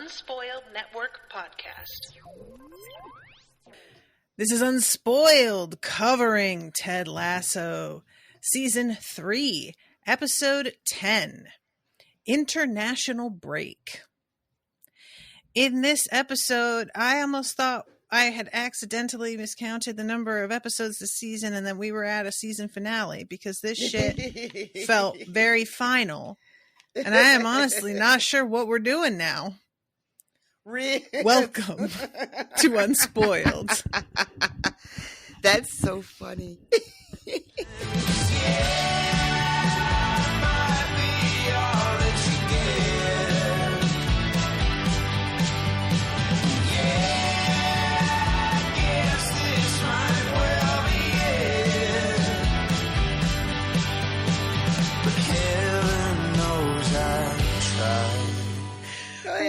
Unspoiled Network podcast. This is Unspoiled, covering Ted Lasso, Season 3, Episode 10, International Break. In this episode, I almost thought I had accidentally miscounted the number of episodes this season and that we were at a season finale because this shit felt very final. And I am honestly not sure what we're doing now. Welcome to Unspoiled. That's so funny.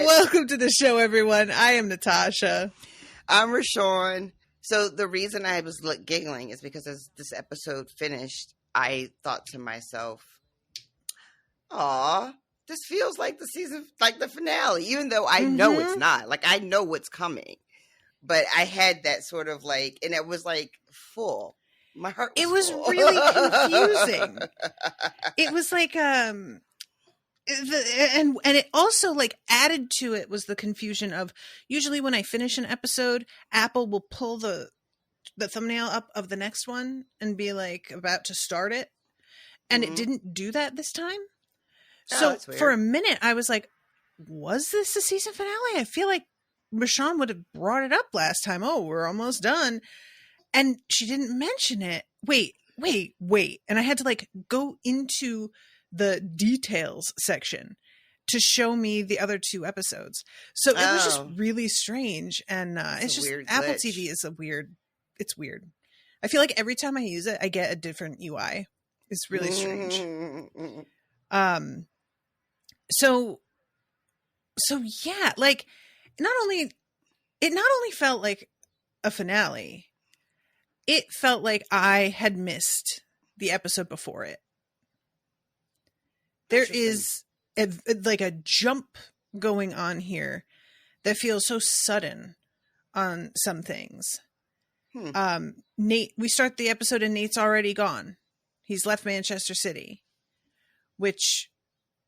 Welcome to the show, everyone. I am Natasha. I'm Rashawn. So the reason I was giggling is because as this episode finished, I thought to myself, "Aw, this feels like the season, like the finale," even though I know it's not. Like, I know what's coming. But I had that sort of like, and it was like full. My heart was It was full. really confusing. It was like, and it also like added to it was the confusion of usually when I finish an episode, Apple will pull the thumbnail up of the next one and be like about to start it. And it didn't do that this time. So for a minute I was like, was this the season finale? I feel like Rashawn would have brought it up last time. Oh, we're almost done. And she didn't mention it. Wait. And I had to like go into the details section to show me the other two episodes. So it was just really strange. And it's just Apple TV is it's weird. I feel like every time I use it, I get a different UI. It's really strange. So yeah, like it not only felt like a finale, it felt like I had missed the episode before it. There is like a jump going on here that feels so sudden on some things. Nate, we start the episode and Nate's already gone. He's left Manchester City, which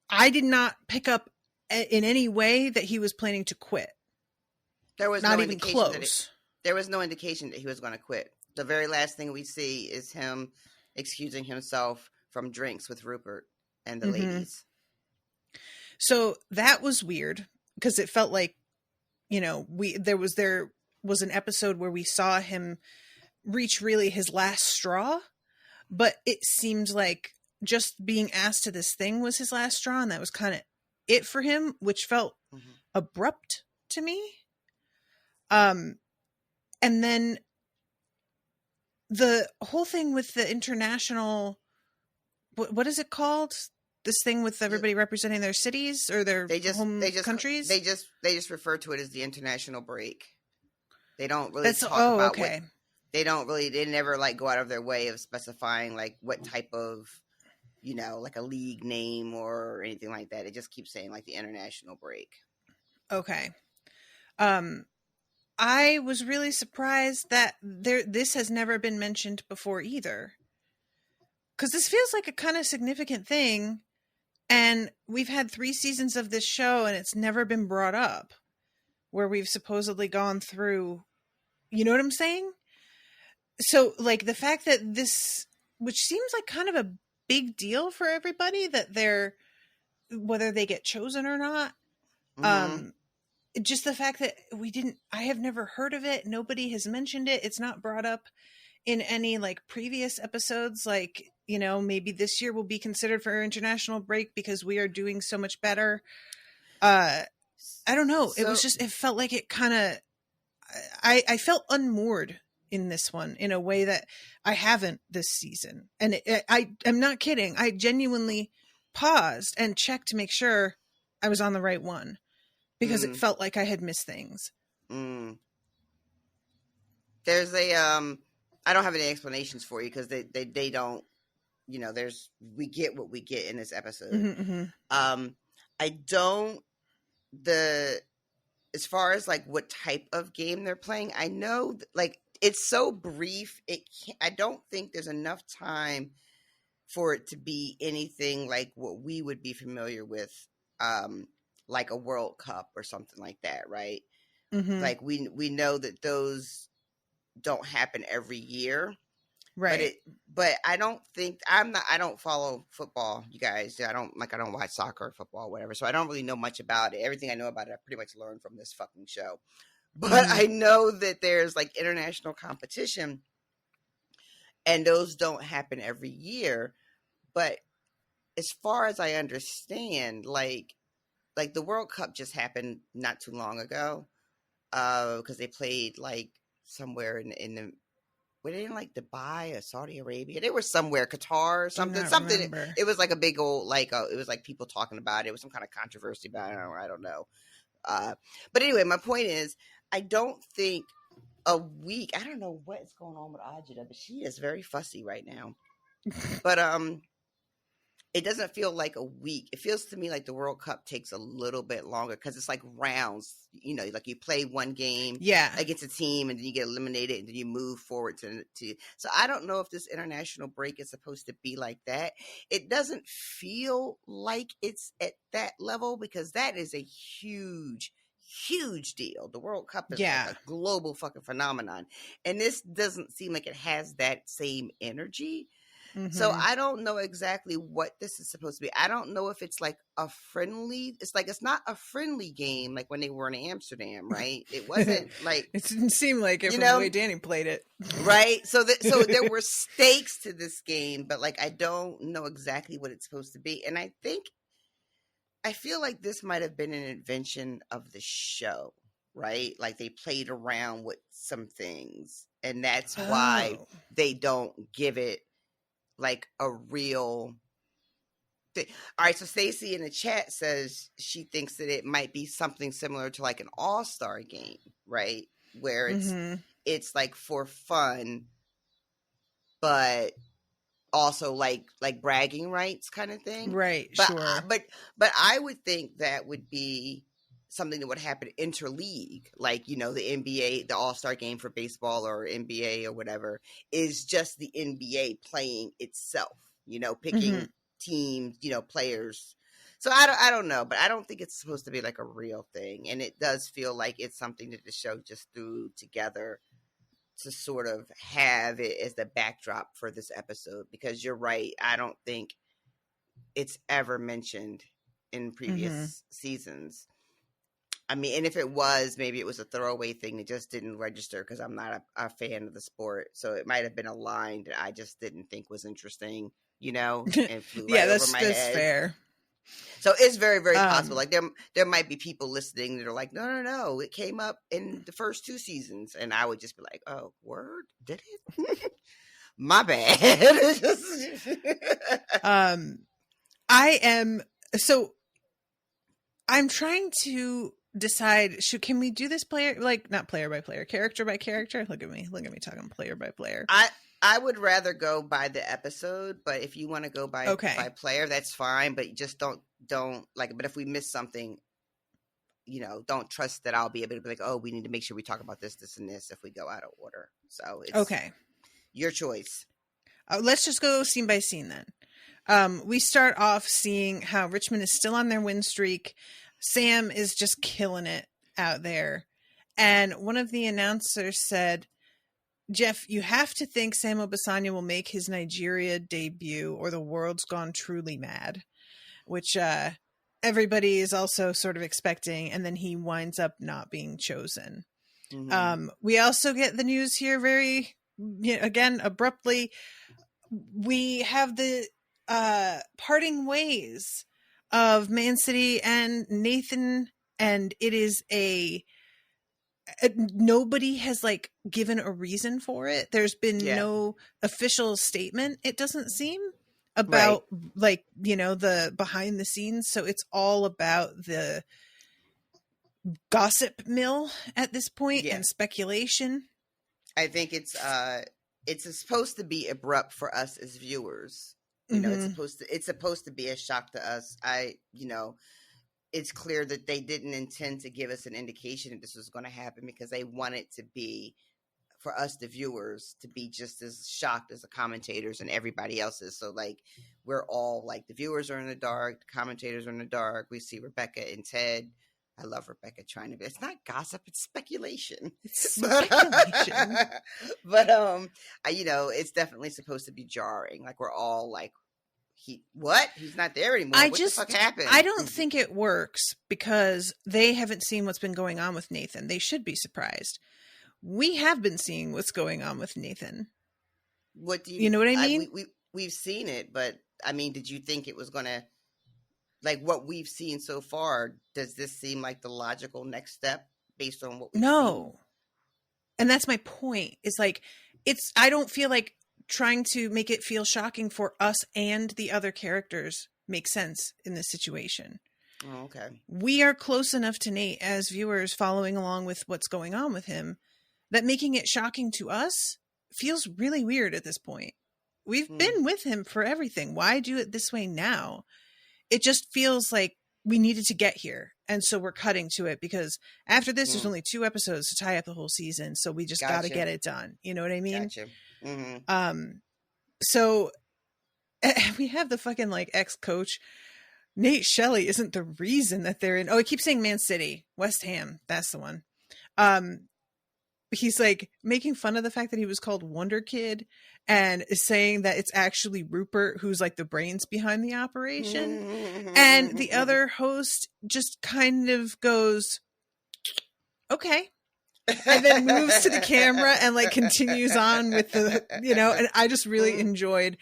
I did not pick up in any way that he was planning to quit. There was not no even indication close. There was no indication that he was going to quit. The very last thing we see is him excusing himself from drinks with Rupert and the ladies. So that was weird because it felt like, there was an episode where we saw him reach really his last straw, but it seemed like just being asked to this thing was his last straw. And that was kind of it for him, which felt abrupt to me. And then the whole thing with the international, what is it called? This thing with everybody representing their cities or their countries? They just refer to it as the international break. They don't really talk about what, they never like go out of their way of specifying like what type of, like a league name or anything like that. It just keeps saying like the international break. Okay. I was really surprised that this has never been mentioned before either. Because this feels like a kind of significant thing. And we've had 3 seasons of this show and it's never been brought up where we've supposedly gone through, you know what I'm saying? So like the fact that this, which seems like kind of a big deal for everybody that whether they get chosen or not. Just the fact that I have never heard of it. Nobody has mentioned it. It's not brought up in any like previous episodes. Like, maybe this year will be considered for international break because we are doing so much better. I don't know. It was just, it felt like it kind of, I felt unmoored in this one in a way that I haven't this season. And I'm not kidding. I genuinely paused and checked to make sure I was on the right one because it felt like I had missed things. There's I don't have any explanations for you because they don't, we get what we get in this episode. I don't, as far as like what type of game they're playing, I know like it's so brief. I don't think there's enough time for it to be anything like what we would be familiar with, like a World Cup or something like that, right? Mm-hmm. Like we know that those don't happen every year. Right. But I don't think I don't follow football, you guys. I don't watch soccer or football or whatever. So I don't really know much about it. Everything I know about it, I pretty much learned from this fucking show. But I know that there's like international competition and those don't happen every year. But as far as I understand, like the World Cup just happened not too long ago. Because they played like somewhere in the, were they in like Dubai or Saudi Arabia? They were somewhere, Qatar or something. Remember. It was like a big old like it was like people talking about it. It was some kind of controversy about it. I don't know. But anyway, my point is, I don't think a week. I don't know what's going on with Ajita, but she is very fussy right now. But it doesn't feel like a week. It feels to me like the World Cup takes a little bit longer because it's like rounds. You know, like you play one game against a team and then you get eliminated and then you move forward to. So I don't know if this international break is supposed to be like that. It doesn't feel like it's at that level because that is a huge deal. The World Cup is like a global fucking phenomenon. And this doesn't seem like it has that same energy. Mm-hmm. So I don't know exactly what this is supposed to be. I don't know if it's like a friendly. It's not a friendly game like when they were in Amsterdam, right? It wasn't like it didn't seem like it from the way Danny played it, right? So there were stakes to this game, but like I don't know exactly what it's supposed to be. And I feel like this might have been an invention of the show, right? Like they played around with some things, and that's why they don't give it like a real thing. All right, so Stacey in the chat says she thinks that it might be something similar to like an all-star game, right? Where it's like for fun, but also like bragging rights kind of thing. Right, but, sure. But I would think that would be something that would happen interleague, like, you know, the NBA, the all-star game for baseball or NBA or whatever is just the NBA playing itself, you know, picking teams, you know, players. So I don't know, but I don't think it's supposed to be like a real thing. And it does feel like it's something that the show just threw together to sort of have it as the backdrop for this episode, because you're right. I don't think it's ever mentioned in previous seasons. I mean, and if it was, maybe it was a throwaway thing that just didn't register because I'm not a fan of the sport. So it might have been a line that I just didn't think was interesting, you know, and flew right over my head. That's fair. So it's very, very possible. Like there might be people listening that are like, no, it came up in the first 2 seasons. And I would just be like, oh, word? Did it? My bad. I'm trying to decide, can we do this not player by player, character by character? Look at me talking player by player. I would rather go by the episode, but if you want to go by player, that's fine. But just don't like. But if we miss something, you know, don't trust that I'll be able to be like, oh, we need to make sure we talk about this, this, and this if we go out of order. So it's your choice. Let's just go scene by scene then. We start off seeing how Richmond is still on their win streak. Sam is just killing it out there. And one of the announcers said, Jeff, you have to think Sam Obasanya will make his Nigeria debut or the world's gone truly mad, which everybody is also sort of expecting. And then he winds up not being chosen. We also get the news here very, again, abruptly. We have the parting ways of Man City and Nathan, and it is nobody has like given a reason for it. There's been no official statement, it doesn't seem, about like, you know, the behind the scenes. So it's all about the gossip mill at this point and speculation. I think it's supposed to be abrupt for us as viewers. You know, it's supposed to be a shock to us. it's clear that they didn't intend to give us an indication that this was going to happen, because they wanted to be, for us, the viewers, to be just as shocked as the commentators and everybody else is. So, like, we're all, like, the viewers are in the dark, the commentators are in the dark. We see Rebecca and Ted. I love Rebecca trying to be, it's not gossip, it's speculation. It's speculation. But, you know, it's definitely supposed to be jarring. Like, we're all like, he's not there anymore. What the fuck happened? I don't think it works because they haven't seen what's been going on with Nathan. They should be surprised. We have been seeing what's going on with Nathan. What do you know what I mean? We've seen it, but I mean, did you think it was going to, like, what we've seen so far? Does this seem like the logical next step based on what we've seen? And that's my point. It's like, I don't feel like trying to make it feel shocking for us and the other characters makes sense in this situation. Oh, okay. We are close enough to Nate as viewers following along with what's going on with him that making it shocking to us feels really weird at this point. We've been with him for everything. Why do it this way now? It just feels like we needed to get here. And so we're cutting to it because after this, there's only 2 episodes to tie up the whole season. So we just got to get it done. You know what I mean? Gotcha. Mm-hmm. So we have the fucking like ex-coach. Nate Shelley isn't the reason that they're in. Oh, I keep saying Man City, West Ham. That's the one. He's like making fun of the fact that he was called Wonder Kid and is saying that it's actually Rupert who's like the brains behind the operation. And the other host just kind of goes, okay. And then moves to the camera and like continues on with the, you know, and I just really enjoyed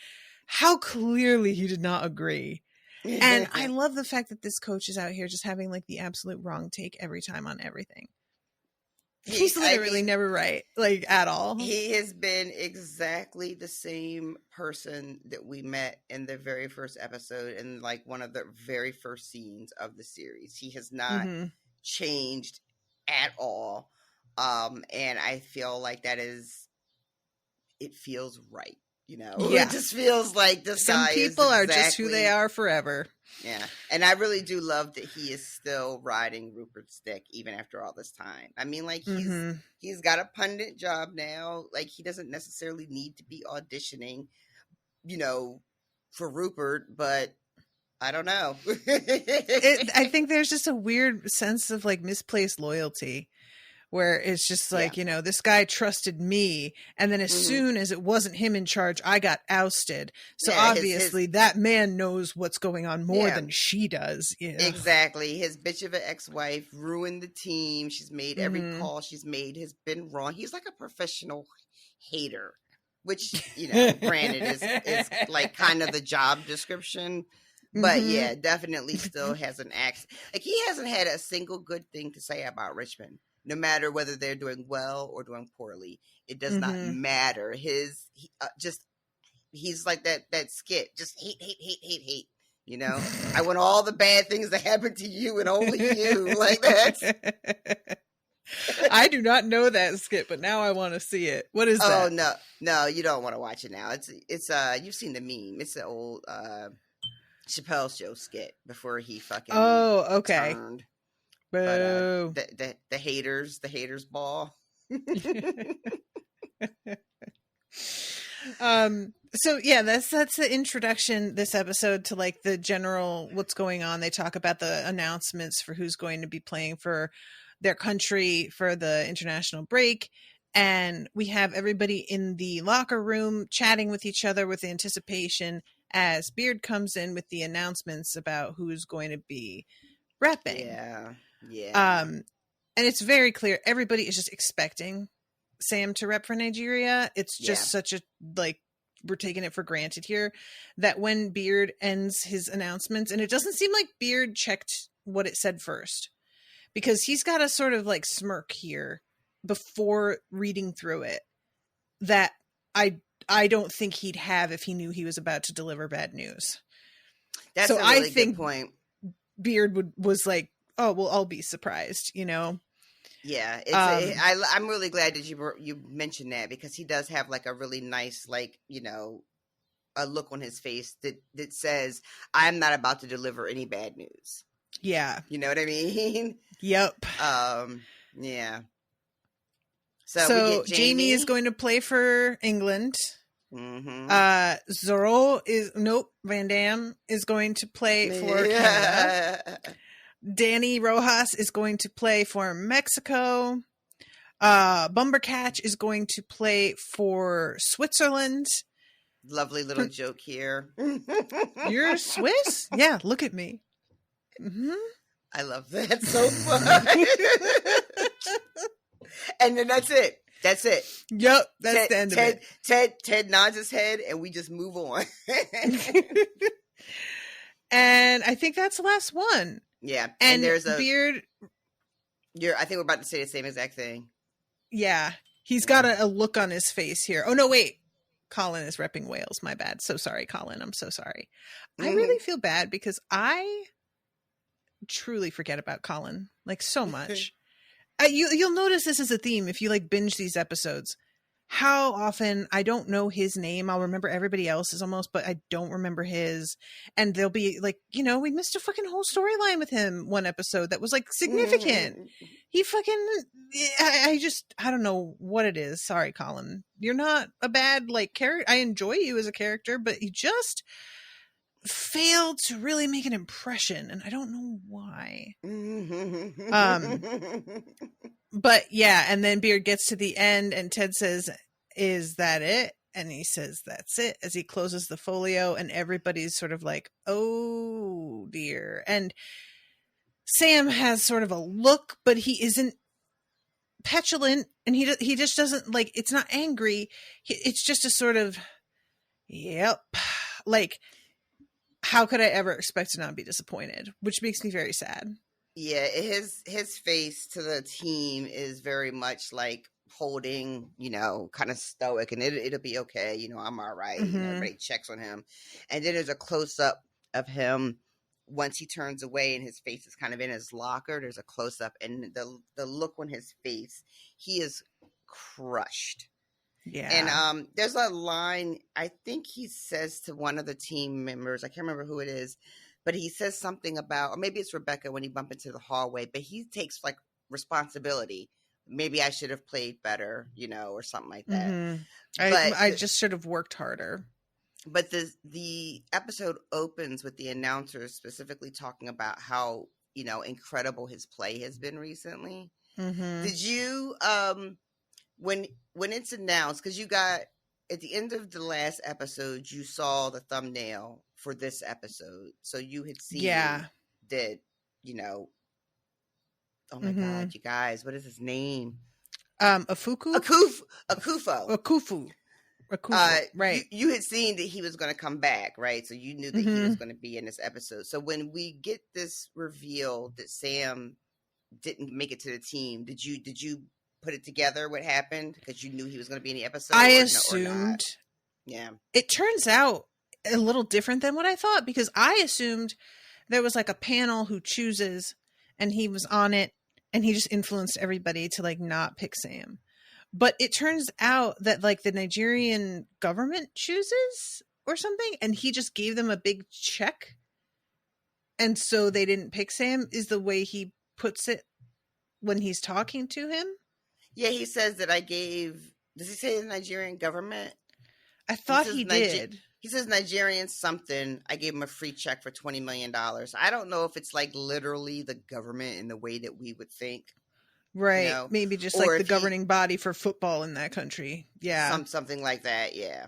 how clearly he did not agree. And I love the fact that this coach is out here just having like the absolute wrong take every time on everything. He's literally never right, like at all. He has been exactly the same person that we met in the very first episode and like one of the very first scenes of the series. He has not changed at all. And I feel like it feels right. You know, it just feels like this guy. Some people are just who they are forever. Yeah. And I really do love that he is still riding Rupert's dick even after all this time. I mean, like he's got a pundit job now. Like he doesn't necessarily need to be auditioning, you know, for Rupert, but I don't know. I think there's just a weird sense of like misplaced loyalty. Where it's just like, you know, this guy trusted me. And then as soon as it wasn't him in charge, I got ousted. So obviously that man knows what's going on more than she does. You know? Exactly. His bitch of an ex-wife ruined the team. She's made every call she's made has been wrong. He's like a professional hater, which, you know, granted is like kind of the job description. But yeah, definitely still has an axe. Like he hasn't had a single good thing to say about Richmond. No matter whether they're doing well or doing poorly, it does not matter. He's like that skit, just hate. You know, I want all the bad things to happen to you and only you. Like that. I do not know that skit, but now I want to see it. What is that? Oh no, you don't want to watch it now. It's you've seen the meme. It's the old Chappelle Show skit before he fucking turned. Boo. But the haters ball. So yeah, that's the introduction this episode to like the general what's going on. They talk about the announcements for who's going to be playing for their country for the international break. And we have everybody in the locker room chatting with each other with anticipation as Beard comes in with the announcements about who's going to be repping. Yeah. And it's very clear everybody is just expecting Sam to rep for Nigeria. It's just such a like we're taking it for granted here that when Beard ends his announcements, and it doesn't seem like Beard checked what it said first because he's got a sort of like smirk here before reading through it that I don't think he'd have if he knew he was about to deliver bad news. That's a really good point. Beard was like, oh, well, I'll be surprised, you know? Yeah. I'm really glad that you mentioned that because he does have like a really nice, like, you know, a look on his face that says, I'm not about to deliver any bad news. Yeah. You know what I mean? Yep. Yeah. So we get Jamie is going to play for England. Mm-hmm. Van Damme is going to play for Canada. Danny Rojas is going to play for Mexico. Bumbercatch is going to play for Switzerland. Lovely little joke here. You're Swiss? Yeah, look at me. Mm-hmm. I love that. So fun. And then that's it. That's it. Yep, that's the end of it. Ted nods his head, and we just move on. And I think that's the last one. Yeah, and there's a Beard. I think we're about to say the same exact thing. Yeah, he's got a look on his face here. Oh no, wait. Colin is repping Wales. My bad. So sorry, Colin. I'm so sorry. I really feel bad because I truly forget about Colin, like, so much. You'll notice this is a theme if you like binge these episodes. How often I don't know his name. I'll remember everybody else's almost, but I don't remember his. And they'll be like, we missed a fucking whole storyline with him one episode that was like significant. He fucking, I don't know what it is. Sorry, Colin. You're not a bad like character. I enjoy you as a character, but you just failed to really make an impression, and I don't know why. But yeah, and then Beard gets to the end and Ted says, "Is that it?" And he says, "That's it," as he closes the folio, and everybody's sort of like, "Oh dear." And Sam has sort of a look, but he isn't petulant, and he just doesn't like, it's not angry. It's just a sort of, yep, like, how could I ever expect to not be disappointed? Which makes me very sad. Yeah, his face to the team is very much like holding, kind of stoic, and it'll be okay. I'm all right. Mm-hmm. Everybody checks on him, and then there's a close up of him once he turns away, and his face is kind of in his locker. There's a close up, and the look on his face, he is crushed. Yeah. And there's a line I think he says to one of the team members. I can't remember who it is, but he says something about, or maybe it's Rebecca when he bump into the hallway, but he takes like responsibility. Maybe I should have played better, or something like that. Mm-hmm. I just should have worked harder. But the episode opens with the announcers specifically talking about how, incredible his play has been recently. Mm-hmm. Did you, when it's announced, because you got, at the end of the last episode, you saw the thumbnail for this episode. So you had seen that, oh my God, you guys, what is his name? Akufo. Right. You had seen that he was going to come back, right? So you knew that he was going to be in this episode. So when we get this reveal that Sam didn't make it to the team, did you put it together what happened? Because you knew he was going to be in the episode? I assumed. Yeah. It turns out a little different than what I thought, because I assumed there was like a panel who chooses, and he was on it, and he just influenced everybody to like not pick Sam. But it turns out that like the Nigerian government chooses or something, and he just gave them a big check. And so they didn't pick Sam, is the way he puts it when he's talking to him. Yeah, he says that does he say the Nigerian government? I thought he did. He says Nigerian something. I gave him a free check for $20 million. I don't know if it's like literally the government in the way that we would think. Right. Maybe just like the governing body for football in that country. Yeah. Something like that. Yeah.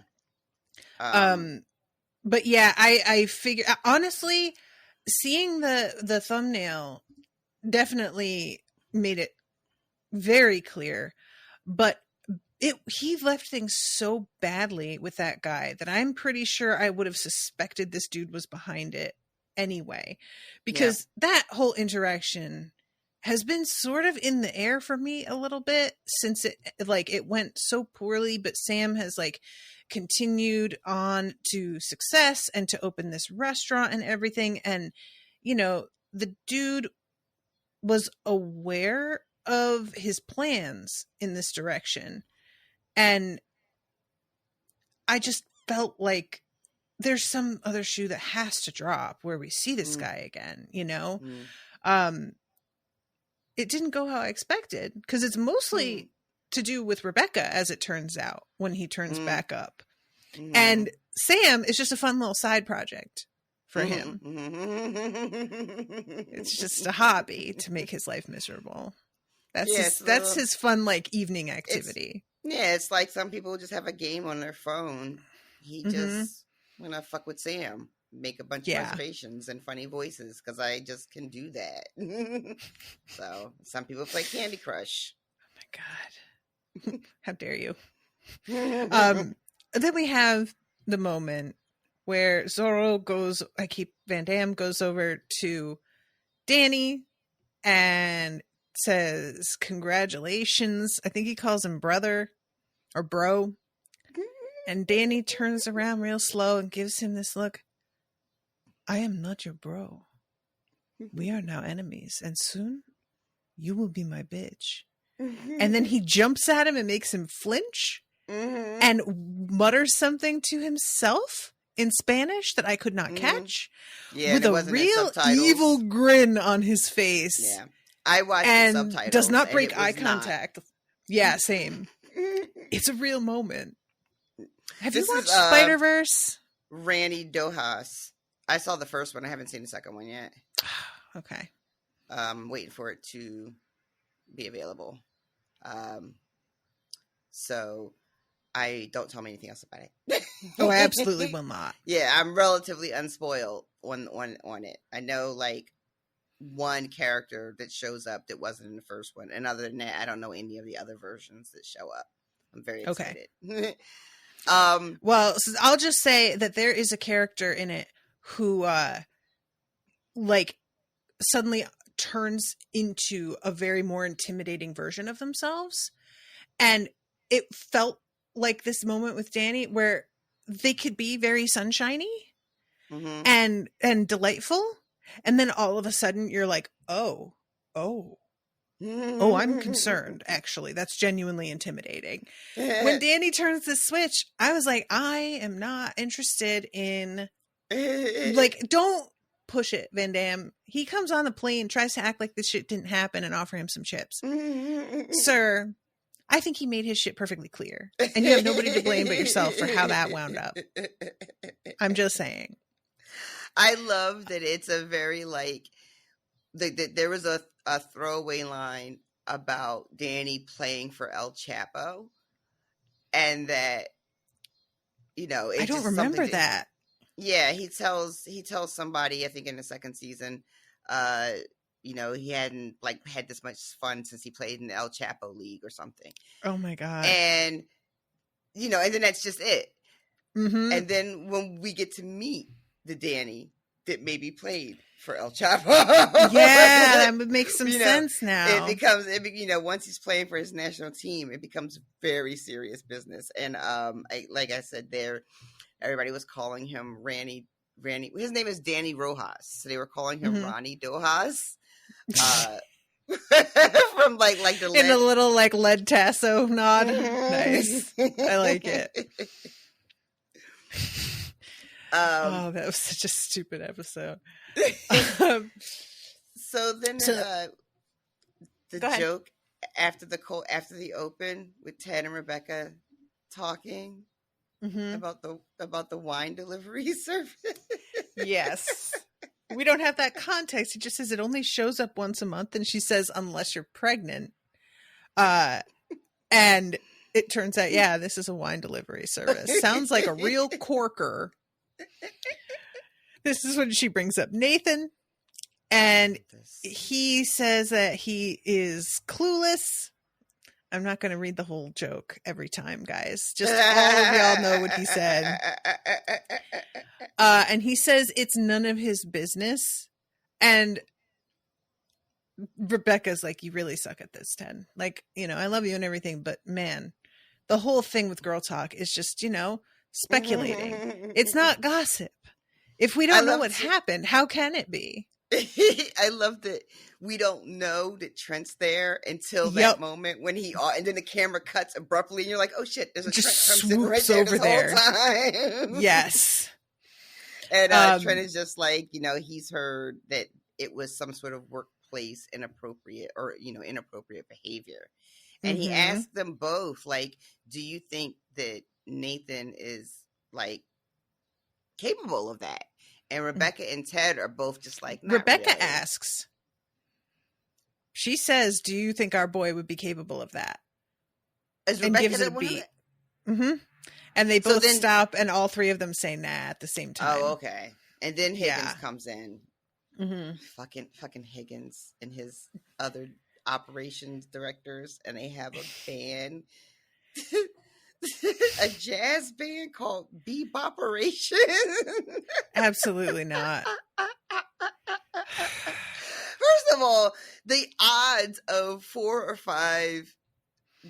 But yeah, I figure, honestly, seeing the thumbnail definitely made it very clear, but he left things so badly with that guy that I'm pretty sure I would have suspected this dude was behind it anyway, because that whole interaction has been sort of in the air for me a little bit since it went so poorly, but Sam has like continued on to success and to open this restaurant and everything. And, the dude was aware of his plans in this direction. And I just felt like there's some other shoe that has to drop where we see this guy again, you know? It didn't go how I expected, because it's mostly to do with Rebecca, as it turns out, when he turns back up. And Sam is just a fun little side project for him. It's just a hobby to make his life miserable. That's his fun, like, evening activity. It's like some people just have a game on their phone. He just want to fuck with Sam, make a bunch of reservations and funny voices, because I just can do that. So some people play Candy Crush. Oh my God. How dare you? Then we have the moment where Van Damme goes over to Danny and says, congratulations. I think he calls him brother or bro. And Danny turns around real slow and gives him this look. I am not your bro. We are now enemies, and soon you will be my bitch. And then he jumps at him and makes him flinch and mutters something to himself in Spanish that I could not catch, with a real evil grin on his face. Yeah, I watched and the subtitles. Does not break eye contact. Yeah, same. It's a real moment. Have you watched Spider-Verse? Randy Dohas. I saw the first one. I haven't seen the second one yet. Okay. Waiting for it to be available. So don't tell me anything else about it. Oh, I absolutely will not. Yeah, I'm relatively unspoiled on it. I know, like, one character that shows up that wasn't in the first one, and other than that, I don't know any of the other versions that show up. I'm very excited. Okay. Well, so I'll just say that there is a character in it who like suddenly turns into a very more intimidating version of themselves, and it felt like this moment with Danny where they could be very sunshiny and delightful, and then all of a sudden you're like, oh, I'm concerned. Actually, that's genuinely intimidating. When Danny turns the switch, I was like, I am not interested in, like, don't push it, Van Damme. He comes on the plane, tries to act like this shit didn't happen, and offer him some chips. Sir, I think he made his shit perfectly clear, and you have nobody to blame but yourself for how that wound up. I'm just saying. I love that it's a very, like, there was a throwaway line about Danny playing for El Chapo, and that, you know, I don't remember that. Yeah, he tells somebody, I think in the second season, you know, he hadn't, like, had this much fun since he played in the El Chapo League or something. Oh my God. And, you know, and then that's just it. And then when we get to meet the Danny that maybe played for El Chapo. Yeah, that would make some sense now. It becomes, you know, once he's playing for his national team, it becomes very serious business. And like I said, everybody was calling him Randy. His name is Danny Rojas, so they were calling him Ronnie Dojas. From like the lead. In a little like lead tasso nod. Nice. I like it. Oh, that was such a stupid episode. So then the joke after the open with Ted and Rebecca talking about the wine delivery service. Yes. We don't have that context. He just says it only shows up once a month, and she says unless you're pregnant. And it turns out, yeah, this is a wine delivery service. Sounds like a real corker. This is when she brings up Nathan, and he says that he is clueless. I'm not going to read the whole joke every time, guys. Just all of y'all know what he said. And he says it's none of his business. And Rebecca's like, you really suck at this, Ted. Like, you know, I love you and everything, but man, the whole thing with girl talk is just, you know, speculating. It's not gossip. If we don't know what happened, how can it be? I love that we don't know that Trent's there until that moment when and then the camera cuts abruptly and you're like, oh shit, there's a just Trent comes in right there over there. Whole time. Yes. And Trent is just like, he's heard that it was some sort of workplace inappropriate behavior. And he asked them both, like, do you think that Nathan is, like, capable of that? And Rebecca and Ted are both just like, Rebecca really. asks, she says, do you think our boy would be capable of that? And gives it a beat. And they both stop, and all three of them say nah at the same time. Oh, okay. And then Higgins comes in. Fucking Higgins and his other operations directors, and they have a band, a jazz band called Beboperation. Absolutely not. First of all, the odds of 4 or 5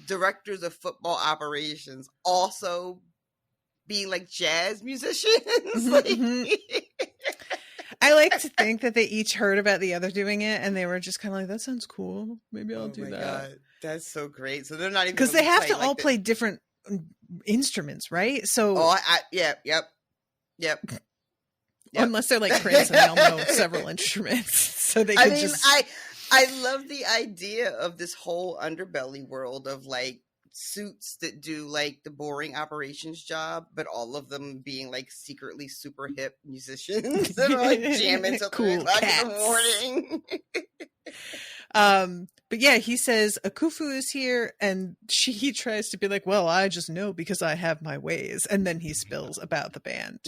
directors of football operations also being like jazz musicians. I like to think that they each heard about the other doing it, and they were just kind of like, that sounds cool. Maybe I'll do that. God. That's so great. So they're not even, because they have to all play different instruments, right? So yep. Unless they're like Prince and they all know several instruments, so they can I love the idea of this whole underbelly world of like suits that do like the boring operations job, but all of them being like secretly super hip musicians that are like jamming till 3 o'clock in the morning. But yeah, he says Akufu is here, and he tries to be like, well, I just know because I have my ways, and then he spills about the band.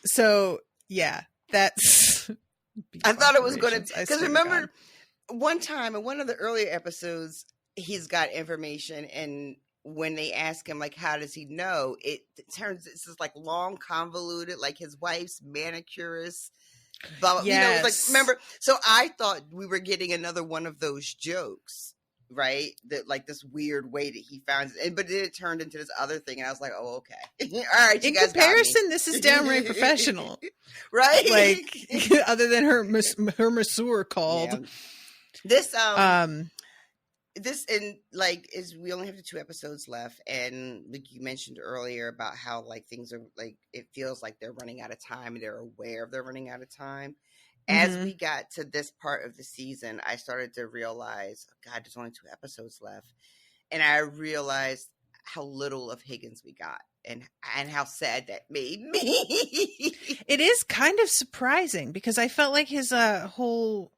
So yeah, that's I thought it was going to, because remember one time in one of the earlier episodes, he's got information, and when they ask him like how does he know, it turns this is like long convoluted, like his wife's manicurist, blah, yes. Like remember, so I thought we were getting another one of those jokes, right, that like this weird way that he found it, but then it turned into this other thing, and I was like, oh, okay. All right, you in guys this is downright professional. Right, like other than her masseur called this and like is we only have the 2 episodes left, and like you mentioned earlier about how like things are like it feels like they're running out of time, and they're aware of they're running out of time. As we got to this part of the season, I started to realize, oh God, there's only 2 episodes left, and I realized how little of Higgins we got, and how sad that made me. It is kind of surprising because I felt like his I felt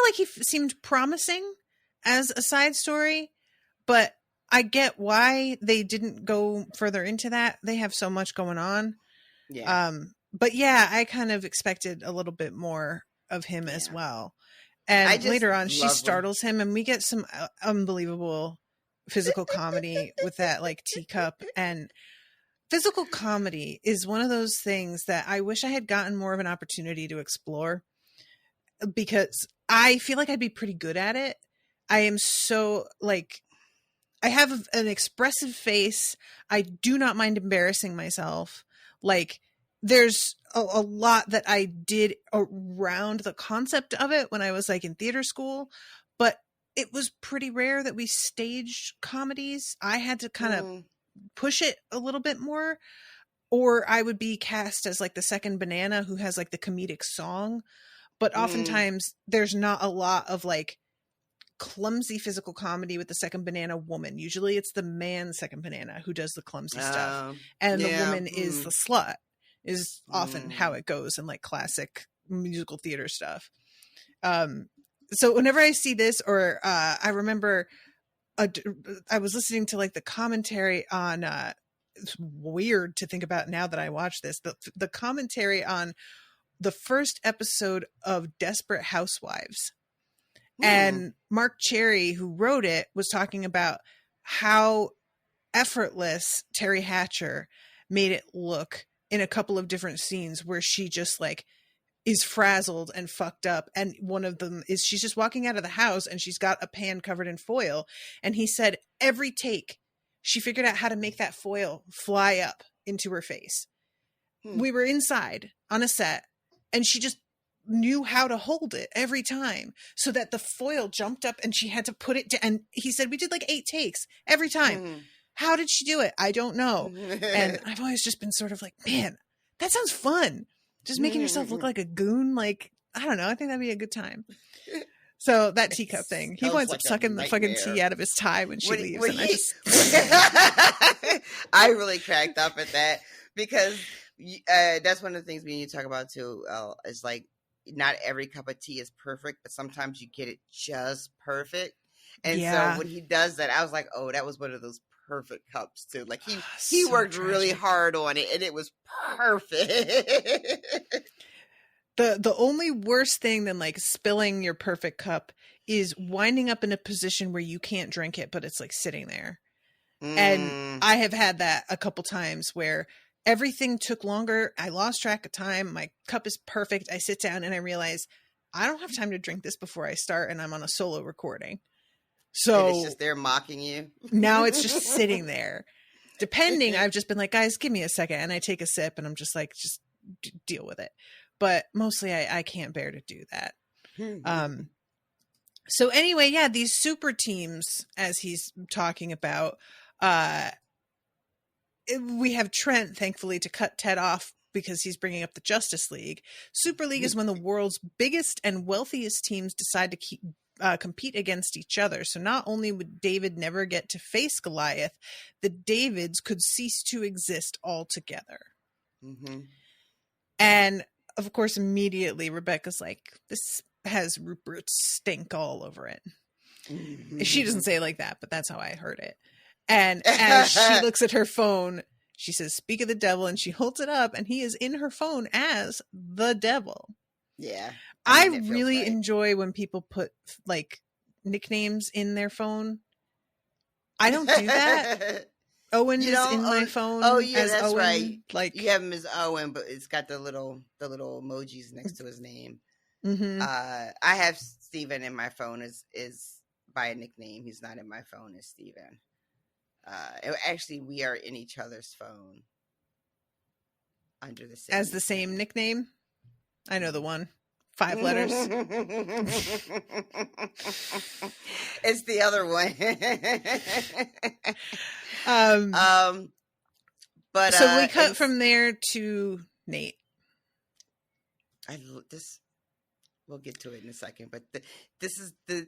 like he seemed promising as a side story, but I get why they didn't go further into that. They have so much going on. Yeah. But yeah, I kind of expected a little bit more of him as well. And later on, she startles him, and we get some unbelievable physical comedy with that like teacup. And physical comedy is one of those things that I wish I had gotten more of an opportunity to explore, because I feel like I'd be pretty good at it. I am so like, I have an expressive face. I do not mind embarrassing myself. Like, there's a lot that I did around the concept of it when I was like in theater school, but it was pretty rare that we staged comedies. I had to kind of push it a little bit more, or I would be cast as like the second banana who has like the comedic song. But oftentimes there's not a lot of like clumsy physical comedy with the second banana woman. Usually it's the man second banana who does the clumsy stuff, and the woman is the slut, is often how it goes in like classic musical theater stuff. So whenever I see this, or I remember I was listening to like the commentary on it's weird to think about now that I watch this, the commentary on the first episode of Desperate Housewives. And Mark Cherry, who wrote it, was talking about how effortless Terry Hatcher made it look in a couple of different scenes where she just like is frazzled and fucked up. And one of them is she's just walking out of the house and she's got a pan covered in foil. And he said every take, she figured out how to make that foil fly up into her face. We were inside on a set, and she just knew how to hold it every time so that the foil jumped up and she had to put it down. And he said we did like 8 takes every time. How did she do it? I don't know. And I've always just been sort of like, man, That sounds fun. Just making yourself look like a goon. Like, I don't know. I think that'd be a good time. So that teacup thing, he winds up sucking the fucking tea out of his tie when she leaves. I really cracked up at that because that's one of the things me and you talk about too. Is like not every cup of tea is perfect, but sometimes you get it just perfect. And so when he does that, I was like, oh, that was one of those perfect cups too. Like he worked really hard on it, and it was perfect. The only worse thing than like spilling your perfect cup is winding up in a position where you can't drink it, but it's like sitting there. And I have had that a couple times where everything took longer. I lost track of time. My cup is perfect. I sit down and I realize I don't have time to drink this before I start, and I'm on a solo recording. So and it's just there mocking you. Now it's just sitting there. Depending, I've just been like, guys, give me a second. And I take a sip and I'm just like, just deal with it. But mostly I can't bear to do that. So anyway, yeah, these super teams, as he's talking about, we have Trent, thankfully, to cut Ted off because he's bringing up the Justice League. Super League is when the world's biggest and wealthiest teams decide to compete against each other. So not only would David never get to face Goliath, the Davids could cease to exist altogether. And of course, immediately Rebecca's like, this has Rupert's stink all over it. She doesn't say it like that, but that's how I heard it. And as she looks at her phone, she says, speak of the devil, and she holds it up, and he is in her phone as the devil. Yeah. I really enjoy when people put like nicknames in their phone. I don't do that. Owen is in my phone. Oh yeah, as that's Owen. right. Like you have him as Owen, but it's got the little emojis next to his name. I have Steven in my phone is by a nickname. He's not in my phone as Steven. Actually, we are in each other's phone under the same as the same nickname. I know the one. 5 letters. It's the other one. But so we cut from there to Nate. We'll get to it in a second, but this is the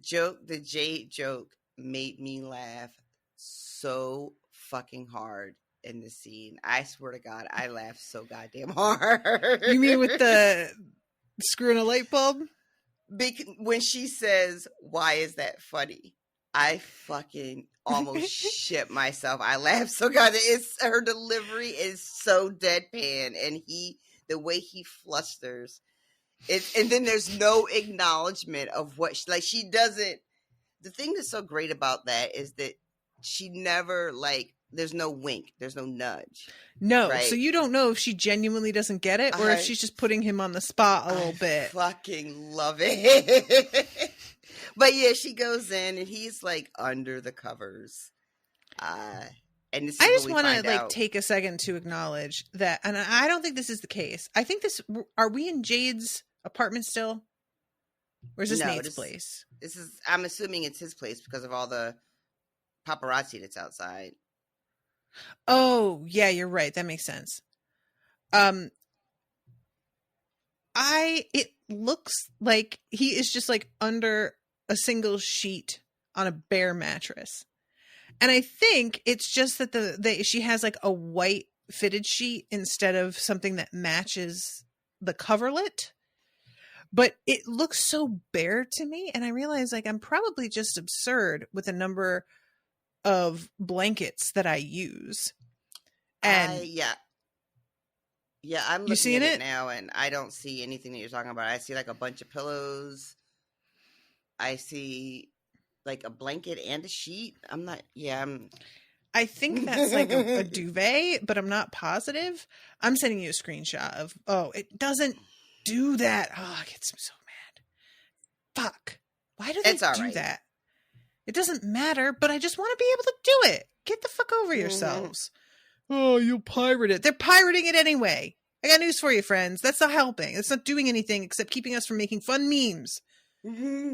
joke. The Jade joke made me laugh so fucking hard in this scene. I swear to God, I laughed so goddamn hard. You mean with the screwing a light bulb? When she says, "Why is that funny?" I fucking almost shit myself. I laughed so god. Her delivery is so deadpan, and the way he flusters. And then there's no acknowledgement of what she doesn't. The thing that's so great about that is that she never there's no wink, there's no nudge. No, right? So you don't know if she genuinely doesn't get it or if she's just putting him on the spot a little bit. Fucking love it. But yeah, she goes in and he's like under the covers. And this is I just want to take a second to acknowledge that, and I don't think this is the case. I think are we in Jade's apartment still? Or is this Nate's place? I'm assuming it's his place because of all the paparazzi that's outside. Oh, yeah, you're right. That makes sense. It looks like he is just like under a single sheet on a bare mattress. And I think it's just that she has like a white fitted sheet instead of something that matches the coverlet. But it looks so bare to me, and I realize like I'm probably just absurd with the number of blankets that I use. And yeah, I'm looking at it now, and I don't see anything that you're talking about. I see like a bunch of pillows. I see like a blanket and a sheet. I think that's like a duvet, but I'm not positive. I'm sending you a screenshot of, it doesn't do that. Oh, it gets me so mad. Fuck. Why do they do that? It doesn't matter, but I just want to be able to do it. Get the fuck over yourselves. Oh, you'll pirate it. They're pirating it anyway. I got news for you, friends. That's not helping. It's not doing anything except keeping us from making fun memes.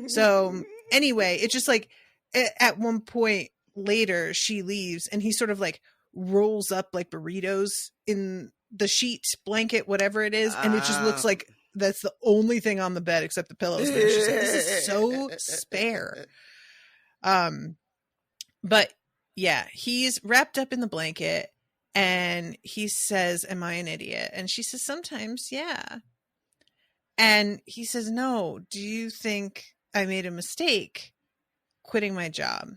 So anyway, it's just like at one point later she leaves and he sort of like rolls up like burritos in the sheet, blanket, whatever it is, and it just looks like that's the only thing on the bed except the pillows. And she's like, this is so spare. But yeah, he's wrapped up in the blanket and he says, am I an idiot? And she says, sometimes, yeah. And he says, no, do you think I made a mistake quitting my job?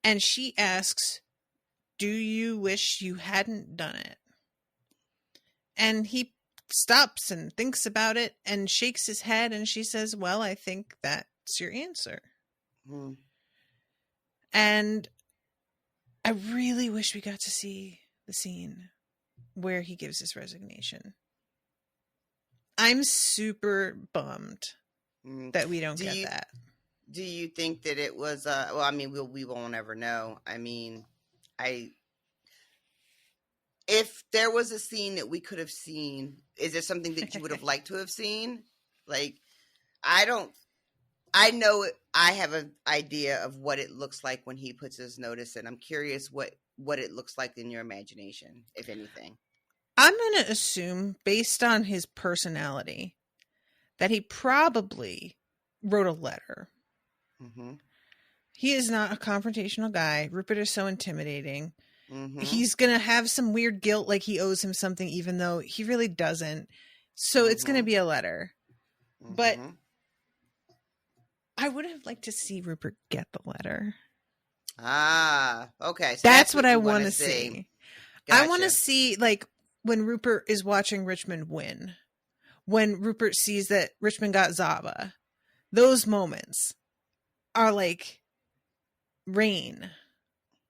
And she asks, do you wish you hadn't done it? And he stops and thinks about it and shakes his head, and she says, well, I think that's your answer. And I really wish we got to see the scene where he gives his resignation. I'm super bummed that we don't get that. Do you think that it was well, I mean, we won't ever know. I mean, if there was a scene that we could have seen, is there something that you would have liked to have seen? Like, I know I have an idea of what it looks like when he puts his notice in. I'm curious what it looks like in your imagination, if anything. I'm going to assume, based on his personality, that he probably wrote a letter. Mm-hmm. He is not a confrontational guy. Rupert is so intimidating. Mm-hmm. He's going to have some weird guilt, like he owes him something, even though he really doesn't. So it's going to be a letter. But I would have liked to see Rupert get the letter. Okay. So that's what I want to see. Gotcha. I want to see, like, when Rupert is watching Richmond win, when Rupert sees that Richmond got Zava, those moments are like rain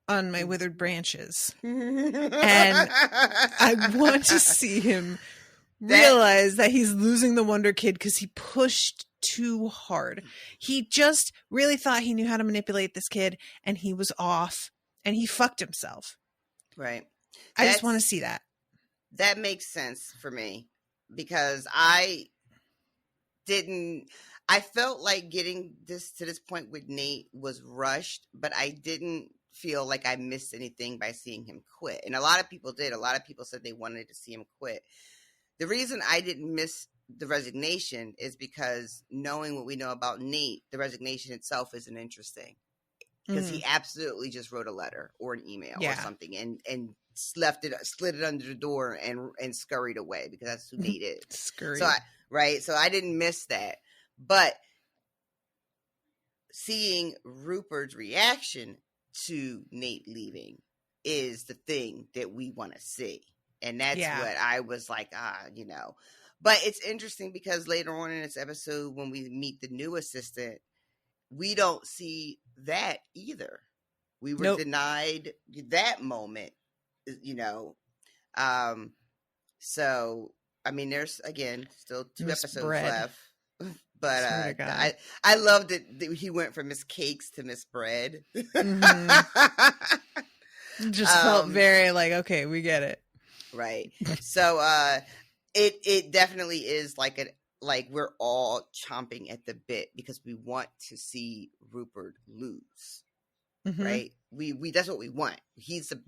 on my withered branches. And I want to see him realize that he's losing the Wonder Kid because he pushed too hard. He just really thought he knew how to manipulate this kid, and he was off, and he fucked himself. Right. I just want to see that. That makes sense for me, because I felt like getting to this point with Nate was rushed, but I didn't feel like I missed anything by seeing him quit. And a lot of people did. A lot of people said they wanted to see him quit. The reason I didn't miss the resignation is because, knowing what we know about Nate, the resignation itself isn't interesting, because he absolutely just wrote a letter or an email or something and slid it under the door and scurried away, because that's who Nate is. Scurried. So I didn't miss that. But seeing Rupert's reaction to Nate leaving is the thing that we want to see. And that's what I was like, But it's interesting because later on in this episode, when we meet the new assistant, we don't see that either. We were denied that moment, So, I mean, there's, again, still 2 episodes left. But I loved it that he went from Miss Cakes to Miss Bread. Just felt very like, okay, we get it. Right. So it definitely is like we're all chomping at the bit because we want to see Rupert lose. Right? We that's what we want.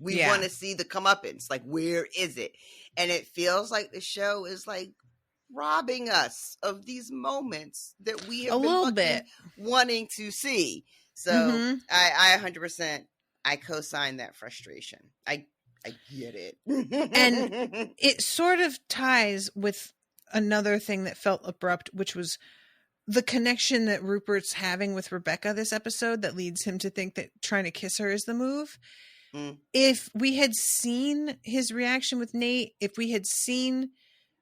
We want to see the comeuppance. Like, where is it? And it feels like the show is like robbing us of these moments that we have been wanting to see. So I 100% I co-sign that frustration. I get it. And it sort of ties with another thing that felt abrupt, which was the connection that Rupert's having with Rebecca this episode that leads him to think that trying to kiss her is the move. If we had seen his reaction with Nate, if we had seen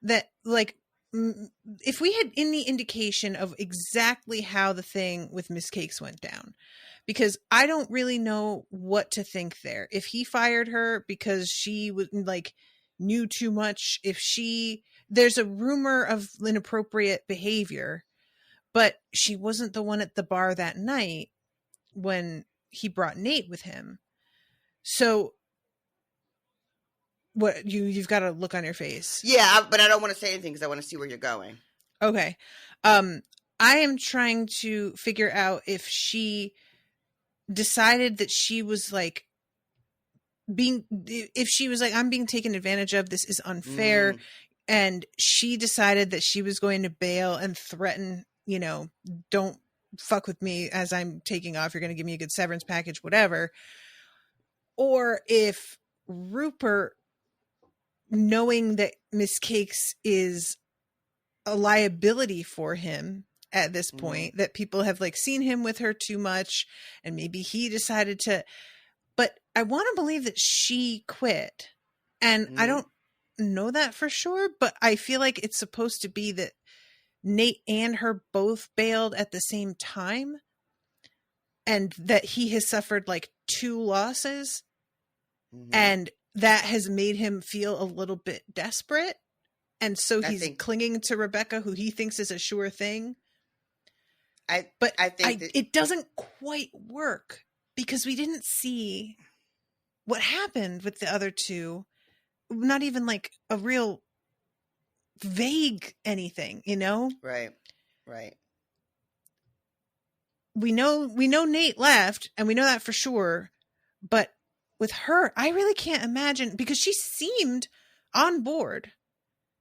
that, like, if we had any indication of exactly how the thing with Miss Cakes went down, because I don't really know what to think there. If he fired her because she was like knew too much, there's a rumor of inappropriate behavior, but she wasn't the one at the bar that night when he brought Nate with him. So what you've got a look on your face. Yeah, but I don't want to say anything because I want to see where you're going. Okay. I am trying to figure out if she decided that she was like if she was like, I'm being taken advantage of, this is unfair. And she decided that she was going to bail and threaten, don't fuck with me as I'm taking off. You're going to give me a good severance package, whatever. Or if Rupert, knowing that Miss Cakes is a liability for him at this point, that people have like seen him with her too much, and maybe he decided to, but I want to believe that she quit. And I don't know that for sure, but I feel like it's supposed to be that Nate and her both bailed at the same time, and that he has suffered like 2 losses, and that has made him feel a little bit desperate, and so he's clinging to Rebecca, who he thinks is a sure thing. I think it doesn't quite work, because we didn't see what happened with the other 2, not even like a real vague anything, Right. We know Nate left, and we know that for sure, but with her, I really can't imagine, because she seemed on board,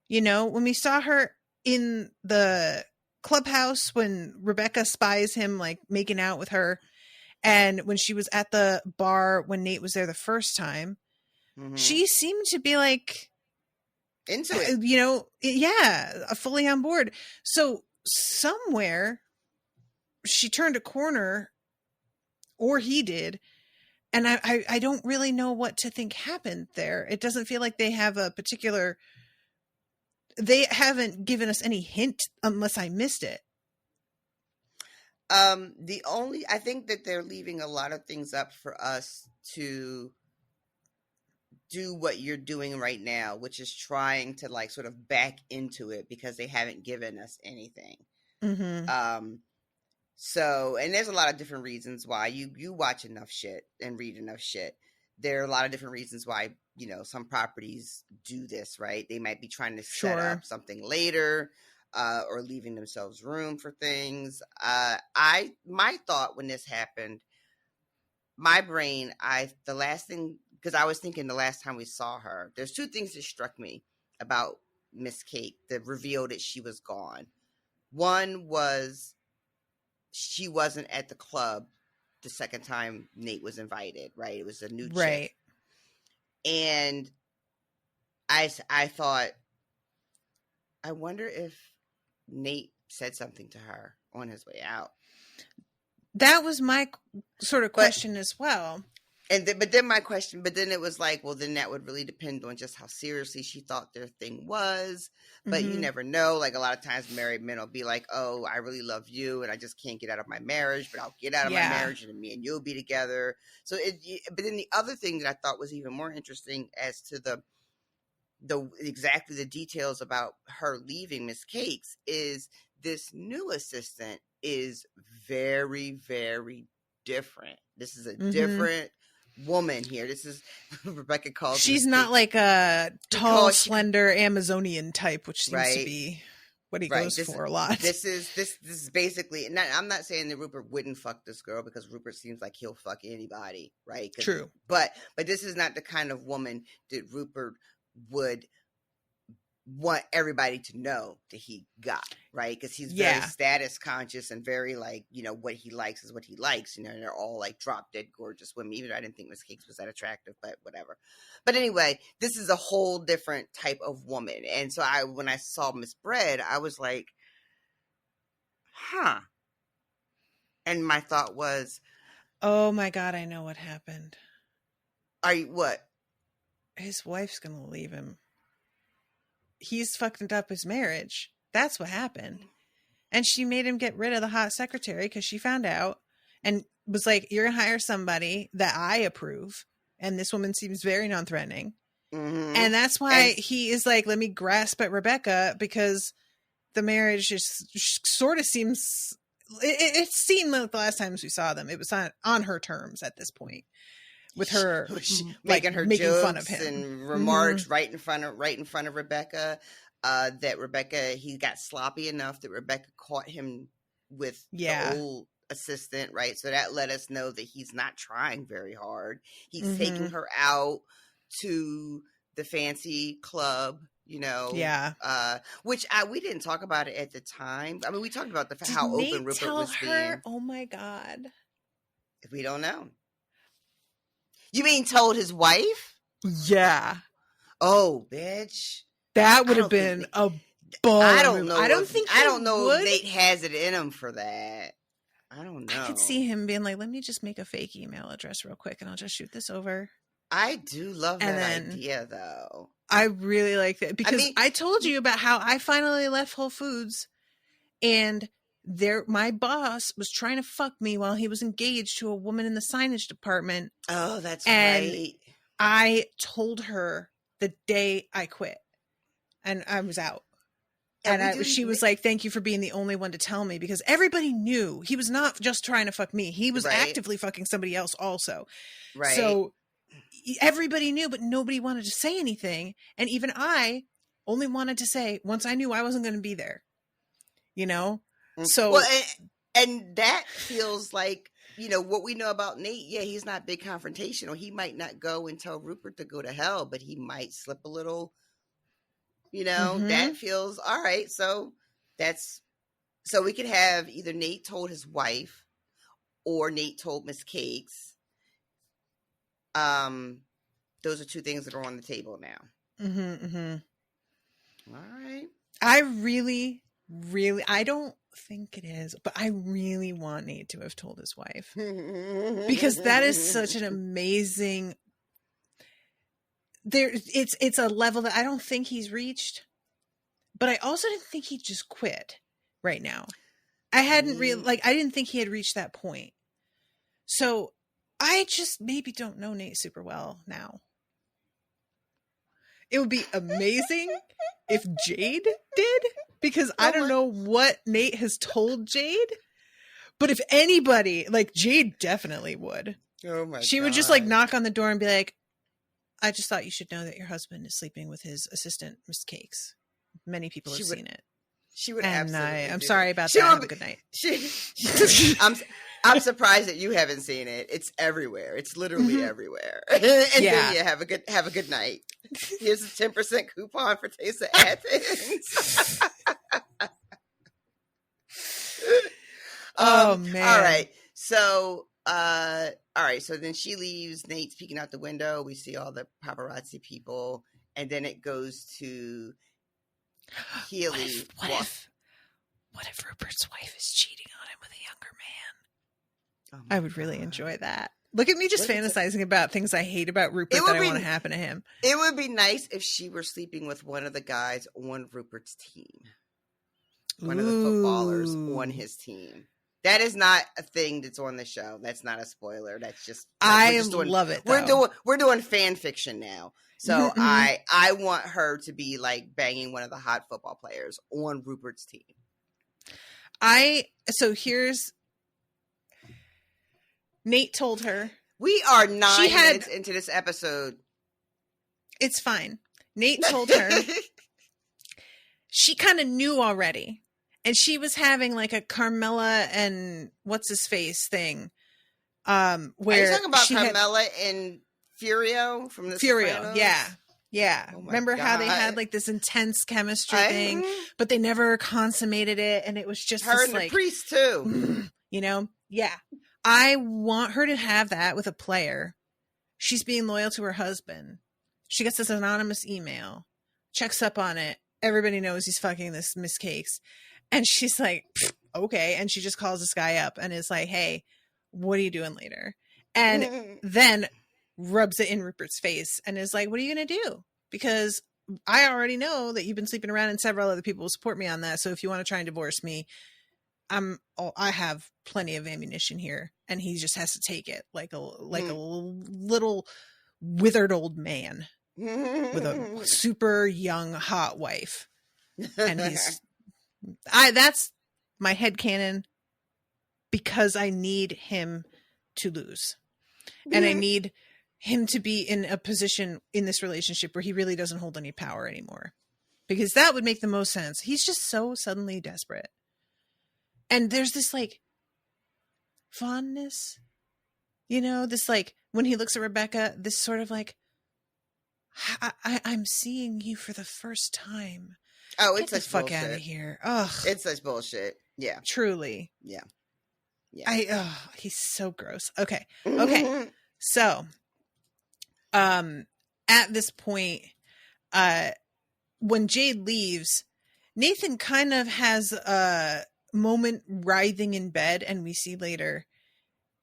when we saw her in the clubhouse when Rebecca spies him like making out with her, and when she was at the bar when Nate was there the first time, she seemed to be like into it, fully on board. So somewhere she turned a corner, or he did, and I don't really know what to think happened there. It doesn't feel like they have they haven't given us any hint, unless I missed it. I think that they're leaving a lot of things up for us to do what you're doing right now, which is trying to like sort of back into it, because they haven't given us anything. So, and there's a lot of different reasons why you watch enough shit and read enough shit. There are a lot of different reasons why, some properties do this, right? They might be trying to set up something later, or leaving themselves room for things. My thought when this happened, my brain, the last thing, because I was thinking the last time we saw her, there's 2 things that struck me about Miss Cake that revealed that she was gone. One was she wasn't at the club the second time Nate was invited, right? It was a new chick. And I thought, I wonder if Nate said something to her on his way out. That was my sort of question as well. But then it was like, well, then that would really depend on just how seriously she thought their thing was. But you never know. Like, a lot of times married men will be like, oh, I really love you and I just can't get out of my marriage, but I'll get out of my marriage and then me and you'll be together. So but then the other thing that I thought was even more interesting as to exactly the details about her leaving Miss Cakes is this new assistant is very, very different. This is a different woman here. This is Rebecca calls. She's not like a tall, slender Amazonian type, which seems to be what he goes for a lot. This is basically. I'm not saying that Rupert wouldn't fuck this girl, because Rupert seems like he'll fuck anybody, right? True. But this is not the kind of woman that Rupert would want everybody to know that he got, right? Because he's very status conscious and very like, what he likes is what he likes, and they're all like drop dead gorgeous women, even though I didn't think Miss Cakes was that attractive, but whatever. But anyway, this is a whole different type of woman. And so when I saw Miss Bread, I was like, huh. And my thought was, oh my God, I know what happened. What? His wife's gonna leave him. He's fucked up his marriage. That's what happened. And she made him get rid of the hot secretary because she found out and was like, you're going to hire somebody that I approve. And this woman seems very non-threatening. And that's why he is like, let me grasp at Rebecca, because the marriage just sort of seems, it seemed like the last times we saw them, it was on her terms at this point. With her making jokes fun of him and remarks right in front of Rebecca, that Rebecca, he got sloppy enough that Rebecca caught him with the old assistant, right? So that let us know that he's not trying very hard. He's Mm-hmm. taking her out to the fancy club, you know. Yeah. Which we didn't talk about it at the time. I mean, we talked about how Nate open Rupert tell was her? being. Oh my God. We don't know. You mean told his wife? Yeah. Oh, bitch. That would have been a ball. I don't know. I don't think if Nate has it in him for that. I don't know. I could see him being like, let me just make a fake email address real quick and I'll just shoot this over. I do love that idea, though. I really like that because I told you about how I finally left Whole Foods and my boss was trying to fuck me while he was engaged to a woman in the signage department. Oh, that's right. I told her the day I quit and I was out. And she was like, thank you for being the only one to tell me, because everybody knew he was not just trying to fuck me. He was actively fucking somebody else also. Right. So everybody knew, but nobody wanted to say anything. And even I only wanted to say once I knew I wasn't going to be there, you know? So, well, and that feels like, you know, what we know about Nate. Yeah, he's not big confrontational. He might not go and tell Rupert to go to hell, but he might slip a little. You know, that feels all right. So we could have either Nate told his wife or Nate told Miss Cakes. Those are two things that are on the table now. All right. I really, I don't think it is, but I really want Nate to have told his wife because that is such an amazing. It's a level that I don't think he's reached, but I also didn't think he'd just quit right now. I didn't think he had reached that point. So I just maybe don't know Nate super well now. It would be amazing if Jade did, because I don't know what Nate has told Jade, but if anybody, like Jade definitely would. Oh my God. She would just like knock on the door and be like, I just thought you should know that your husband is sleeping with his assistant, Miss Cakes. Many people have seen it. She would and absolutely. I'm sorry about that. Have a good night. I'm surprised that you haven't seen it. It's everywhere. It's literally everywhere. And then you have a good night. Here's a 10% coupon for Taste of Athens. Oh man! All right. So so then she leaves. Nate's peeking out the window. We see all the paparazzi people, and then it goes to Healy. What if Rupert's wife is cheating on him with a younger man? I would really enjoy that. Look at me just fantasizing about things I hate about Rupert that I want to happen to him. It would be nice if she were sleeping with one of the guys on Rupert's team. One of the footballers on his team. That is not a thing that's on the show. That's not a spoiler. That's just love it. Though. We're doing fan fiction now. So I want her to be like banging one of the hot football players on Rupert's team. So here's Nate told her. We are 9 minutes into this episode. It's fine. Nate told her. She kind of knew already. And she was having like a Carmela and what's his face thing. Where are you talking about Carmela and Furio from the Sopranos? Yeah. Oh remember how they had like this intense chemistry thing, but they never consummated it, and it was just her and the priest too. You know? Yeah. I want her to have that with a player. She's being loyal to her husband. She gets this anonymous email, checks up on it. Everybody knows he's fucking this Miss Cakes. And she's like, okay. And she just calls this guy up and is like, hey, what are you doing later? And then rubs it in Rupert's face and is like, what are you going to do? Because I already know that you've been sleeping around and several other people will support me on that. So if you want to try and divorce me, I have plenty of ammunition here. And he just has to take it like a little withered old man with a super young, hot wife. And that's my headcanon, because I need him to lose. And I need him to be in a position in this relationship where he really doesn't hold any power anymore, because that would make the most sense. He's just so suddenly desperate. And there's this like fondness. You know, this like when he looks at Rebecca, this sort of like, I'm seeing you for the first time. Oh, Get it's the such fuck bullshit. out of here. Ugh. It's such bullshit. Yeah. Truly. Yeah. Yeah. He's so gross. Okay. So, at this point, when Jade leaves, Nathan kind of has a moment writhing in bed, and we see later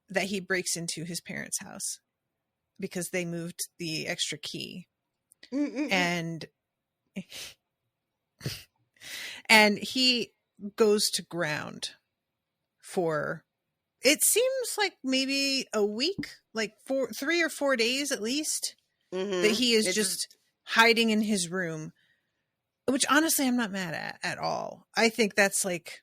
that he breaks into his parents' house because they moved the extra key. And he goes to ground for, it seems like maybe a week, like 3 or 4 days at least, that he is just hiding in his room, which honestly I'm not mad at all. I think that's like,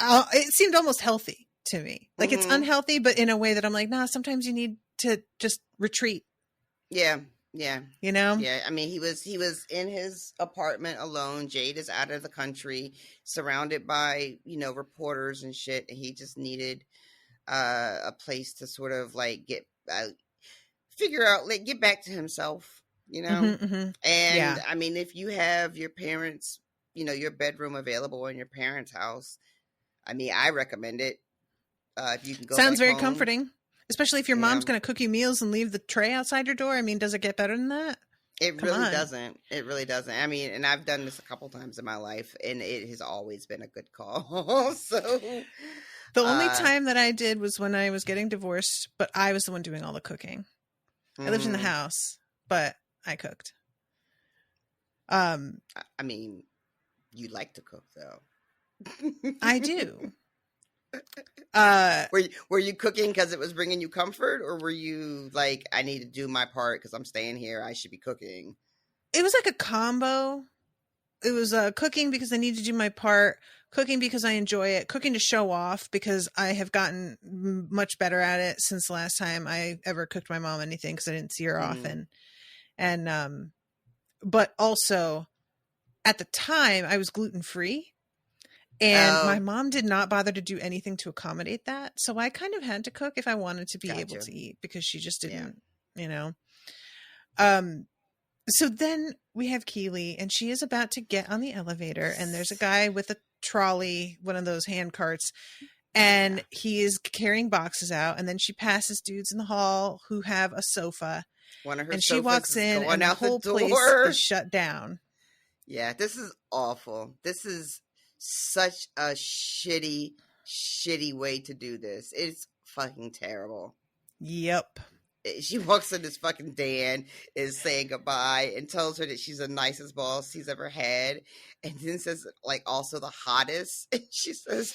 it seemed almost healthy to me. Like it's unhealthy, but in a way that I'm like, nah, sometimes you need to just retreat. Yeah. Yeah. You know? Yeah. I mean, he was in his apartment alone. Jade is out of the country, surrounded by, you know, reporters and shit. And he just needed a place to sort of like figure out, like get back to himself, you know? And I mean, if you have your parents, you know, your bedroom available in your parents' house, I mean, I recommend it. If you can go Sounds back very home. Comforting. Especially if your mom's going to cook you meals and leave the tray outside your door. I mean, does it get better than that? It really doesn't. It really doesn't. I mean, and I've done this a couple times in my life, and it has always been a good call. So the only time that I did was when I was getting divorced, but I was the one doing all the cooking. I lived in the house, but I cooked. I mean, you like to cook, though. I do. Were you cooking because it was bringing you comfort, or were you like, I need to do my part because I'm staying here, I should be cooking? It was like a combo. It was cooking because I need to do my part, cooking because I enjoy it, cooking to show off because I have gotten much better at it since the last time I ever cooked my mom anything because I didn't see her often. And but also at the time I was gluten-free. And my mom did not bother to do anything to accommodate that. So I kind of had to cook if I wanted to be able to eat because she just didn't, you know. So then we have Keely and she is about to get on the elevator and there's a guy with a trolley, one of those hand carts, and he is carrying boxes out. And then she passes dudes in the hall who have a sofa. One of her and she walks in and the whole place is shut down. Yeah, this is awful. This is such a shitty way to do this. It's fucking terrible. Yep. She walks in, this fucking Dan is saying goodbye and tells her that she's the nicest boss he's ever had, and then says like also the hottest, and she says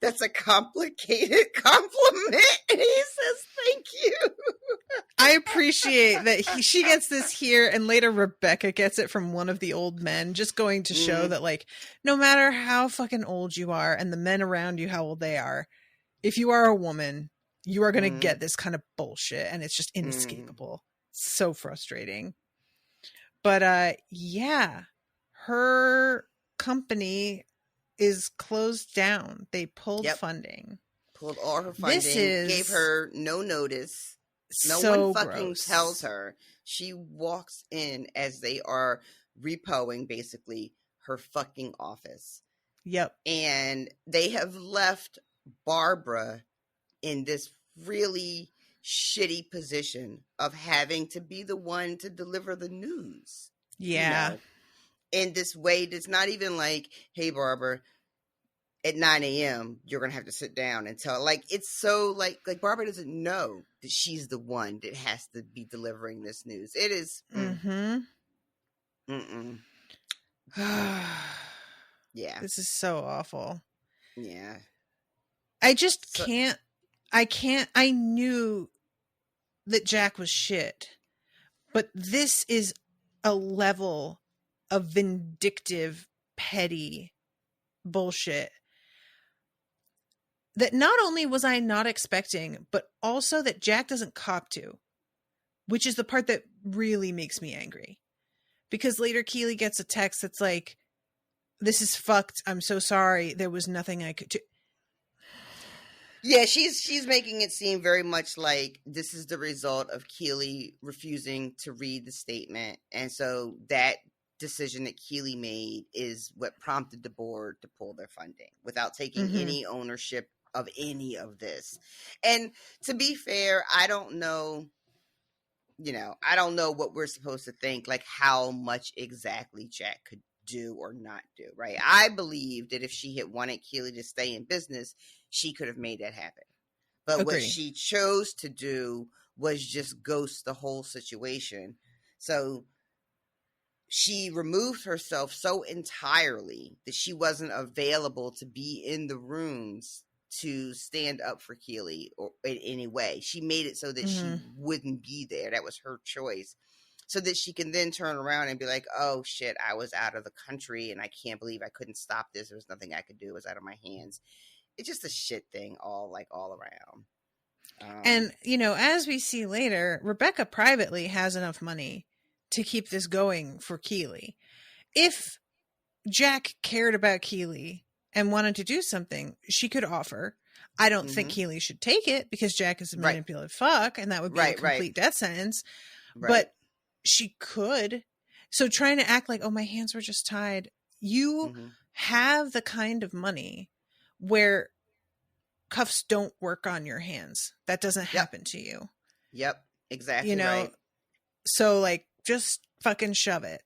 that's a complicated compliment, and he says thank you. I appreciate that she gets this here, and later Rebecca gets it from one of the old men, just going to show that, like, no matter how fucking old you are and the men around you, how old they are, if you are a woman, you are going to get this kind of bullshit, and it's just inescapable. So frustrating. But, yeah, her company is closed down. They pulled funding. Pulled all her funding. Gave her no notice. No one fucking tells her. She walks in as they are repoing basically her fucking office. Yep. And they have left Barbara in this really shitty position of having to be the one to deliver the news. Yeah. You know? In this way that's not even like, hey, Barbara, at 9 a.m., you're going to have to sit down and tell. Like, it's so, like Barbara doesn't know that she's the one that has to be delivering this news. It is. Yeah. This is so awful. Yeah. I just can't. I knew that Jack was shit, but this is a level of vindictive, petty bullshit that not only was I not expecting, but also that Jack doesn't cop to, which is the part that really makes me angry. Because later Keely gets a text that's like, this is fucked. I'm so sorry. There was nothing I could do. Yeah, she's making it seem very much like this is the result of Keely refusing to read the statement. And so that decision that Keely made is what prompted the board to pull their funding without taking any ownership of any of this. And to be fair, I don't know, I don't know what we're supposed to think, like how much exactly Jack could do or not do, right? I believe that if she had wanted Keely to stay in business, she could have made that happen. But what she chose to do was just ghost the whole situation. So she removed herself so entirely that she wasn't available to be in the rooms to stand up for Keely or in any way. She made it so that she wouldn't be there. That was her choice. So that she can then turn around and be like, oh shit, I was out of the country and I can't believe I couldn't stop this. There was nothing I could do. It was out of my hands. It's just a shit thing all around. And, as we see later, Rebecca privately has enough money to keep this going for Keely. If Jack cared about Keely and wanted to do something, she could offer. I don't think Keely should take it because Jack is a manipulative fuck and that would be a complete death sentence. But she could. So trying to act like, oh, my hands were just tied. You have the kind of money where cuffs don't work on your hands. That doesn't happen to you. Yep. Exactly. Right. So like, just fucking shove it.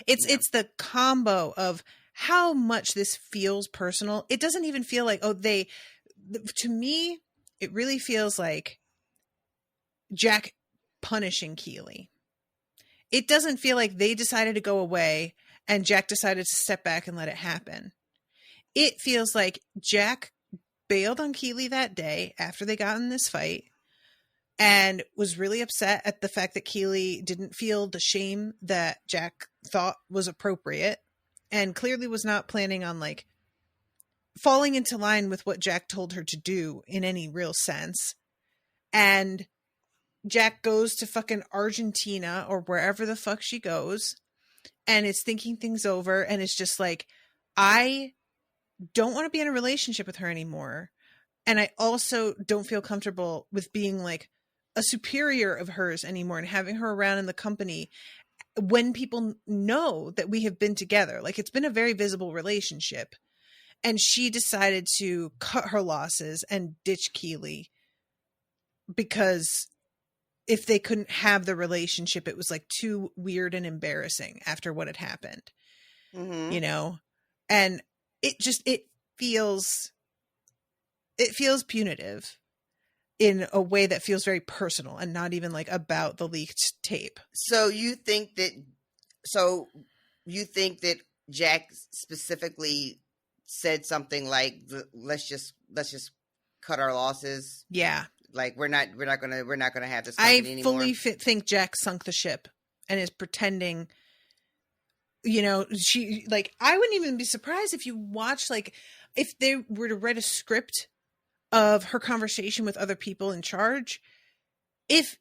It's the combo of how much this feels personal. It doesn't even feel like, to me, it really feels like Jack punishing Keely. It doesn't feel like they decided to go away and Jack decided to step back and let it happen. It feels like Jack bailed on Keely that day after they got in this fight and was really upset at the fact that Keely didn't feel the shame that Jack thought was appropriate and clearly was not planning on like falling into line with what Jack told her to do in any real sense. And Jack goes to fucking Argentina or wherever the fuck she goes and is thinking things over and it's just like, I don't want to be in a relationship with her anymore. And I also don't feel comfortable with being like a superior of hers anymore and having her around in the company when people know that we have been together. Like it's been a very visible relationship. And she decided to cut her losses and ditch Keely because if they couldn't have the relationship, it was like too weird and embarrassing after what had happened, and it feels punitive in a way that feels very personal and not even like about the leaked tape. So you think that Jack specifically said something like, let's just cut our losses. Yeah. Like we're not gonna have this company anymore. I fully think Jack sunk the ship and is pretending. She like I wouldn't even be surprised if you watch like if they were to write a script of her conversation with other people in charge, if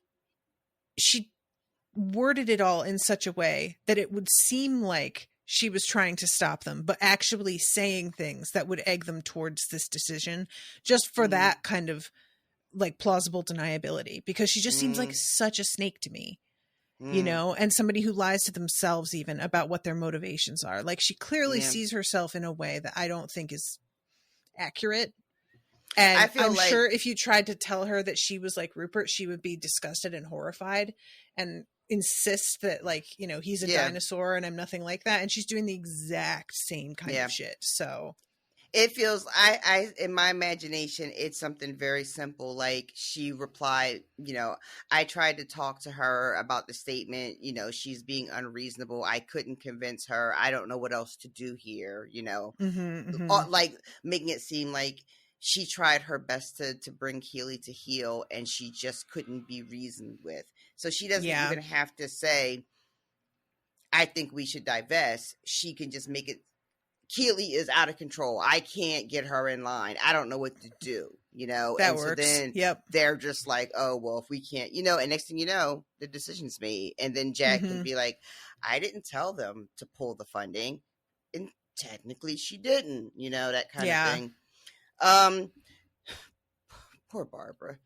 she worded it all in such a way that it would seem like she was trying to stop them, but actually saying things that would egg them towards this decision just for that kind of like plausible deniability, because she just seems like such a snake to me, and somebody who lies to themselves even about what their motivations are. Like she clearly sees herself in a way that I don't think is accurate. And I'm sure if you tried to tell her that she was like Rupert, she would be disgusted and horrified and insist that like, he's a dinosaur and I'm nothing like that. And she's doing the exact same kind of shit. So it feels, I in my imagination, it's something very simple. Like she replied, I tried to talk to her about the statement. She's being unreasonable. I couldn't convince her. I don't know what else to do here. Like making it seem like she tried her best to bring Keely to heel and she just couldn't be reasoned with. So she doesn't even have to say, I think we should divest. She can just make it, Keely is out of control. I can't get her in line. I don't know what to do, That and works. So then they're just like, oh, well, if we can't, and next thing you know, the decision's made. And then Jack can be like, I didn't tell them to pull the funding. And technically she didn't, that kind of thing. Poor Barbara.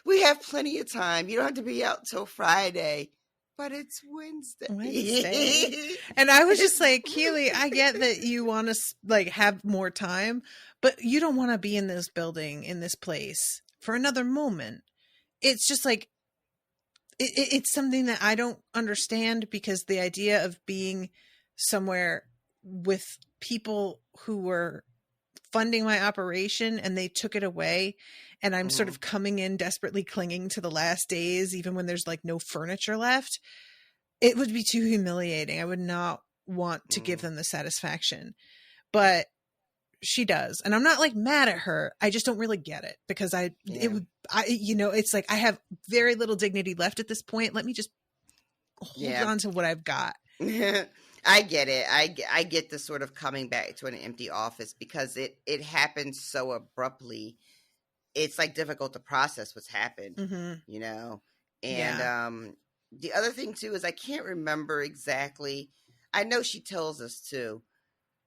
We have plenty of time. You don't have to be out till Friday. But it's Wednesday. And I was just like, Keely, I get that you want to like have more time, but you don't want to be in this building, in this place for another moment. It's just like, it's something that I don't understand, because the idea of being somewhere with people who were funding my operation and they took it away, and I'm sort of coming in desperately clinging to the last days, even when there's like no furniture left, it would be too humiliating. I would not want to give them the satisfaction, but she does. And I'm not like mad at her. I just don't really get it, because it's like, I have very little dignity left at this point. Let me just hold on to what I've got. I get it. I get the sort of coming back to an empty office, because it happened so abruptly. It's like difficult to process what's happened, you know? And the other thing too is I can't remember exactly. I know she tells us too.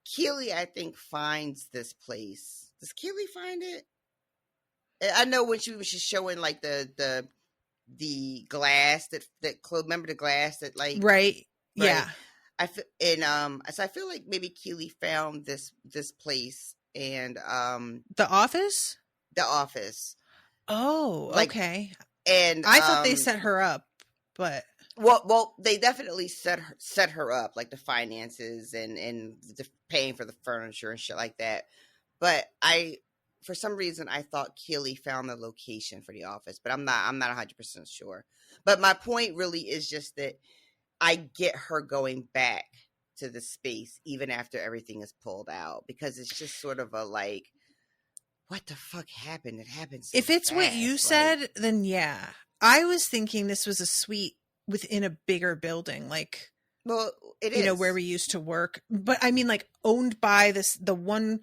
Keely, I think, finds this place. Does Keely find it? I know when she's showing like the glass that remember the glass that like right? Yeah. So I feel like maybe Keely found this place, and the office. Oh, like, okay. And I thought they set her up, but well, they definitely set her up, like the finances and the paying for the furniture and shit like that. But for some reason, I thought Keely found the location for the office, but I'm not 100% sure. But my point really is just that I get her going back to the space even after everything is pulled out, because it's just sort of a like, what the fuck happened? It happened so if it's fast. What you said, then yeah. I was thinking this was a suite within a bigger building, like, well, it is, you know, where we used to work. But I mean, like, owned by the one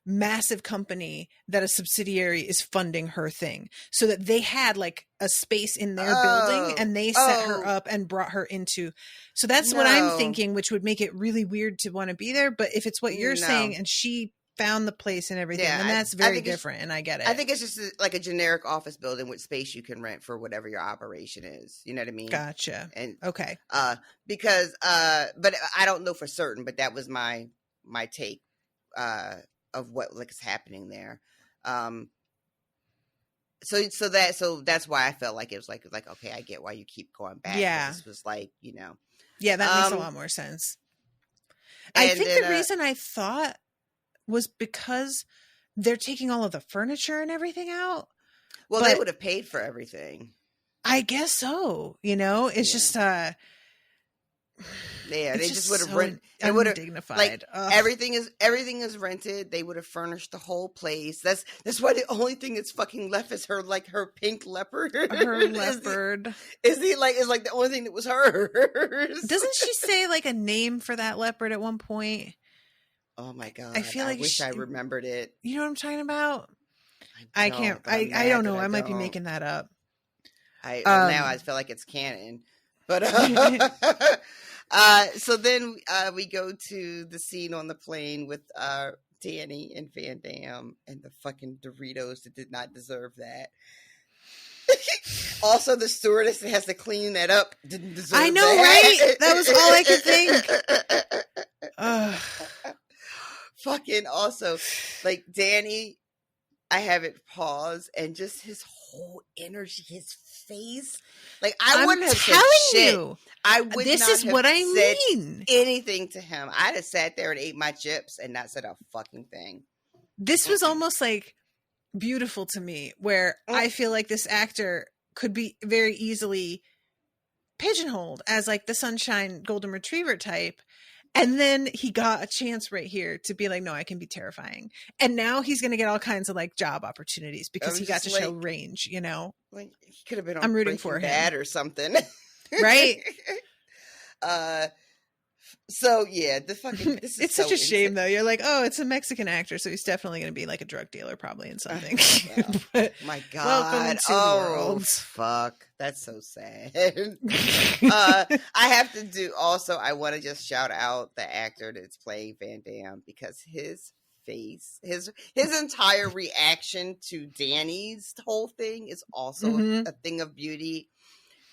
massive company that a subsidiary is funding her thing, so that they had like a space in their building, and they set her up and brought her into. So that's what I'm thinking, which would make it really weird to want to be there. But if it's what you're saying, and she found the place and everything, and that's very different, and I get it. I think it's just like a generic office building with space you can rent for whatever your operation is. You know what I mean? Gotcha. And okay. Because but I don't know for certain, but that was my take of what like is happening there. So that's why I felt like it was like okay, I get why you keep going back. Yeah. This was like, you know. Yeah, that makes a lot more sense. I think the reason I thought was because they're taking all of the furniture and everything out. Well, they would have paid for everything. I guess so. You know, it's just they just would have rented. It would have dignified. Like, everything is rented. They would have furnished the whole place. That's why the only thing that's fucking left is her pink leopard. Her leopard is like the only thing that was hers. Doesn't she say like a name for that leopard at one point? Oh my god! I wish I remembered it. You know what I'm talking about? I can't. I don't know. I might be making that up. Now I feel like it's canon. But so then we go to the scene on the plane with Danny and Van Damme and the fucking Doritos that did not deserve that. Also, the stewardess that has to clean that up didn't deserve that. I know, right? That was all I could think. Fucking also, like, Danny, I have it pause, and just his whole energy, his face. Like, I wouldn't have said shit. I would this not is have what I said mean. anything to him. I'd have sat there and ate my chips and not said a fucking thing. This was almost like beautiful to me, where I feel like this actor could be very easily pigeonholed as like the sunshine golden retriever type. And then he got a chance right here to be like, no, I can be terrifying. And now he's going to get all kinds of like job opportunities because he got to show range, you know? Like, he could have been on I'm rooting Breaking for Bad him or something. Right? So yeah, this is it's such a shame though. You're like, oh, it's a Mexican actor, so he's definitely going to be like a drug dealer probably in something. But, my God. Welcome to the world. Fuck. That's so sad. I have to do also, I want to just shout out the actor that's playing Van Damme, because his face. His entire reaction to Danny's whole thing is also a thing of beauty,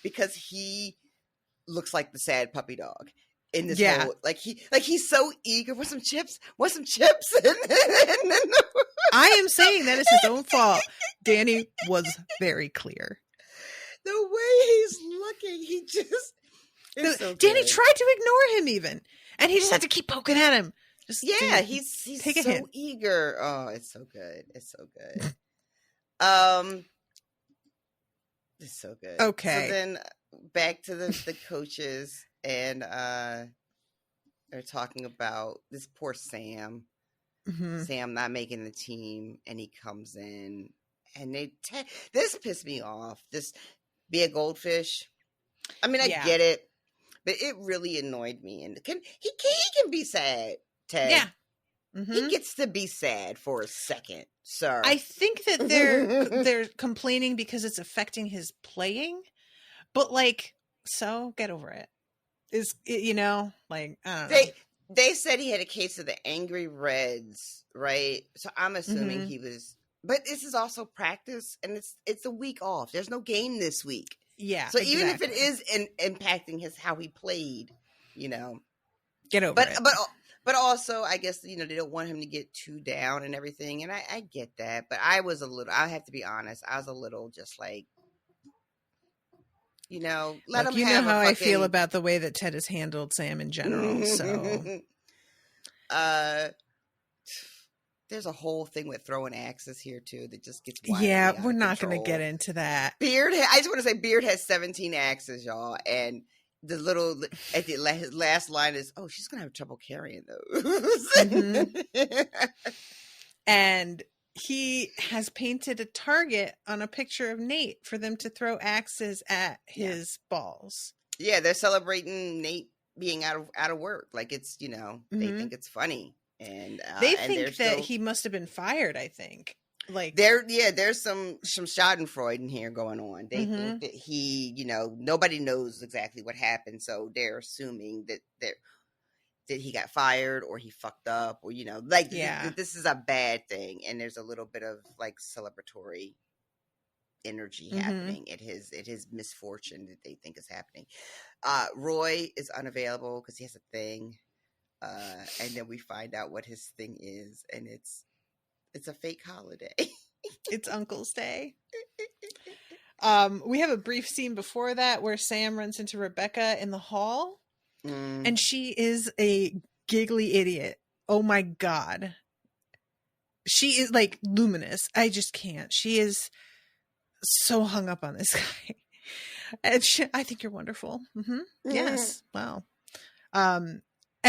because he looks like the sad puppy dog in this whole, he's so eager. Want some chips? Want some chips? I am saying that is his own fault. Danny was very clear. The way he's looking, he just so Danny good. tried to ignore him even, and he just had to keep poking at him. He's take so eager. Oh, it's so good. It's so good. It's so good. Okay. So then back to the coaches, and they're talking about this poor Sam. Sam not making the team, and he comes in, and this pissed me off. This be a goldfish. I mean, I get it, but it really annoyed me. And he can be sad, Ted. Yeah. He gets to be sad for a second, sir. I think that they're complaining because it's affecting his playing, but so get over it. I don't know. They said he had a case of the angry Reds, right? So I'm assuming he was, but this is also practice, and it's a week off. There's no game this week. Yeah. So even if it is impacting how he played, get over it. But also, I guess, they don't want him to get too down and everything. And I get that. But I have to be honest, I was a little just let him have how I feel about the way that Ted has handled Sam in general. So there's a whole thing with throwing axes here too that just gets wild. Yeah, we're not going to get into that. I just want to say Beard has 17 axes, y'all, and the little his last line is, "Oh, she's gonna have trouble carrying those." And he has painted a target on a picture of Nate for them to throw axes at his balls. Yeah, they're celebrating Nate being out of work. It's they think it's funny, and they think that he must have been fired. I think. There's some Schadenfreude in here going on. They think that he, nobody knows exactly what happened, so they're assuming that he got fired or he fucked up, or this is a bad thing, and there's a little bit of celebratory energy happening at his misfortune that they think is happening. Roy is unavailable because he has a thing, and then we find out what his thing is, and it's a fake holiday. It's Uncle's Day. We have a brief scene before that where Sam runs into Rebecca in the hall, and she is a giggly idiot. Oh my God. She is luminous. I just can't. She is so hung up on this guy. And I think you're wonderful. Yes. Wow. And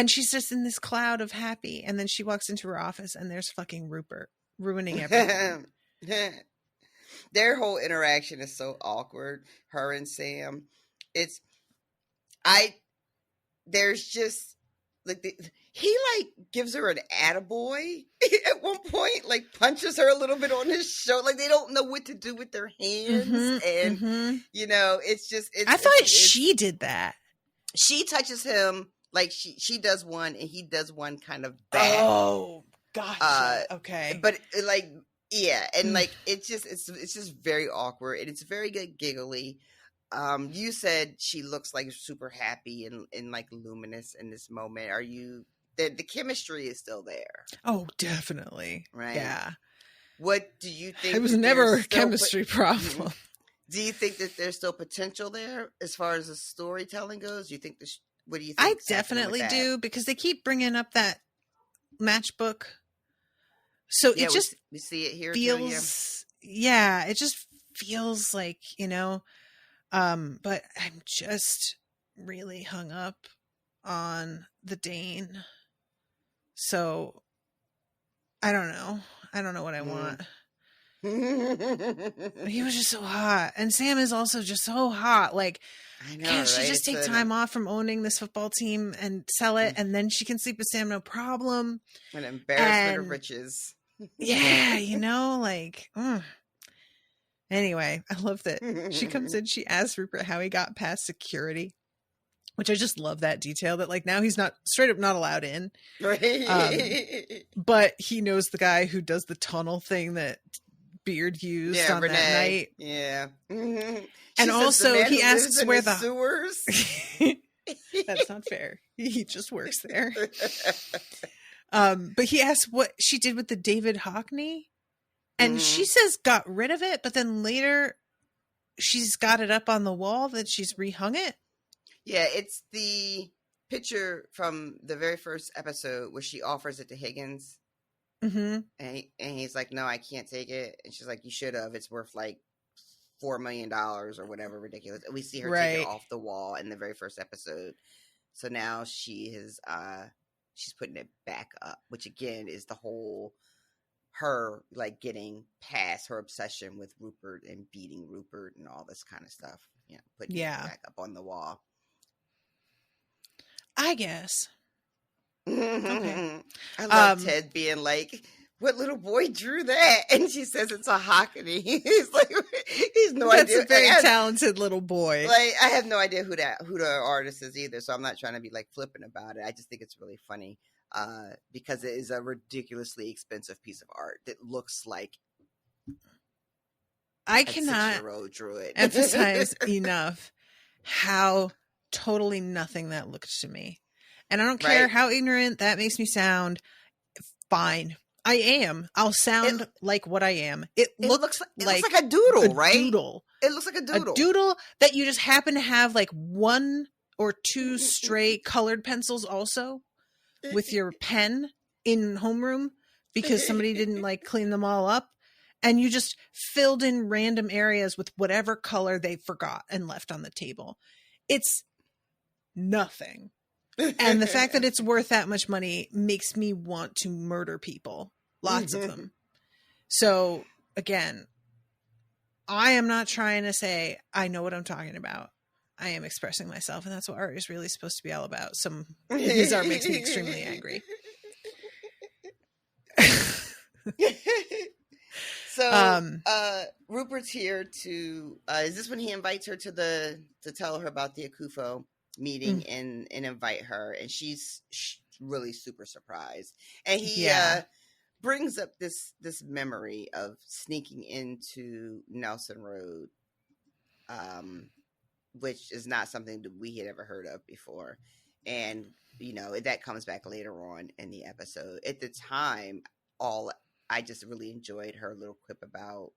she's just in this cloud of happy. And then she walks into her office and there's fucking Rupert ruining everything. Their whole interaction is so awkward. Her and Sam. There's just he gives her an attaboy at one point, punches her a little bit on his shoulder. They don't know what to do with their hands. And it's just, I thought she did that. She touches him. She does one and he does one kind of back. Oh, gotcha. Okay. But yeah. And it's just very awkward, and it's very giggly. You said she looks super happy and luminous in this moment. Are you, the chemistry is still there? Oh, definitely. Right. Yeah. What do you think? It was never a chemistry problem. Do you think that there's still potential there as far as the storytelling goes? Do you think what do you think? I definitely do, because they keep bringing up that matchbook. So it just we see it here feels, it just feels but I'm just really hung up on the Dane. So I don't know what I want. He was just so hot, and Sam is also just so hot. I know, can't she just take time off from owning this football team and sell it, and then she can sleep with Sam no problem? An embarrassment of riches. Yeah, Anyway, I love that she comes in. She asks Rupert how he got past security. which I just love that detail that like now he's not straight up not allowed in. Right. But he knows the guy who does the tunnel thing that Beard used on Renee. that night. Yeah. Mm-hmm. And also he asks where the sewers. That's not fair. He just works there. But he asks what she did with the David Hockney. And she says got rid of it, but then later she's got it up on the wall that she's rehung it. Yeah, it's the picture from the very first episode where she offers it to Higgins. Mm-hmm. And he's like, no, I can't take it. And she's like, you should have. It's worth like $4 million or whatever ridiculous. And we see her take it off the wall in the very first episode. So now she's putting it back up, which again is the whole her like getting past her obsession with Rupert and beating Rupert and all this kind of stuff. You know, putting it back up on the wall. I guess. Okay. I love Ted being like, what little boy drew that? And she says it's a Hockney. He's like, he's no idea. That's a very talented little boy. Like, I have no idea who the artist is either, so I'm not trying to be like flippant about it. I just think it's really funny because it is a ridiculously expensive piece of art that looks like I cannot drew it. emphasize enough how totally nothing that looked to me. And I don't care how ignorant that makes me sound. Fine. I am. I'll sound like what I am. It looks like a doodle, right? Doodle. It looks like a doodle. A doodle that you just happen to have like one or two stray colored pencils also with your pen in homeroom because somebody didn't like clean them all up. And you just filled in random areas with whatever color they forgot and left on the table. It's nothing. And the fact that it's worth that much money makes me want to murder people. Lots of them. So, again, I am not trying to say I know what I'm talking about. I am expressing myself, and that's what art is really supposed to be all about. His art makes me extremely angry. So, Rupert's here to, is this when he invites her to tell her about the Akufo meeting and invite her, and she's really super surprised, and he brings up this memory of sneaking into Nelson Road, which is not something that we had ever heard of before, and you know that comes back later on in the episode. At the time, I just really enjoyed her little quip about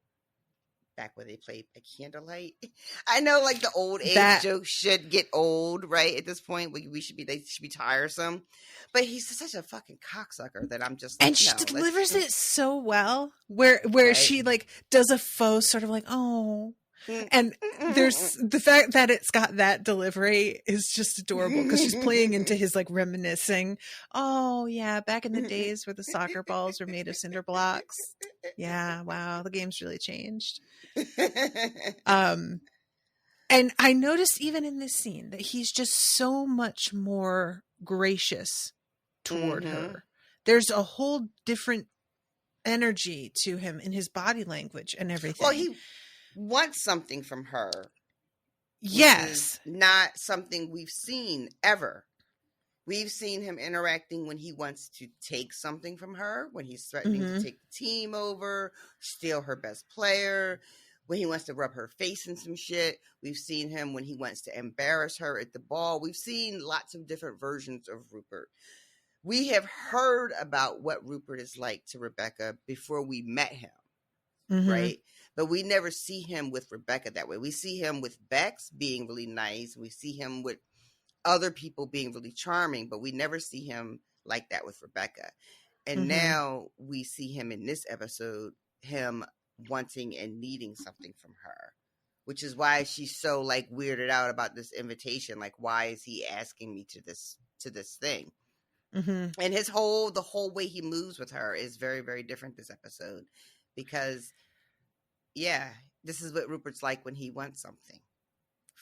back when they played by candlelight. I know, like the old age jokes should get old, right? At this point, they should be tiresome. But he's such a fucking cocksucker that I'm just like, and she delivers it so well, where she like does a faux sort of like, oh, and there's the fact that it's got that delivery is just adorable because she's playing into his like reminiscing. Oh yeah, back in the days where the soccer balls were made of cinder blocks. Yeah, wow, the game's really changed. And I noticed even in this scene that he's just so much more gracious toward her. There's a whole different energy to him in his body language and everything. Well, he wants something from her. Yes. Not something we've seen ever. We've seen him interacting when he wants to take something from her, when he's threatening to take the team over, steal her best player, when he wants to rub her face in some shit. We've seen him when he wants to embarrass her at the ball. We've seen lots of different versions of Rupert. We have heard about what Rupert is like to Rebecca before we met him, right? But we never see him with Rebecca that way. We see him with Bex being really nice. We see him with other people being really charming, but we never see him like that with Rebecca. And now we see him in this episode, him wanting and needing something from her, which is why she's so like weirded out about this invitation. Like, why is he asking me to this thing? And the whole way he moves with her is very, very different this episode because this is what Rupert's like when he wants something.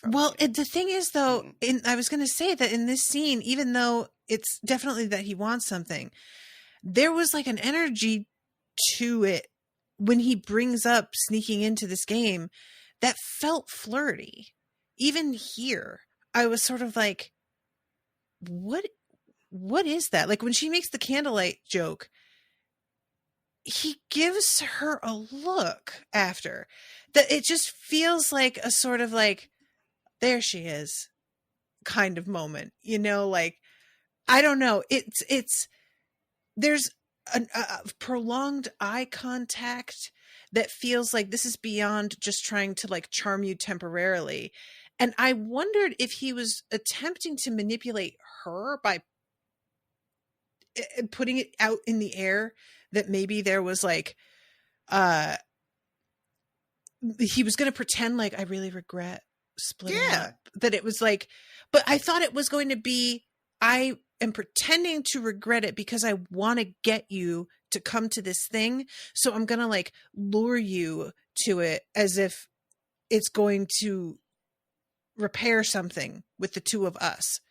Well, the thing is, though, I was going to say that in this scene, even though it's definitely that he wants something, there was like an energy to it when he brings up sneaking into this game that felt flirty. Even here, I was sort of like, what is that? Like when she makes the candlelight joke, he gives her a look after that. It just feels like a sort of like, there she is kind of moment, you know, like, I don't know. There's a prolonged eye contact that feels like this is beyond just trying to like charm you temporarily. And I wondered if he was attempting to manipulate her by putting it out in the air that maybe there was like, he was going to pretend like, I really regret splitting up. That it was like, but I thought it was going to be, I am pretending to regret it because I want to get you to come to this thing. So I'm going to like lure you to it as if it's going to repair something with the two of us.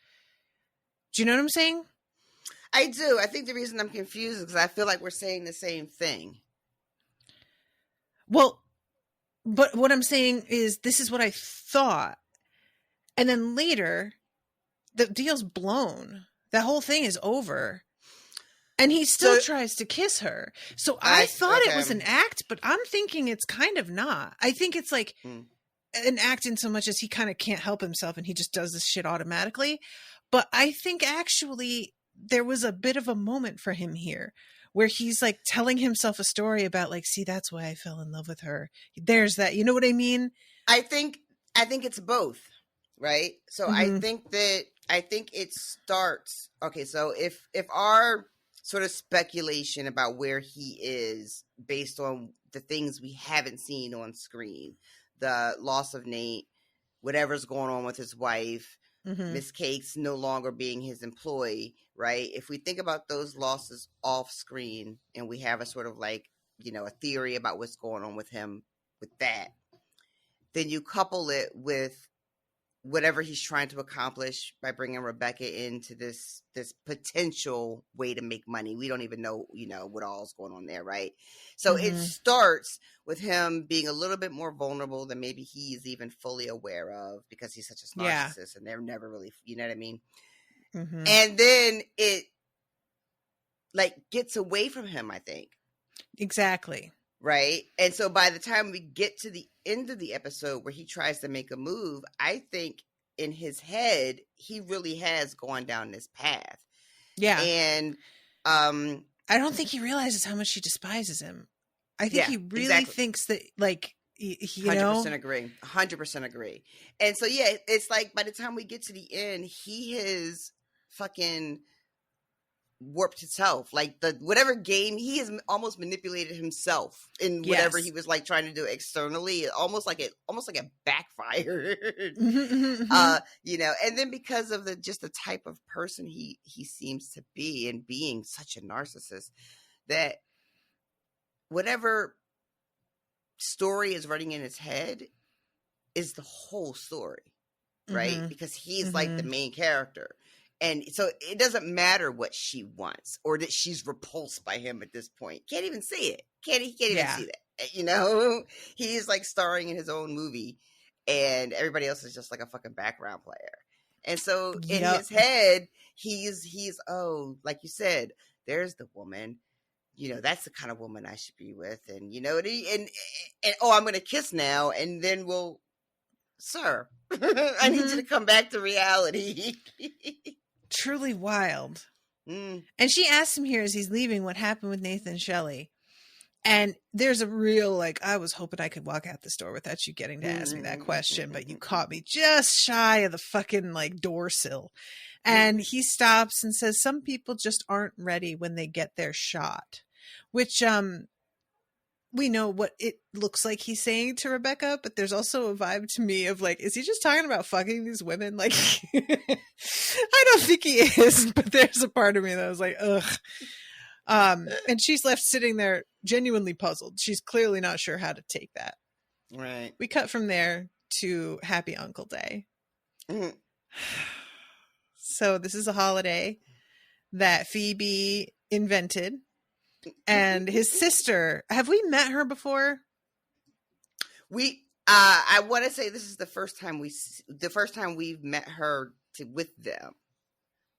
Do you know what I'm saying? I do. I think the reason I'm confused is because I feel like we're saying the same thing. Well, but what I'm saying is this is what I thought. And then later, the deal's blown. That whole thing is over. And he still tries to kiss her. So I thought it was an act, but I'm thinking it's kind of not. I think it's like an act in so much as he kind of can't help himself and he just does this shit automatically. But I think actually there was a bit of a moment for him here where he's like telling himself a story about like, see, that's why I fell in love with her. There's that, you know what I mean? I think it's both, right? So I think it starts, okay, so if our sort of speculation about where he is based on the things we haven't seen on screen, the loss of Nate, whatever's going on with his wife, Miss Cake's no longer being his employee, right? If we think about those losses off screen and we have a sort of like, you know, a theory about what's going on with him with that, then you couple it with whatever he's trying to accomplish by bringing Rebecca into this potential way to make money. We don't even know, you know, what all's going on there, right? So it starts with him being a little bit more vulnerable than maybe he's even fully aware of because he's such a narcissist and they're never really, you know what I mean? And then it like gets away from him, I think. Exactly. Right. And so by the time we get to the end of the episode where he tries to make a move, I think in his head, he really has gone down this path. Yeah. And I don't think he realizes how much she despises him. I think he really thinks that like, you 100% agree. 100% agree. And so, yeah, it's like by the time we get to the end, he has fucking warped himself. Like whatever game he has almost manipulated himself in whatever he was like trying to do externally, almost like it backfired. You know, and then because of the type of person he seems to be and being such a narcissist, that whatever story is running in his head is the whole story, right? Because he's like the main character. And so it doesn't matter what she wants or that she's repulsed by him at this point. Can't even see it. He can't even see that. You know, he's like starring in his own movie and everybody else is just like a fucking background player. And so in his head, he's, oh, like you said, there's the woman, you know, that's the kind of woman I should be with. And, you know, and oh, I'm going to kiss now. And then sir, I need you to come back to reality. Truly wild. And she asks him here as he's leaving what happened with Nathan and Shelley. And there's a real, like, I was hoping I could walk out this door without you getting to ask me that question, but you caught me just shy of the fucking, like, door sill. And he stops and says, some people just aren't ready when they get their shot. Which, we know what it looks like he's saying to Rebecca, but there's also a vibe to me of like, is he just talking about fucking these women? Like, I don't think he is, but there's a part of me that was like, ugh. And she's left sitting there genuinely puzzled. She's clearly not sure how to take that. Right. We cut from there to Happy Uncle Day. So this is a holiday that Phoebe invented. And his sister, have we met her before? I want to say this is the first time we've met her with them,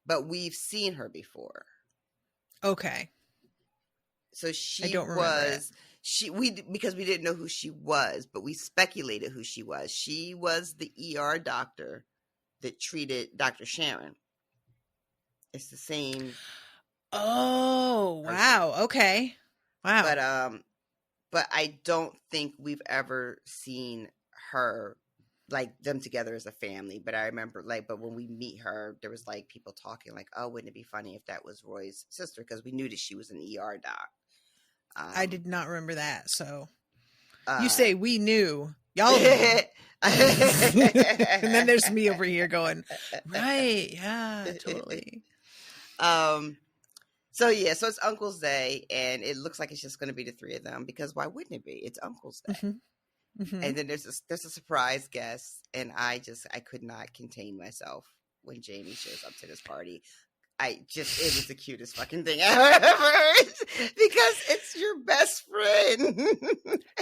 but we've seen her before. Okay. So she I don't remember because we didn't know who she was, but we speculated who she was. She was the ER doctor that treated Dr. Sharon. It's the same. Oh, person. wow. Okay. Wow. But I don't think we've ever seen her, like, them together as a family. But I remember, like, but when we meet her, there was, like, people talking, like, oh, wouldn't it be funny if that was Roy's sister? Because we knew that she was an ER doc. I did not remember that. So you say we knew. Y'all knew. And then there's me over here going, right. Yeah, totally. So it's Uncle's Day, and it looks like it's just going to be the three of them, because why wouldn't it be? It's Uncle's Day. Mm-hmm. Mm-hmm. And then there's a surprise guest, and I could not contain myself when Jamie shows up to this party. It was the cutest fucking thing I ever heard, because it's your best friend.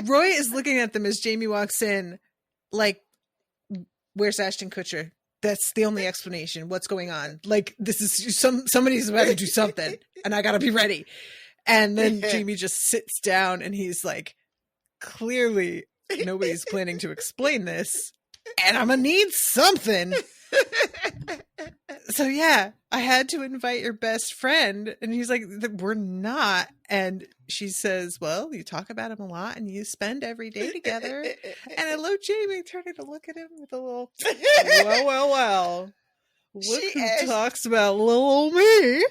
Roy is looking at them as Jamie walks in, like, where's Ashton Kutcher? That's the only explanation. What's going on? Like, this is somebody's about to do something, and I gotta be ready. And then Jamie just sits down, and he's like, clearly nobody's planning to explain this, and I'm gonna need something. So yeah, I had to invite your best friend, and he's like, we're not. And she says, well, you talk about him a lot and you spend every day together. And I love Jamie turning to look at him with a little, well. Look who talks about little old me.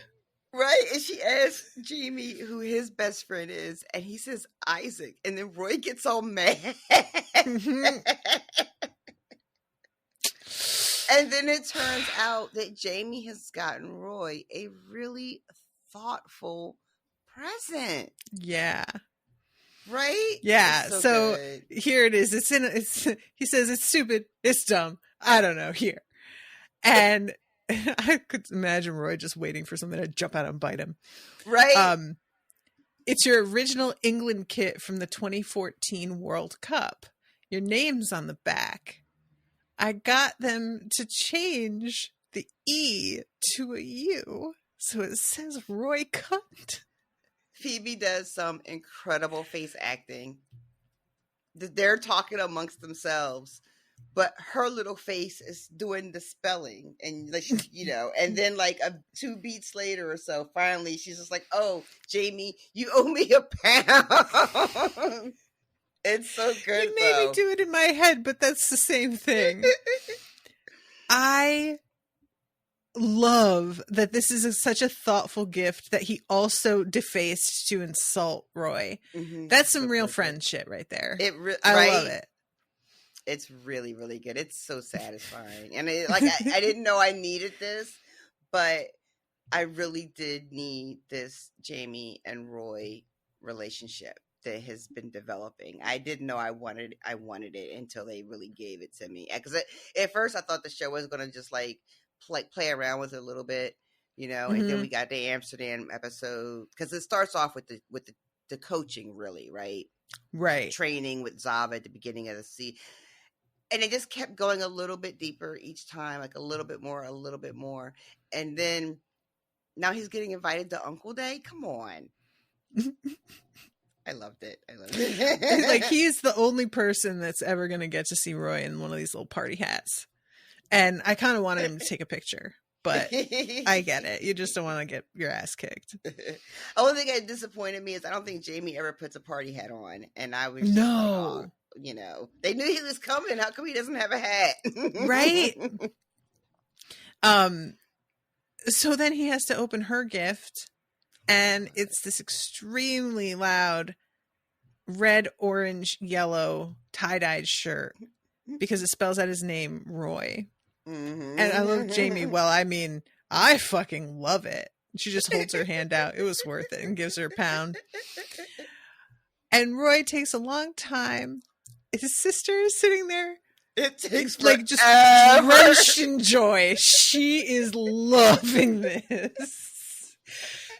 Right? And she asks Jamie who his best friend is, and he says Isaac. And then Roy gets all mad. And then it turns out that Jamie has gotten Roy a really thoughtful present. Yeah. Right? Yeah. So here it is. He says it's stupid. It's dumb. I don't know. Here. And I could imagine Roy just waiting for something to jump out and bite him. Right. It's your original England kit from the 2014 World Cup. Your name's on the back. I got them to change the E to a U, so it says Roy Cunt. Phoebe does some incredible face acting. They're talking amongst themselves, but her little face is doing the spelling, and like, and then like 2 beats later or so, finally she's just like, "Oh, Jamie, you owe me £1." It's so good. You made me do it in my head, but that's the same thing. I love that this is such a thoughtful gift that he also defaced to insult Roy. Mm-hmm. That's some real friend shit right there. I love it. It's really, really good. It's so satisfying. And I didn't know I needed this, but I really did need this Jamie and Roy relationship that has been developing. I didn't know I wanted it until they really gave it to me. Because at first I thought the show was going to just like play around with it a little bit, mm-hmm. And then we got the Amsterdam episode, because it starts off with the coaching, really, right? Right. Training with Zava at the beginning of the season. And it just kept going a little bit deeper each time, like a little bit more. And then now he's getting invited to Uncle Day. Come on. I loved it. Like, he's the only person that's ever going to get to see Roy in one of these little party hats. And I kind of wanted him to take a picture, but I get it. You just don't want to get your ass kicked. The only thing that disappointed me is I don't think Jamie ever puts a party hat on. And I was no. Like, they knew he was coming. How come he doesn't have a hat? Right. So then he has to open her gift. And it's this extremely loud red, orange, yellow tie-dyed shirt because it spells out his name, Roy. Mm-hmm. And I love Jamie. Well, I mean, I fucking love it. She just holds her hand out. It was worth it, and gives her a pound. And Roy takes a long time. His sister is sitting there. It takes like just drenched in joy. She is loving this.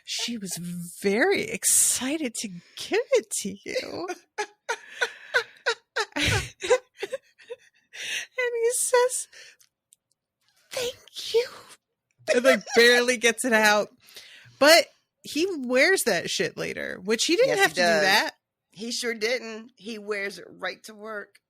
She was very excited to give it to you. And he says, "Thank you." And like barely gets it out. But he wears that shit later, which he didn't have to do that. He sure didn't. He wears it right to work.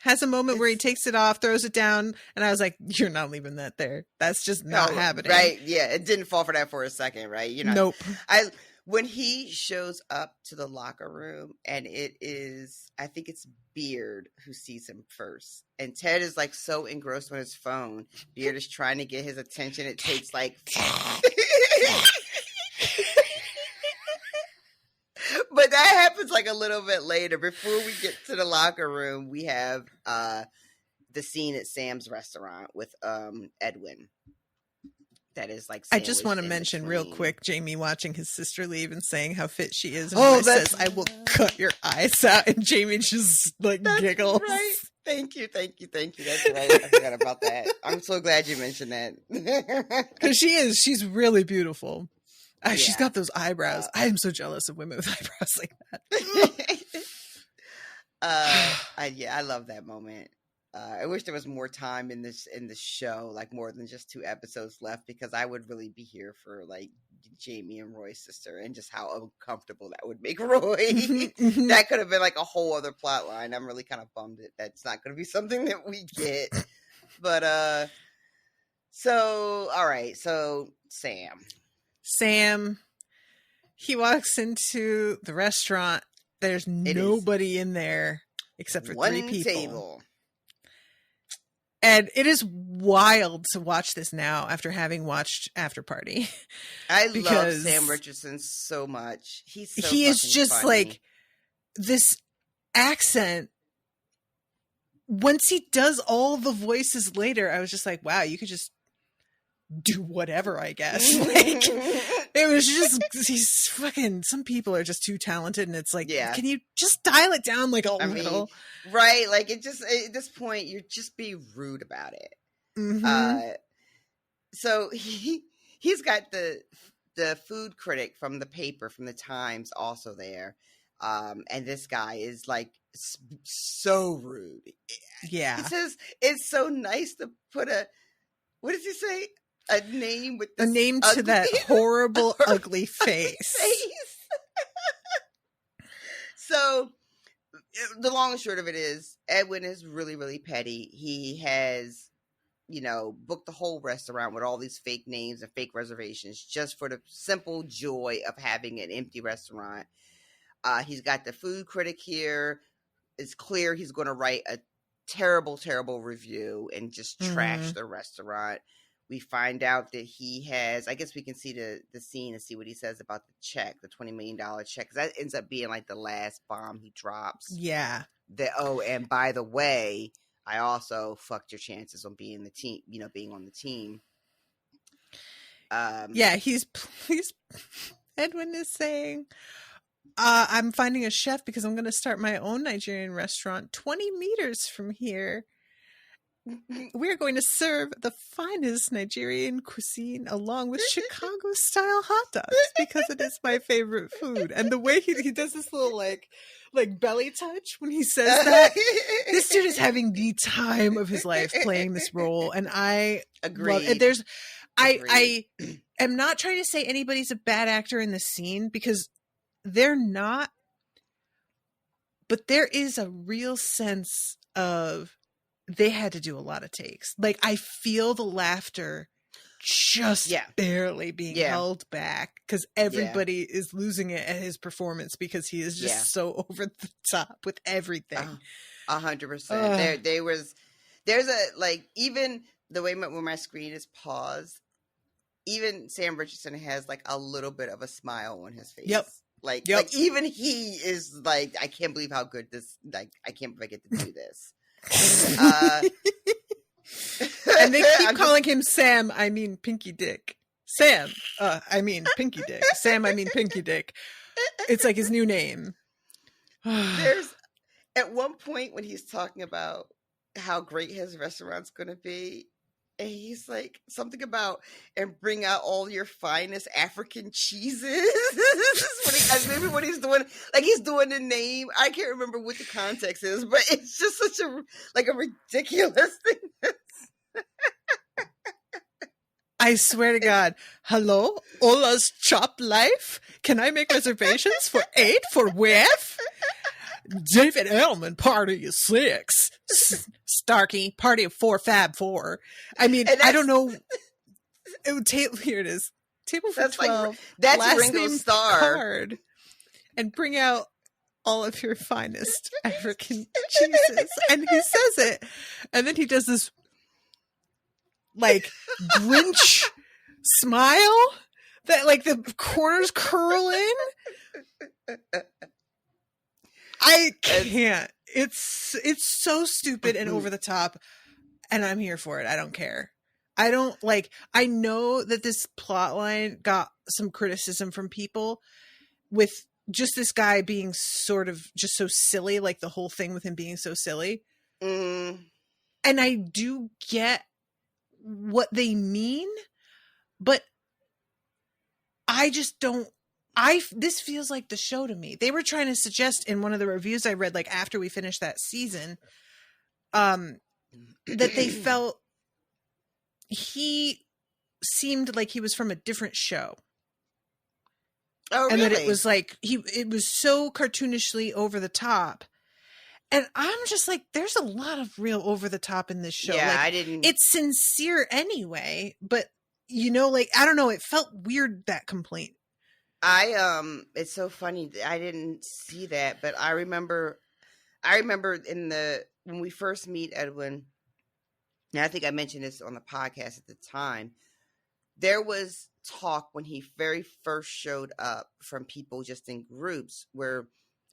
Has a moment where he takes it off, throws it down, and I was like, "You're not leaving that there. That's just not happening." Right? Yeah, it didn't fall for that for a second, right? You know, nope. When he shows up to the locker room, and it is, I think it's Beard who sees him first, and Ted is like so engrossed on his phone. Beard is trying to get his attention. It takes like. But that happens like a little bit later. Before we get to the locker room, we have the scene at Sam's restaurant with Edwin. That is like. I just want to mention real quick, Jamie watching his sister leave and saying how fit she is. And says, "I will cut your eyes out," and Jamie just like giggles. Right. Thank you. That's right. I forgot about that. I'm so glad you mentioned that. Because she's really beautiful. She's got those eyebrows. I am so jealous of women with eyebrows like that. I love that moment. I wish there was more time in the show, like more than just 2 episodes left, because I would really be here for like Jamie and Roy's sister and just how uncomfortable that would make Roy. That could have been like a whole other plot line. I'm really kind of bummed that's not going to be something that we get. But so all right, so Sam, he walks into the restaurant. There's nobody in there except for 3 people. Table. And it is wild to watch this now after having watched After Party. I love Sam Richardson so much. He is just funny. Like this accent. Once he does all the voices later, I was just like, wow, you could just do whatever, I guess. Like, it was just, he's fucking, some people are just too talented, and it's like, can you just dial it down like a little? Right, like it just, at this point, you're just being rude about it. So he's got the food critic from the paper, from the Times, also there. And this guy is like so rude. Yeah. He says, it's so nice to put what does he say? A name with a name to that horrible, ugly face. So the long and short of it is, Edwin is really, really petty. He has, booked the whole restaurant with all these fake names and fake reservations just for the simple joy of having an empty restaurant. He's got the food critic here. It's clear he's going to write a terrible, terrible review and just trash the restaurant. We find out that he has, I guess we can see the scene and see what he says about the check, the $20 million check. Because that ends up being like the last bomb he drops. Yeah. And by the way, I also fucked your chances on being the team, being on the team. Edwin is saying, I'm finding a chef because I'm going to start my own Nigerian restaurant 20 meters from here. We're going to serve the finest Nigerian cuisine along with Chicago-style hot dogs because it is my favorite food. And the way he does this little like belly touch when he says that, this dude is having the time of his life playing this role, and I agree. I am not trying to say anybody's a bad actor in this scene, because they're not, but there is a real sense of they had to do a lot of takes. Like, I feel the laughter just barely being held back because everybody is losing it at his performance because he is just so over the top with everything. 100%. There's even the way when my screen is paused, even Sam Richardson has like a little bit of a smile on his face. Yep. Like even he is like, I can't believe how good this, like, I can't believe I get to do this. And they keep calling him Sam, I mean Pinky Dick. Sam, I mean Pinky Dick. Sam, I mean Pinky Dick. It's like his new name. There's at one point when he's talking about how great his restaurant's going to be, and he's like something about, and bring out all your finest African cheeses. Maybe what he's doing, like he's doing the name. I can't remember what the context is, but it's just such a ridiculous thing to I swear to God. Hello? Ola's Chop Life? Can I make reservations for 8 for WF? David Ellman, party of 6. Starkey, party of 4, Fab 4. I mean, I don't know. Here it is. Table for 12. Like, that's last Ringo Starr. Card, and bring out all of your finest African cheeses. And he says it. And then he does this, like, Grinch smile that, like, the corners curl in. I can't. It's so stupid and over the top, and I'm here for it. I don't care. I don't like. I know that this plot line got some criticism from people with just this guy being sort of just so silly, like the whole thing with him being so silly. And I do get what they mean, but I just don't. This feels like the show to me. They were trying to suggest in one of the reviews I read, like after we finished that season, that they felt he seemed like he was from a different show. Oh, and really? That it was like it was so cartoonishly over the top. And I'm just like, there's a lot of real over the top in this show. Yeah, like, I didn't. It's sincere anyway, but you know, like I don't know. It felt weird, that complaint. It's so funny. I didn't see that, but I remember when we first meet Edwin, and I think I mentioned this on the podcast at the time, there was talk when he very first showed up from people just in groups where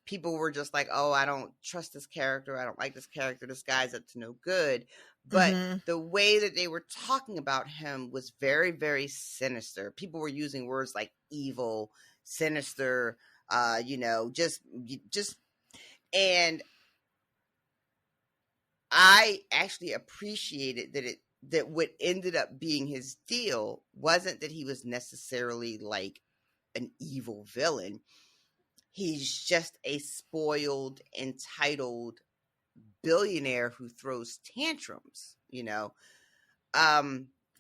people were just like, oh, I don't trust this character. I don't like this character. This guy's up to no good. But the way that they were talking about him was very, very sinister. People were using words like evil, sinister, and I actually appreciated that what ended up being his deal wasn't that he was necessarily like an evil villain. He's just a spoiled, entitled billionaire who throws tantrums, you know.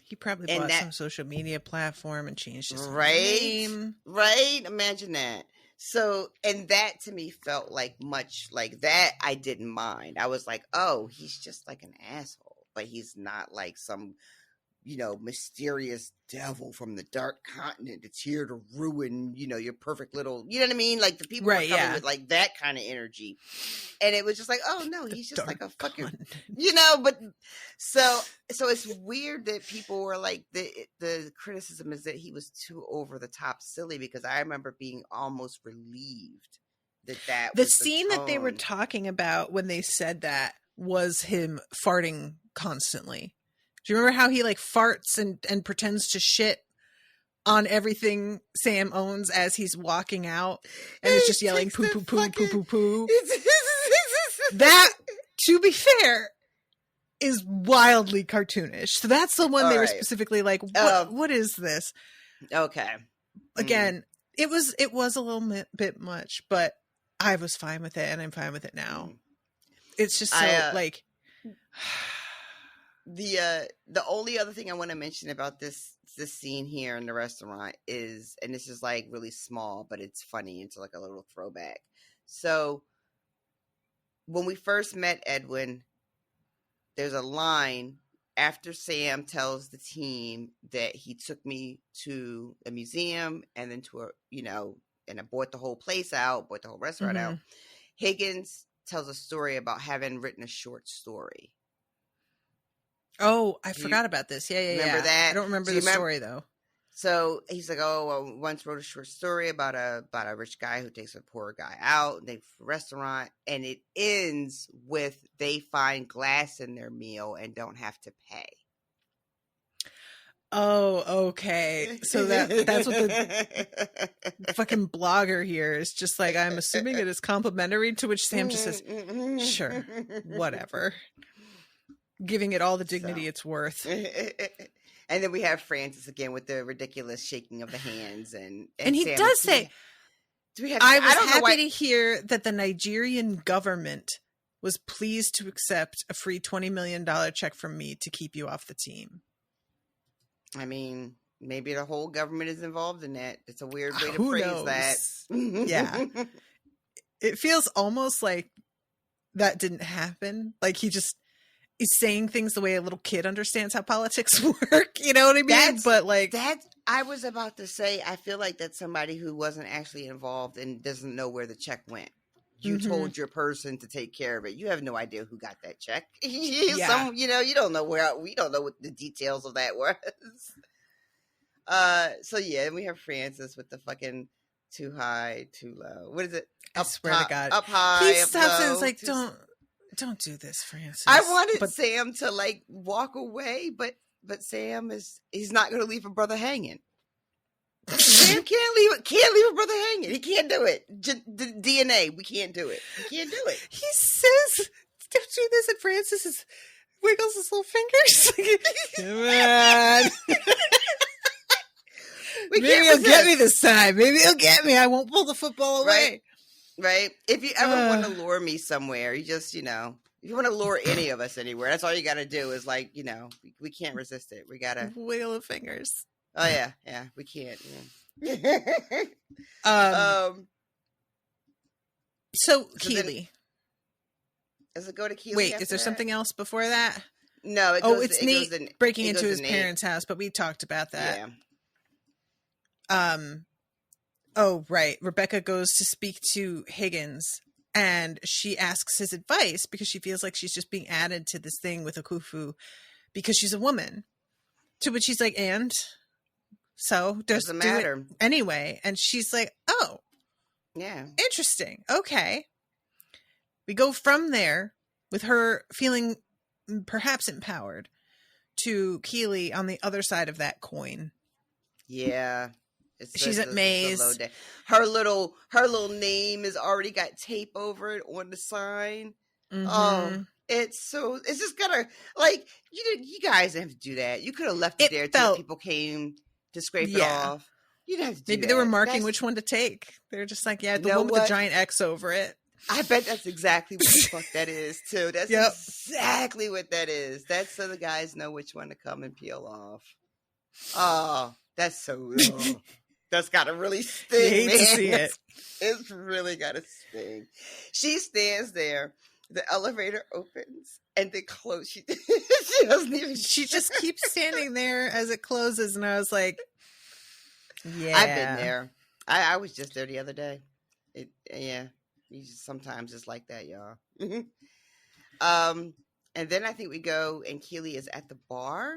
He probably bought some social media platform and changed his name. Right? Imagine that. So, and that to me felt like much like that I didn't mind. I was like, oh, he's just like an asshole, but he's not like some, you know, mysterious devil from the dark continent that's here to ruin, you know, your perfect little, you know what I mean? Like the people were coming with like that kind of energy. And it was just like, oh no, he's just like a fucking, you know, but so it's weird that people were like, the criticism is that he was too over the top silly, because I remember being almost relieved that the scene that they were talking about when they said that was him farting constantly. Do you remember how he like farts and pretends to shit on everything Sam owns as he's walking out and is just yelling poo poo poo poo poo poo? That, to be fair, is wildly cartoonish. So that's the one they were specifically like, what is this? Okay. Again, it was a little bit much, but I was fine with it, and I'm fine with it now. It's just so like. The only other thing I want to mention about this scene here in the restaurant is, and this is like really small, but it's funny. It's like a little throwback. So when we first met Edwin, there's a line after Sam tells the team that he took me to a museum and then to and I bought the whole place out, bought the whole restaurant out. Higgins tells a story about having written a short story. Oh, I forgot about this. Yeah. Remember that? I don't remember the story though. So he's like, oh, I once wrote a short story about a rich guy who takes a poor guy out and they restaurant, and it ends with they find glass in their meal and don't have to pay. Oh, okay. So that's what the fucking blogger here is just like, I'm assuming it is complimentary, to which Sam just says, sure, whatever. Giving it all the dignity it's worth. And then we have Francis again with the ridiculous shaking of the hands, and he Sam, does say, do we have, I was happy to hear that the Nigerian government was pleased to accept a free $20 million check from me to keep you off the team. I mean, maybe the whole government is involved in that. It's a weird way to Who phrase knows? that. Yeah. It feels almost like that didn't happen. Like he just is saying things the way a little kid understands how politics work. You know what I mean? But like that, I was about to say, I feel like that's somebody who wasn't actually involved and doesn't know where the check went. You told your person to take care of it. You have no idea who got that check. Yeah. You don't know we don't know what the details of that was. So yeah, we have Francis with the fucking too high, too low. What is it? I swear to God. Up high, he up stops low. and is like, don't do this, Francis. I wanted Sam to like walk away, but Sam he's not going to leave a brother hanging. Sam can't leave a brother hanging. He can't do it. DNA, we can't do it. We can't do it. He says, "Don't do this," and Francis wiggles his little fingers. Come on. Maybe he'll get me this time. Maybe he'll get me. I won't pull the football away. Right. If you ever want to lure me somewhere, you just, if you want to lure any of us anywhere, that's all you got to do is like, we can't resist it. We got to wiggle the fingers. Oh yeah. Yeah. We can't. Yeah. So Keely. Does it go to Keely? Wait, is there something else before that? No. It's Nate breaking into his parents' house, but we talked about that. Yeah. Oh, right. Rebecca goes to speak to Higgins and she asks his advice because she feels like she's just being added to this thing with Akufu because she's a woman. To which she's like, and so doesn't matter anyway. And she's like, oh, yeah, interesting. Okay. We go from there with her feeling perhaps empowered to Keely on the other side of that coin. Yeah. She's at Maze. Her little name has already got tape over it on the sign. Mm-hmm. Oh, it's just gonna like you guys didn't have to do that. You could have left it there till people came to scrape it off. You didn't have to do Maybe they were marking which one to take. They're just like, yeah, the one with the giant X over it. I bet that's exactly what the fuck that is too. That's exactly what that is. That's so the guys know which one to come and peel off. Oh, that's so. That's gotta really sting, man. To see it. It's really gotta sting. She stands there. The elevator opens and they close. She doesn't even. She just keeps standing there as it closes, and I was like, "Yeah, I've been there. I was just there the other day. Yeah. You just sometimes it's like that, y'all. And then I think we go and Keely is at the bar.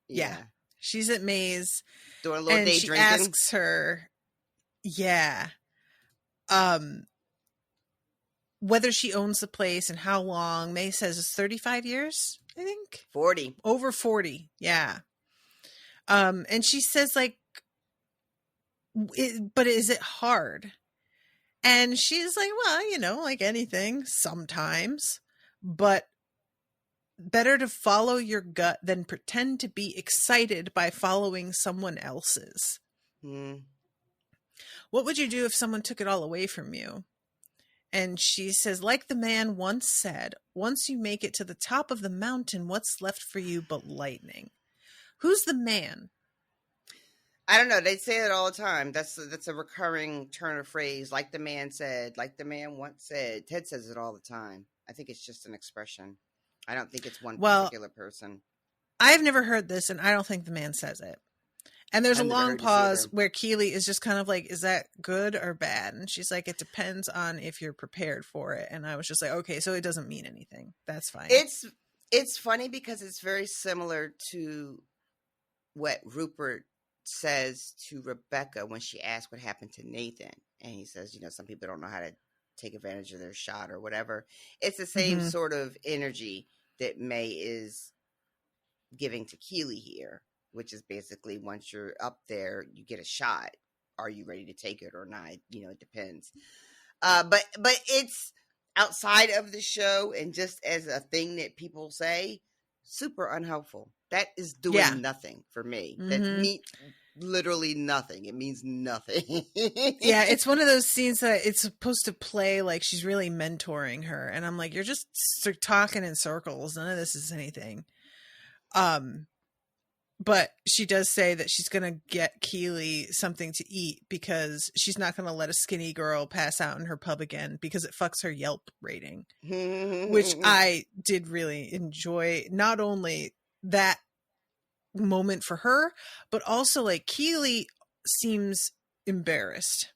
Yeah. She's at Maze doing a little day she drinking. Asks her, whether she owns the place and how long. May says it's 35 years, I think. 40. Over 40, yeah. And she says, like, but is it hard? And she's like, well, like anything, sometimes. But better to follow your gut than pretend to be excited by following someone else's. What would you do if someone took it all away from you? And she says, like the man once said, once you make it to the top of the mountain, what's left for you but lightning? Who's the man? I don't know. They say it all the time. That's a recurring turn of phrase. Like the man said, like the man once said. Ted says it all the time. I think it's just an expression. I don't think it's one particular person. I've never heard this, and I don't think the man says it. And there's a long pause where Keely is just kind of like, is that good or bad? And she's like, it depends on if you're prepared for it. And I was just like, okay, so it doesn't mean anything. That's fine. It's funny because it's very similar to what Rupert says to Rebecca when she asks what happened to Nathan. And he says, some people don't know how to take advantage of their shot or whatever. It's the same sort of energy that May is giving to Keely here, which is basically once you're up there, you get a shot. Are you ready to take it or not? It depends. But it's outside of the show and just as a thing that people say, super unhelpful. That is doing nothing for me. That literally nothing. It means nothing. Yeah, it's one of those scenes that it's supposed to play like she's really mentoring her, and I'm like, you're just talking in circles. None of this is anything. But she does say that she's gonna get Keely something to eat because she's not gonna let a skinny girl pass out in her pub again because it fucks her Yelp rating, which I did really enjoy. Not only that moment for her, but also like Keely seems embarrassed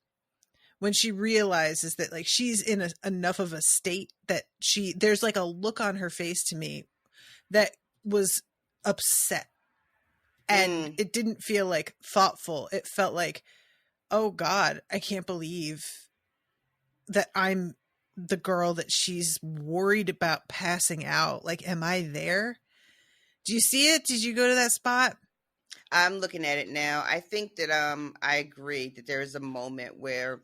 when she realizes that like she's in enough of a state that there's like a look on her face to me that was upset, and it didn't feel like thoughtful. It felt like, oh God, I can't believe that I'm the girl that she's worried about passing out. Like, am I there? Do you see it? Did you go to that spot? I'm looking at it now. I think that I agree that there is a moment where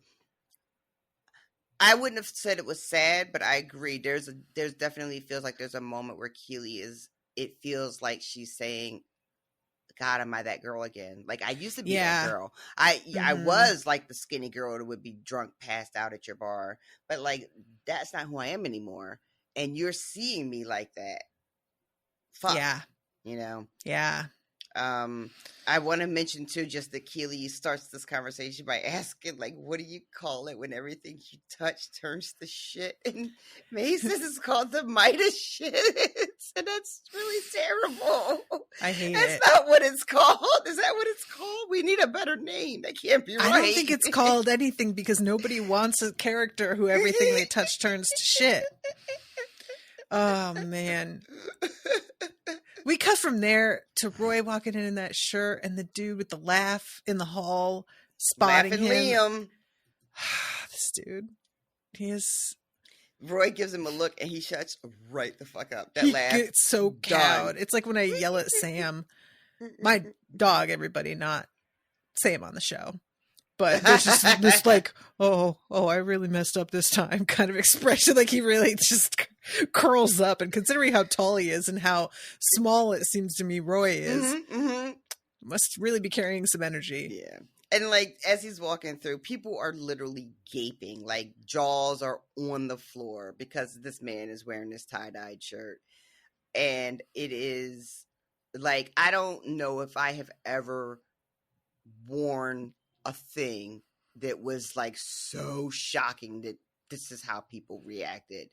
I wouldn't have said it was sad, but I agree. There's definitely feels like there's a moment where Keely it feels like she's saying, God, am I that girl again? Like, I used to be that girl. I was like the skinny girl that would be drunk, passed out at your bar, but like, that's not who I am anymore. And you're seeing me like that. Fuck. Yeah. You know? Yeah. I want to mention too, just that Keely starts this conversation by asking, like, what do you call it when everything you touch turns to shit? And Mason is called the Midas shit. And that's really terrible. I hate it. That's not what it's called. Is that what it's called? We need a better name. That can't be right. I don't think it's called anything because nobody wants a character who everything they touch turns to shit. Oh, man. We cut from there to Roy walking in that shirt and the dude with the laugh in the hall spotting Laughing him. Liam. This dude, he is. Roy gives him a look and he shuts right the fuck up. That He laugh. gets so cowed. It's like when I yell at Sam, my dog, everybody, not Sam on the show. But there's just this like, oh, I really messed up this time kind of expression. Like he really just curls up. And considering how tall he is and how small it seems to me Roy is, must really be carrying some energy. Yeah. And like, as he's walking through, people are literally gaping, like jaws are on the floor because this man is wearing this tie-dyed shirt. And it is like, I don't know if I have ever worn a thing that was like so shocking that this is how people reacted.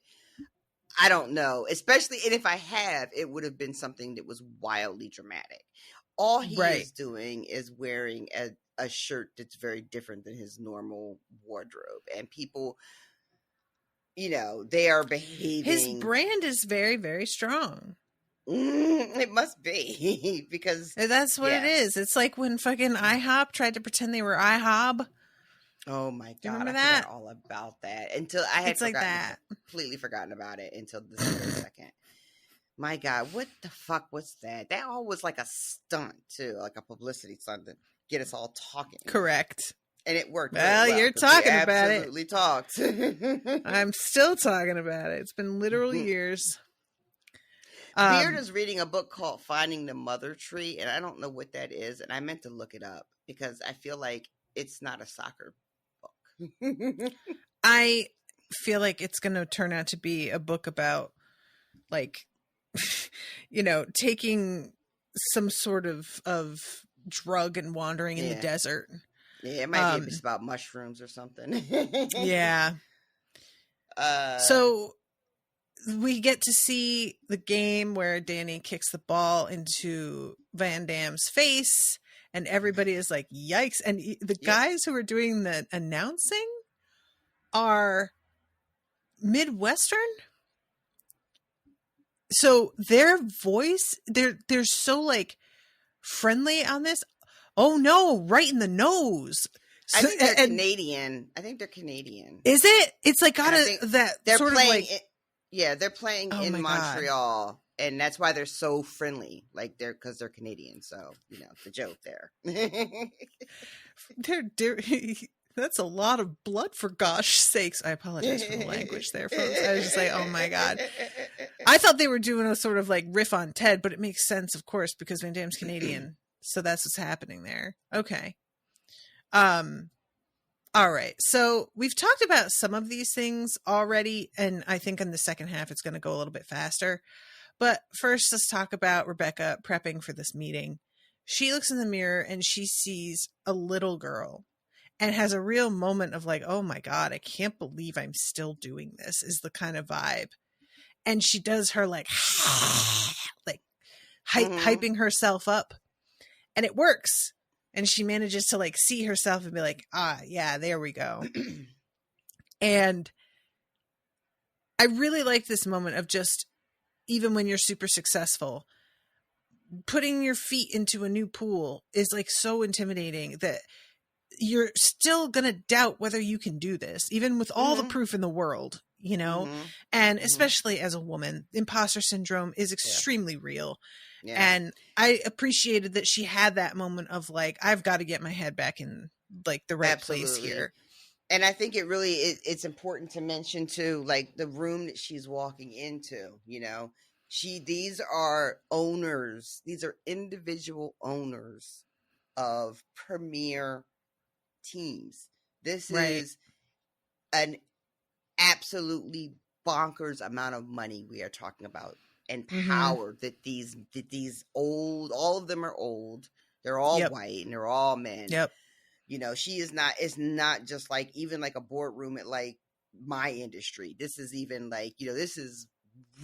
I don't know, especially, and if I have, it would have been something that was wildly dramatic. All he is doing is wearing a shirt that's very different than his normal wardrobe, and people, you know, they are behaving. His brand is very, very strong. It must be because that's what it is. It's like when fucking IHOP tried to pretend they were IHOB. Oh my God. Remember I that? forgot all about that until I had completely forgotten about it until this second. My God, what the fuck was that? That all was like a stunt too, like a publicity stunt to get us all talking. Correct. And it worked. Well, you're talking about it. Absolutely talked. I'm still talking about it. It's been literal years. Beard is reading a book called Finding the Mother Tree, and I don't know what that is, and I meant to look it up because I feel like it's not a soccer book. I feel like it's going to turn out to be a book about, like, you know, taking some sort of drug and wandering in the desert. Yeah, it might be about mushrooms or something. Yeah. So we get to see the game where Danny kicks the ball into Van Damme's face and everybody is like, yikes. And the guys who are doing the announcing are Midwestern. So their voice, they're so like friendly on this. Oh no, right in the nose. So, I think they're Canadian. Is it? It's like got that they're sort playing of like. They're playing in Montreal, and that's why they're so friendly. Like because they're Canadian. So you know the joke there. That's a lot of blood for gosh sakes. I apologize for the language there, folks. I was just like, oh my God. I thought they were doing a sort of like riff on Ted, but it makes sense, of course, because Van Damme's Canadian. So that's what's happening there. Okay. All right. So we've talked about some of these things already, and I think in the second half it's going to go a little bit faster. But first, let's talk about Rebecca prepping for this meeting. She looks in the mirror and she sees a little girl and has a real moment of like, oh my God, I can't believe I'm still doing this, is the kind of vibe. And she does her like, like hyping herself up, and it works. And she manages to like see herself and be like, yeah, there we go. And I really like this moment of just, even when you're super successful, putting your feet into a new pool is like so intimidating that you're still going to doubt whether you can do this, even with all the proof in the world, you know? And especially as a woman, imposter syndrome is extremely real. Yeah. And I appreciated that she had that moment of like, I've got to get my head back in like the right place here. And I think it really it's important to mention too, like the room that she's walking into, you know, these are owners. These are individual owners of premier teams. This is an absolutely bonkers amount of money we are talking about. And power that these old, all of them are old. They're all white and they're all men. You know, it's not just like even like a boardroom at like my industry. This is even like, you know, this is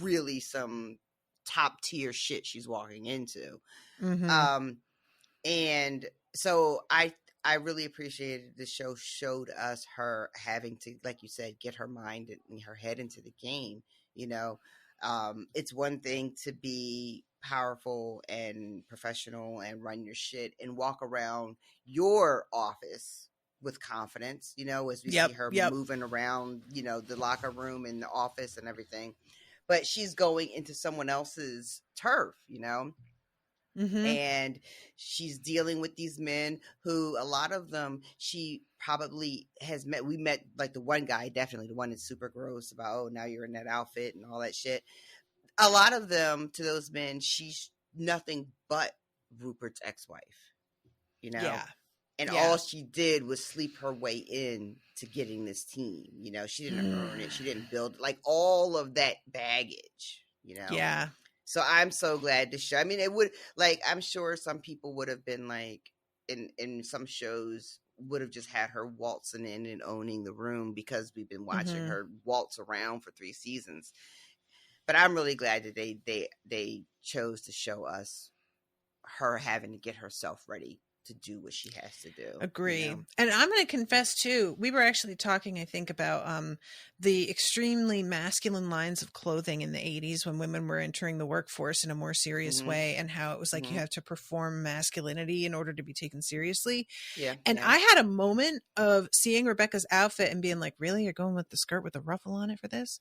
really some top tier shit she's walking into. And so I really appreciated the show showed us her having to, like you said, get her mind and her head into the game, you know. It's one thing to be powerful and professional and run your shit and walk around your office with confidence, you know, as we see her moving around, you know, the locker room and the office and everything. But she's going into someone else's turf, you know, and she's dealing with these men who, a lot of them, she probably has met. We met like the one guy, definitely the one that's super gross about, oh, now you're in that outfit and all that shit. A lot of them, to those men, she's nothing but Rupert's ex-wife, you know? And all she did was sleep her way in to getting this team. You know, she didn't earn it. She didn't build like all of that baggage, you know? So I'm so glad to show. I mean, it would, like, I'm sure some people would have been like, in some shows, would have just had her waltzing in and owning the room because we've been watching her waltz around for 3 seasons. But I'm really glad that they chose to show us her having to get herself ready to do what she has to do. Agree. You know? And I'm going to confess too, we were actually talking, I think, about the extremely masculine lines of clothing in the 80s when women were entering the workforce in a more serious way, and how it was like you have to perform masculinity in order to be taken seriously. And I had a moment of seeing Rebecca's outfit and being like, really? You're going with the skirt with the ruffle on it for this?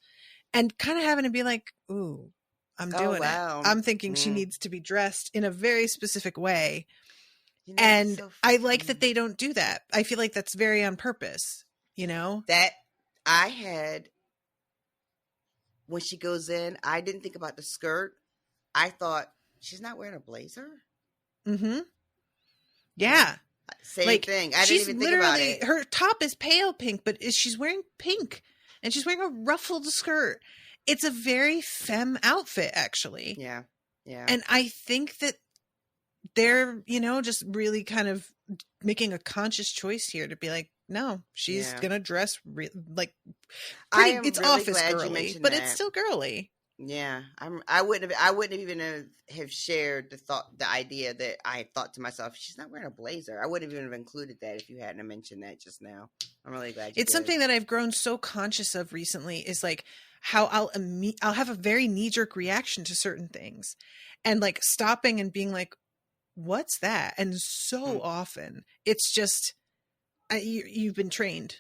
And kind of having to be like, ooh, I'm doing it. I'm thinking she needs to be dressed in a very specific way. You know, and so I like that they don't do that. I feel like that's very on purpose, you know? That I had, when she goes in, I didn't think about the skirt. I thought, she's not wearing a blazer? Yeah. Same thing. I didn't even think about it. Her top is pale pink, but she's wearing pink. And she's wearing a ruffled skirt. It's a very femme outfit, actually. Yeah. And I think that they're, you know, just really kind of making a conscious choice here to be like, no, she's gonna dress like pretty, it's really office girly, but it's still girly. Yeah, I wouldn't have even have shared the idea that I thought to myself, she's not wearing a blazer. I wouldn't even have included that if you hadn't mentioned that just now. I'm really glad you did. Something that I've grown so conscious of recently is like how I'll have a very knee-jerk reaction to certain things, and like stopping and being like, what's that? And so often it's just you've been trained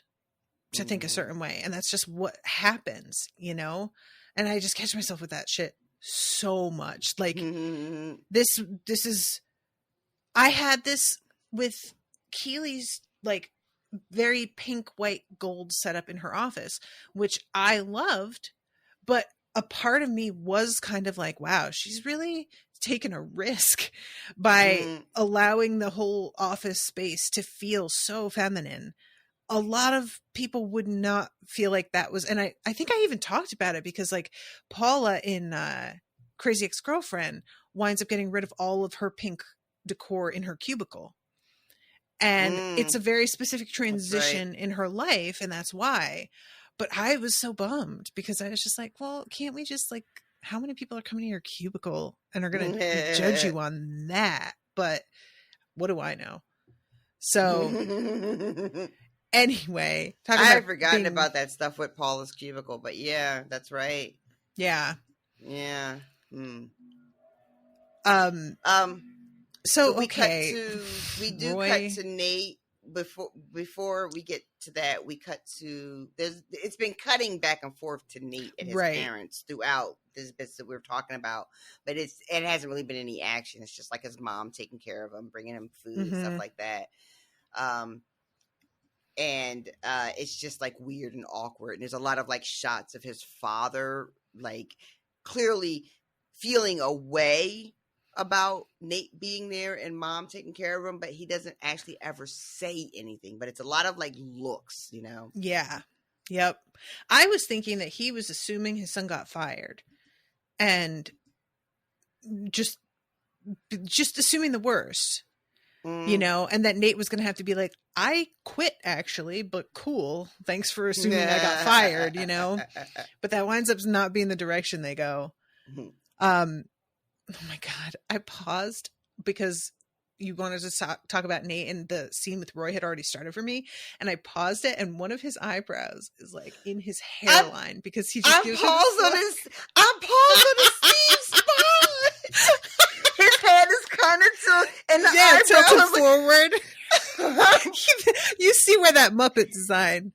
to think a certain way, and that's just what happens, you know? And I just catch myself with that shit so much. Like this is, I had this with Keely's like very pink, white, gold setup in her office, which I loved, but a part of me was kind of like, wow, she's really taken a risk by allowing the whole office space to feel so feminine. A lot of people would not feel like that was, and I think I even talked about it because like Paula in Crazy Ex-Girlfriend winds up getting rid of all of her pink decor in her cubicle. And it's a very specific transition in her life, and that's why. But I was so bummed because I was just like, well, can't we just like, how many people are coming to your cubicle and are going to judge you on that? But what do I know? So anyway, I had forgotten about that stuff with Paula's cubicle, but yeah, that's right. Yeah. Yeah. So we okay. cut to Nate before we get to that. We cut to it's been cutting back and forth to Nate and his parents throughout this bits that we were talking about, but it hasn't really been any action. It's just like his mom taking care of him, bringing him food and stuff like that. And it's just like weird and awkward. And there's a lot of like shots of his father, like clearly feeling a way about Nate being there and mom taking care of him, but he doesn't actually ever say anything. But it's a lot of like looks, you know? Yeah. Yep. I was thinking that he was assuming his son got fired and just assuming the worst, you know, and that Nate was going to have to be like, I quit actually, but cool. Thanks for assuming I got fired, you know, but that winds up not being the direction they go. Oh my God. I paused because you wanted to talk about Nate, and the scene with Roy had already started for me. And I paused it, and one of his eyebrows is like in his hairline because he just gives I'm paused on his sleeve spot. His head is kind of tilted forward. You see where that Muppet design,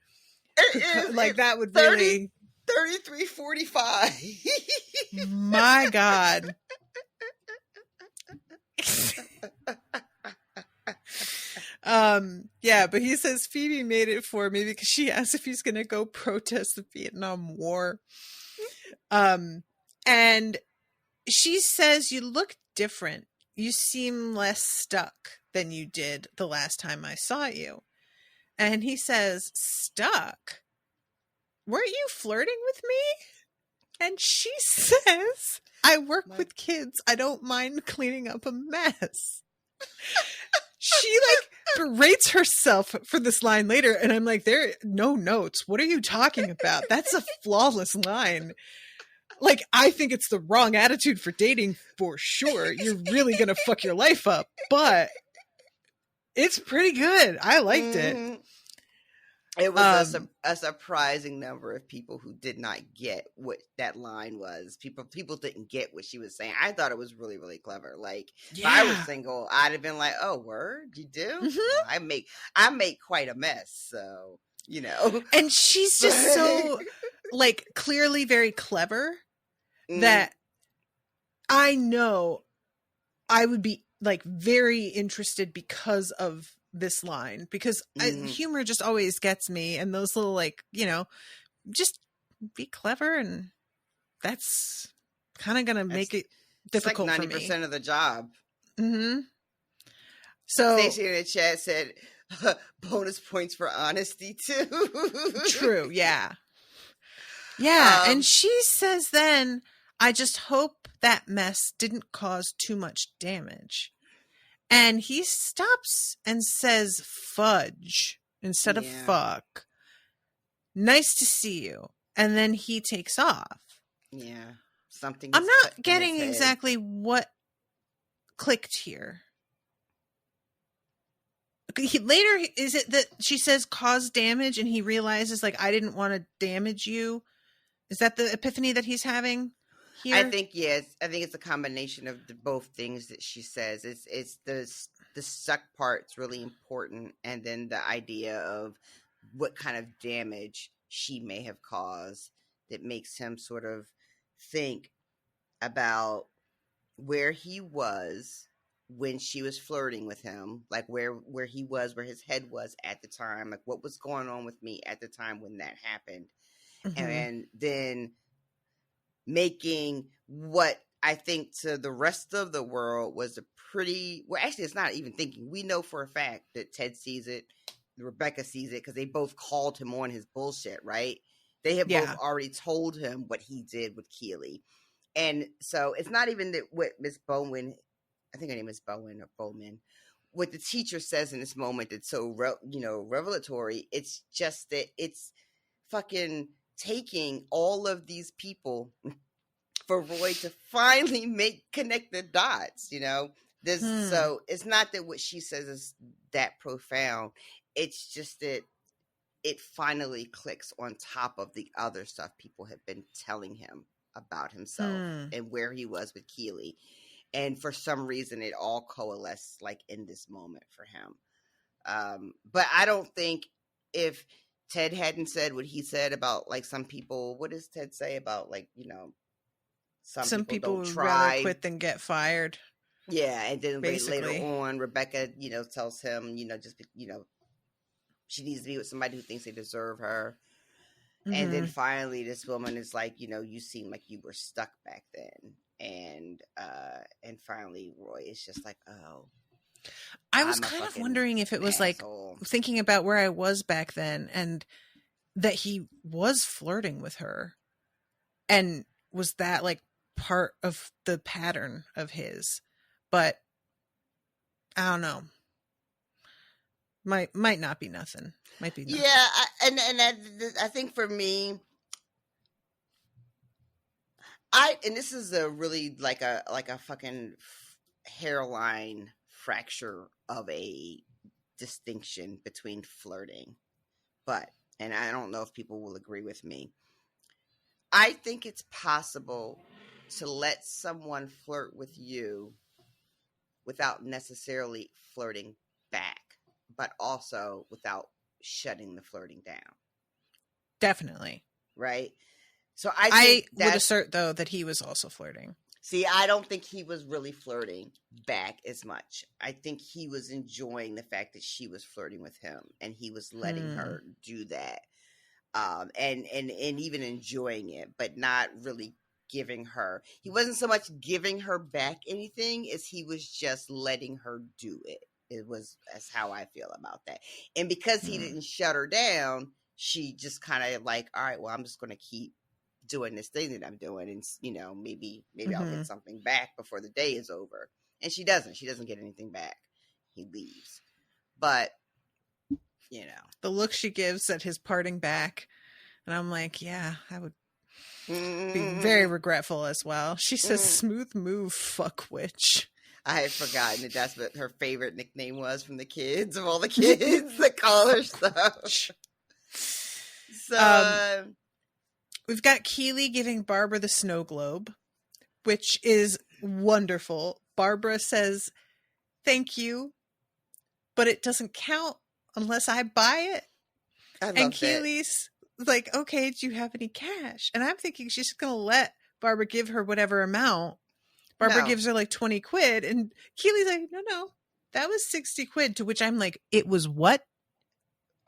like that would 30, really 33:45. My God. Yeah, but he says Phoebe made it for me because she asked if he's gonna go protest the Vietnam War. And she says, you look different. You seem less stuck than you did the last time I saw you. And he says, stuck? Weren't you flirting with me? And she says, I work with kids. I don't mind cleaning up a mess. She like berates herself for this line later. And I'm like, there are no notes. What are you talking about? That's a flawless line. Like, I think it's the wrong attitude for dating for sure. You're really going to fuck your life up, but it's pretty good. I liked it. It was a surprising number of people who did not get what that line was. People didn't get what she was saying. I thought it was really, really clever. Like, if I was single, I'd have been like, "Oh, word, you do? Mm-hmm. I make quite a mess." So, you know. And she's just so like clearly very clever that I know I would be like very interested because of this line, because humor just always gets me, and those little like, you know, just be clever, and that's kind of gonna make it difficult like 90% for me. of the job. So Stacey in the chat said bonus points for honesty too. True, yeah. And she says then, I just hope that mess didn't cause too much damage. And he stops and says fudge instead of fuck. Nice to see you. And then he takes off. Yeah. Something. I'm not getting exactly what clicked here. Later, is it that she says cause damage and he realizes like, I didn't want to damage you? Is that the epiphany that he's having here? I think, yes. I think it's a combination of both things that she says. It's the suck part's really important, and then the idea of what kind of damage she may have caused that makes him sort of think about where he was when she was flirting with him, like where he was, where his head was at the time, like what was going on with me at the time when that happened. And then making what I think to the rest of the world was a pretty, well, actually, it's not even thinking. We know for a fact that Ted sees it, Rebecca sees it, because they both called him on his bullshit, right? They have both already told him what he did with Keely. And so it's not even that what Miss Bowen, I think her name is Bowen or Bowman, what the teacher says in this moment that's so, revelatory. It's just that it's fucking taking all of these people for Roy to finally connect the dots, So it's not that what she says is that profound. It's just that it finally clicks on top of the other stuff people have been telling him about himself and where he was with Keely. And for some reason, it all coalesced like in this moment for him. But I don't think if Ted hadn't said what he said about like some people, what does Ted say about like, some people don't would try. rather quit than get fired. Yeah. And then basically. Later on, Rebecca, tells him, she needs to be with somebody who thinks they deserve her. Mm-hmm. And then finally this woman is like, you seem like you were stuck back then. And finally Roy is just like, oh, I was kind of wondering if it was asshole. Like thinking about where I was back then and that he was flirting with her. And was that like part of the pattern of his? But I don't know. Might not be nothing. Might be nothing. Yeah, I think for me, and this is a really like a fucking hairline fracture of a distinction between flirting, and I don't know if people will agree with me. I think it's possible to let someone flirt with you without necessarily flirting back, but also without shutting the flirting down. Definitely. Right? So I would assert, though, that he was also flirting. See, I don't think he was really flirting back as much. I think he was enjoying the fact that she was flirting with him, and he was letting her do that. And even enjoying it, but not really giving her. He wasn't so much giving her back anything as he was just letting her do it. That's how I feel about that. And because he didn't shut her down, she just kind of like, all right, well, I'm just going to keep doing this thing that I'm doing. And, maybe I'll get something back before the day is over. And she doesn't get anything back. He leaves. But, the look she gives at his parting back. And I'm like, yeah, I would be very regretful as well. She says, smooth move, fuck witch. I had forgotten that that's what her favorite nickname was from the kids, of all the kids that call her stuff. So we've got Keely giving Barbara the snow globe, which is wonderful. Barbara says, thank you, but it doesn't count unless I buy it. And Keely's like, okay, do you have any cash? And I'm thinking she's just going to let Barbara give her whatever amount. Barbara gives her like 20 quid, and Keely's like, no, that was 60 quid, to which I'm like, it was what?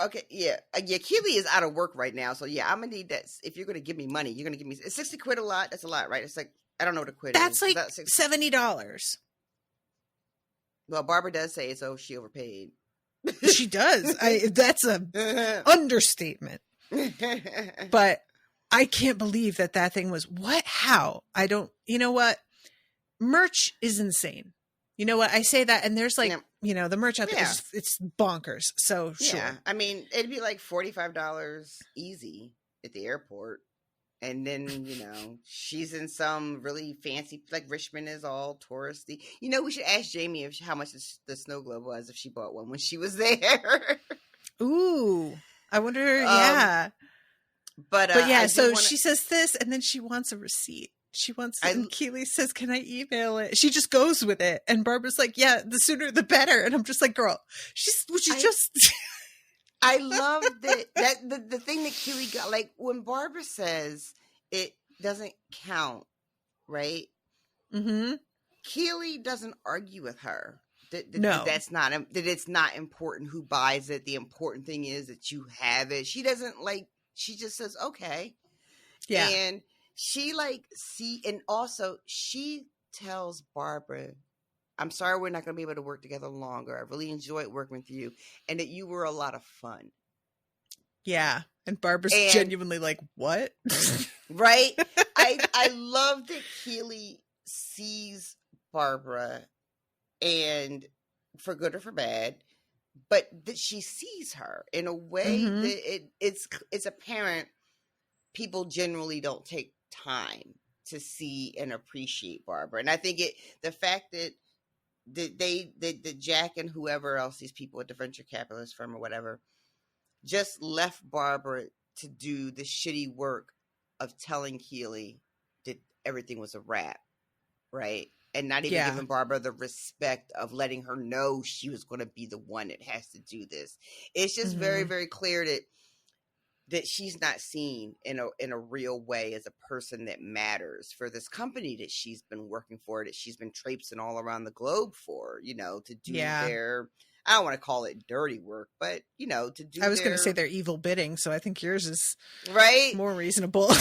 Okay, yeah. Keely is out of work right now, so yeah, I'm gonna need that. If you're gonna give me money, you're gonna give me, is 60 quid a lot? That's a lot, right? It's like, I don't know what a quid is. That's like $70. Well, Barbara does say she overpaid. She does. That's a understatement. But I can't believe that thing was what? How? I don't. You know what? Merch is insane. You know what? I say that, and there's like, the merch out there, it's bonkers. So sure. Yeah, I mean, it'd be like $45 easy at the airport. And then, she's in some really fancy, like Richmond is all touristy. We should ask Jamie how much the snow globe was if she bought one when she was there. Ooh, I wonder. Yeah. But yeah, she says this, and then she wants a receipt. She wants, and Keely says, can I email it? She just goes with it. And Barbara's like, yeah, the sooner the better. And I'm just like, girl, I love that the thing that Keely got, like when Barbara says it doesn't count, right? Mm-hmm. Keely doesn't argue with her. No. That it's not important who buys it. The important thing is that you have it. She doesn't she just says, okay. Yeah. And she like and also she tells Barbara, I'm sorry we're not going to be able to work together longer. I really enjoyed working with you, and that you were a lot of fun. Yeah. And Barbara's genuinely like, what? Right? I love that Keely sees Barbara, and for good or for bad, but that she sees her in a way that it's apparent people generally don't take time to see and appreciate Barbara. And I think the fact that Jack and whoever else, these people at the venture capitalist firm or whatever, just left Barbara to do the shitty work of telling Keely that everything was a wrap, right? And not even giving Barbara the respect of letting her know she was going to be the one that has to do this. It's just very, very clear that she's not seen in a real way as a person that matters for this company that she's been working for, that she's been traipsing all around the globe for, to do their, I don't want to call it dirty work, but, to do I was going to say their evil bidding, so I think yours is more reasonable.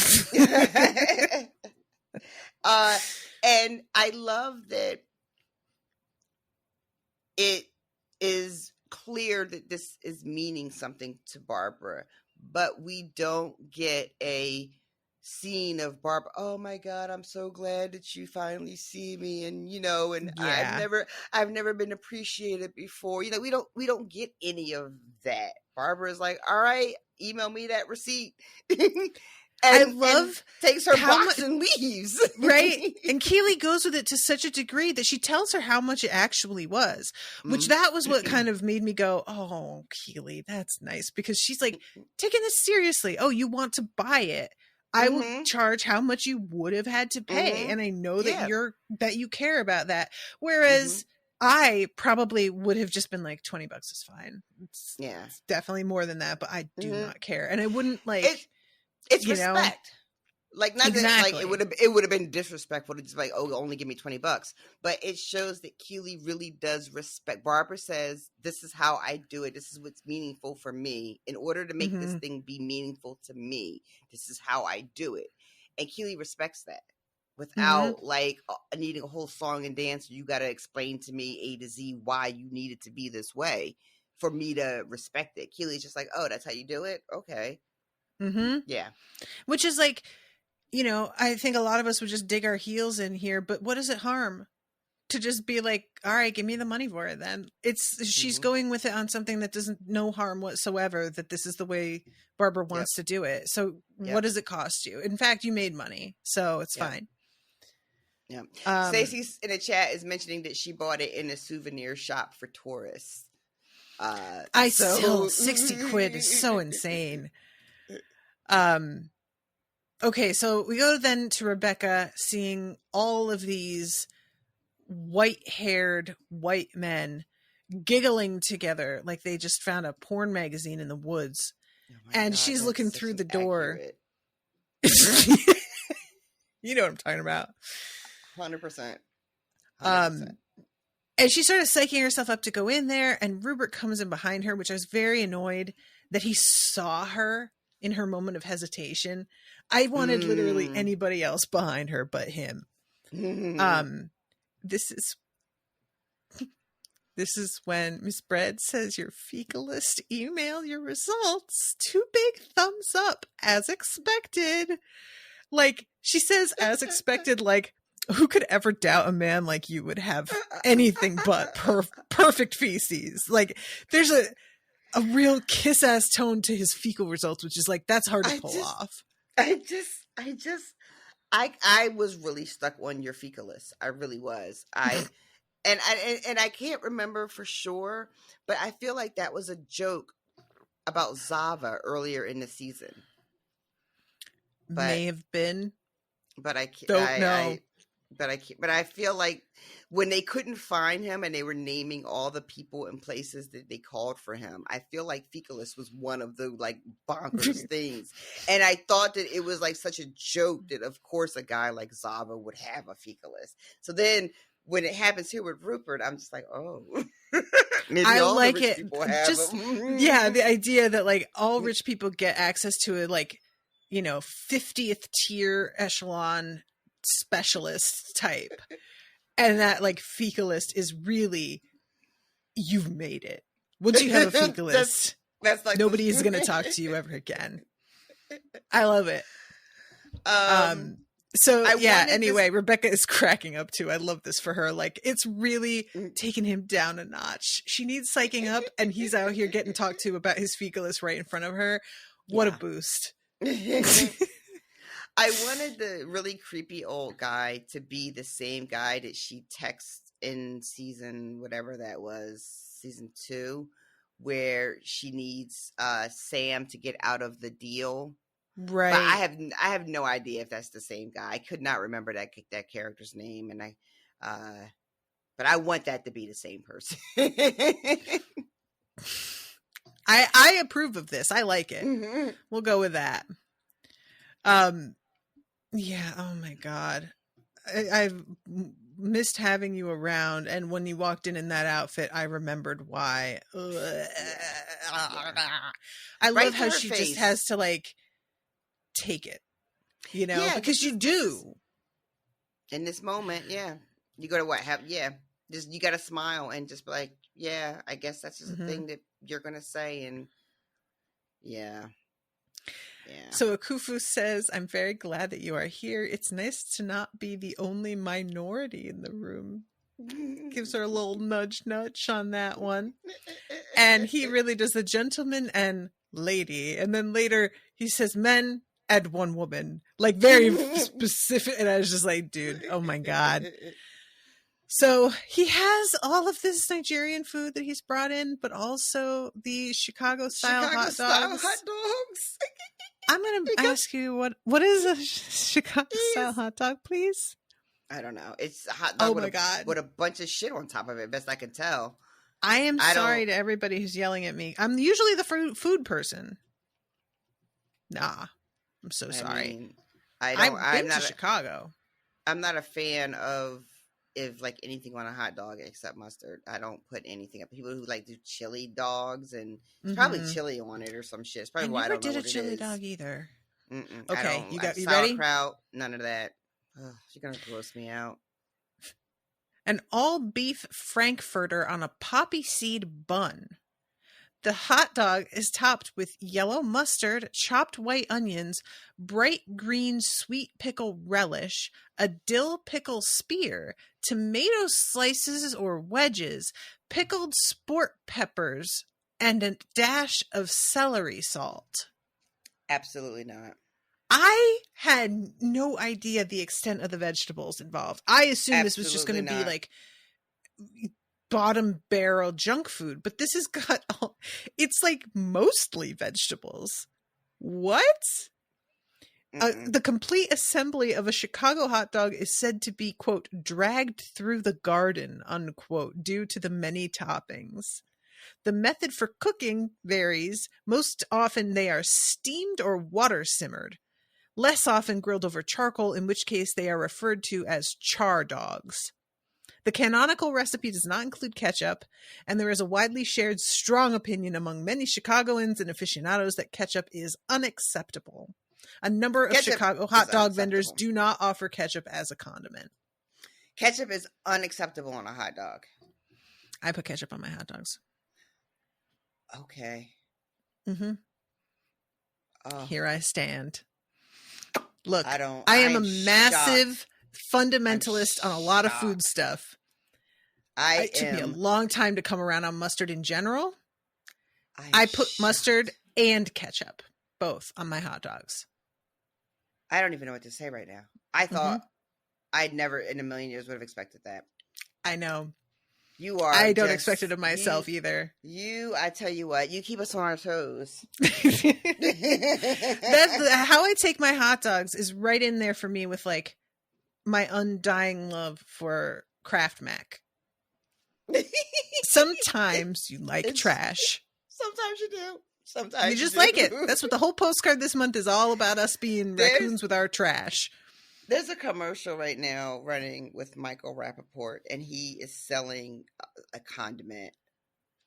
And I love that it is clear that this is meaning something to Barbara, but we don't get a scene of Barbara, oh my God, I'm so glad that you finally see me, and I've never been appreciated before. We don't get any of that. Barbara's like, all right, email me that receipt. And takes her box and leaves. Right? And Keely goes with it to such a degree that she tells her how much it actually was, which that was what kind of made me go, oh, Keely, that's nice. Because she's like, taking this seriously. Oh, you want to buy it. I will charge how much you would have had to pay. And I know that you care about that. Whereas I probably would have just been like, $20 is fine. It's definitely more than that, but I do not care. And I wouldn't like... It's respect. Like, not that, like, it would have been disrespectful to just like, oh, only give me $20. But it shows that Keely really does respect. Barbara says, this is how I do it. This is what's meaningful for me. In order to make this thing be meaningful to me, this is how I do it. And Keely respects that without like needing a whole song and dance. You got to explain to me A to Z why you need it to be this way for me to respect it. Keely's just like, oh, that's how you do it? Okay. Yeah. Which is like, I think a lot of us would just dig our heels in here, but what does it harm to just be like, all right, give me the money for it then? She's going with it on something that doesn't, no harm whatsoever, that this is the way Barbara wants to do it. So what does it cost you? In fact, you made money, so it's fine. Yeah. Stacey in the chat is mentioning that she bought it in a souvenir shop for tourists. Still 60 quid is so insane. Okay, so we go then to Rebecca seeing all of these white-haired white men giggling together like they just found a porn magazine in the woods. And she's looking through the door. You know what I'm talking about. 100%. And she started psyching herself up to go in there, and Rupert comes in behind her, which I was very annoyed that he saw her in her moment of hesitation. I wanted literally anybody else behind her but him. This is when Miss Bread says your fecalist email your results. 2 big thumbs up, as expected. Like, she says as expected, like, who could ever doubt a man like you would have anything but perfect feces? Like, there's a real kiss-ass tone to his fecal results, which is like, that's hard to pull off. I was really stuck on your fecalist. I really was. And I can't remember for sure, but I feel like that was a joke about Zava earlier in the season. May have been. But I don't know. But I feel like when they couldn't find him and they were naming all the people and places that they called for him, I feel like fecalist was one of the like bonkers things. And I thought that it was like such a joke that of course a guy like Zava would have a fecalist. So then when it happens here with Rupert, I'm just like, oh, maybe I all like the rich it. people have Just them. Yeah, the idea that like all rich people get access to it, like, 50th tier echelon specialist type. And that like fecalist is really, you've made it. Once you have a fecalist, that's like nobody is going to talk to you ever again. I love it. Anyway, Rebecca is cracking up too. I love this for her. Like, it's really taking him down a notch. She needs psyching up, and he's out here getting talked to about his fecalist right in front of her. What a boost. I wanted the really creepy old guy to be the same guy that she texts in season, whatever that was, season 2, where she needs Sam to get out of the deal. Right. But I have no idea if that's the same guy. I could not remember that character's name, and but I want that to be the same person. I approve of this. I like it. Mm-hmm. We'll go with that. Yeah. Oh my God. I've missed having you around, and when you walked in that outfit, I remembered why. I love how she just has to like take it, because you do. In this moment, you go to just you got to smile and just be like, yeah, I guess that's just a thing that you're gonna say, and yeah. So Akufu says, I'm very glad that you are here. It's nice to not be the only minority in the room. Gives her a little nudge on that one. And he really does the gentleman and lady. And then later he says men and one woman. Like very specific. And I was just like, dude, oh my God. So he has all of this Nigerian food that he's brought in, but also the Chicago style hot dogs. I'm going to ask you, what is a Chicago style hot dog, please? I don't know. It's a hot dog with a bunch of shit on top of it, best I can tell. I am sorry to everybody who's yelling at me. I'm usually the food person. Nah, I'm so sorry. I've been to Chicago. I'm not a fan of anything on a hot dog except mustard. I don't put anything up. People who like do chili dogs, and it's probably chili on it or some shit. It's probably why I don't know what it is. I never did a chili dog either. Okay, you ready? Sauerkraut, none of that. Ugh, you're gonna gross me out. An all beef frankfurter on a poppy seed bun. The hot dog is topped with yellow mustard, chopped white onions, bright green sweet pickle relish, a dill pickle spear, tomato slices or wedges, pickled sport peppers, and a dash of celery salt. Absolutely not. I had no idea the extent of the vegetables involved. I assumed this was just going to be like bottom barrel junk food, but this has got it's like mostly vegetables. What? The complete assembly of a Chicago hot dog is said to be, quote, dragged through the garden, unquote, due to the many toppings. The method for cooking varies. Most often they are steamed or water simmered. Less often grilled over charcoal, in which case they are referred to as char dogs. The canonical recipe does not include ketchup, and there is a widely shared strong opinion among many Chicagoans and aficionados that ketchup is unacceptable. A number of Chicago hot dog vendors do not offer ketchup as a condiment. Ketchup is unacceptable on a hot dog. I put ketchup on my hot dogs. Okay. Here I stand. Look, I am a massive fundamentalist on a lot of food stuff. It took me a long time to come around on mustard in general. I put mustard and ketchup, both, on my hot dogs. I don't even know what to say right now. I thought I'd never in a million years would have expected that. I know. You are. I don't expect it of myself either. I tell you what, you keep us on our toes. That's how I take my hot dogs is right in there for me with like my undying love for Kraft Mac. Sometimes you like trash. Sometimes you do. Sometimes you just like it. That's what the whole postcard this month is all about, us being raccoons with our trash. There's a commercial right now running with Michael Rappaport, and he is selling a condiment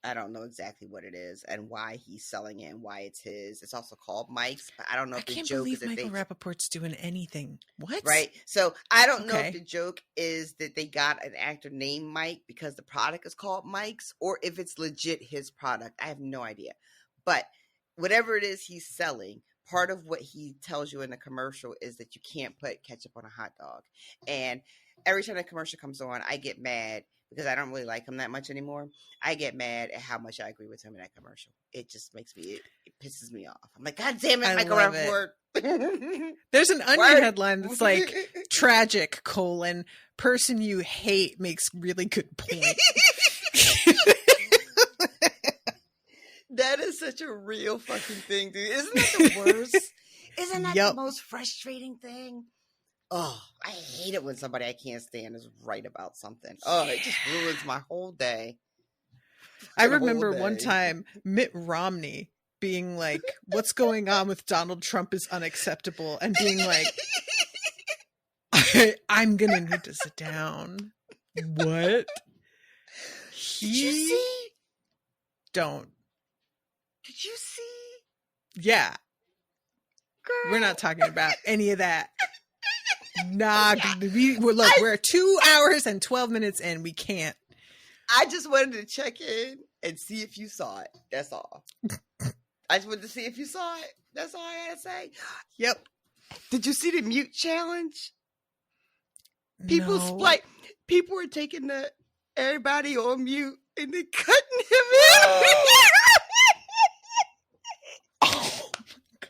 I don't know exactly what it is and why he's selling it and why it's his. It's also called Mike's, but I don't know if the joke is that Michael Rappaport's doing anything. What? Right. So I don't know if the joke is that they got an actor named Mike because the product is called Mike's, or if it's legit his product. I have no idea. But whatever it is he's selling, part of what he tells you in the commercial is that you can't put ketchup on a hot dog. And every time the commercial comes on, I get mad because I don't really like him that much anymore. I get mad at how much I agree with him in that commercial. It just makes me, it pisses me off. I'm like, God damn it, Michael Rappaport. There's an Onion headline that's like, tragic, person you hate makes really good point. That is such a real fucking thing, dude. Isn't that the worst? Isn't that the most frustrating thing? Oh, I hate it when somebody I can't stand is right about something. Oh, it just ruins my whole day. I remember one time Mitt Romney being like, what's going on with Donald Trump is unacceptable, and being like, I'm gonna need to sit down. What? Did you see? Don't. Did you see? Yeah. Girl. We're not talking about any of that. Nah, we're 2 hours and 12 minutes in. We can't. I just wanted to check in and see if you saw it. That's all. I just wanted to see if you saw it. That's all I had to say. Yep. Did you see the mute challenge? No. People were taking everybody on mute and then cutting him in. Oh my God.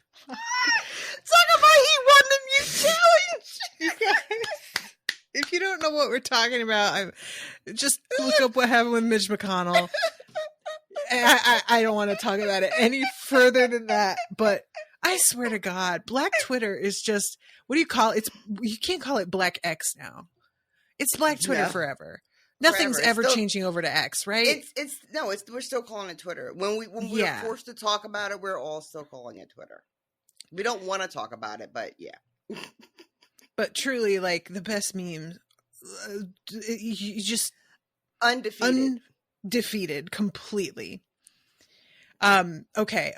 Talk about he won the mute challenge. You guys, if you don't know what we're talking about, just look up what happened with Mitch McConnell. I don't want to talk about it any further than that, but I swear to God, Black Twitter is just, what do you call it? You can't call it Black X now. It's Black Twitter forever. Nothing's ever changing over to X, right? We're still calling it Twitter. When we're forced to talk about it, we're all still calling it Twitter. We don't want to talk about it, but yeah. But truly, like, the best memes, you just undefeated completely. Okay.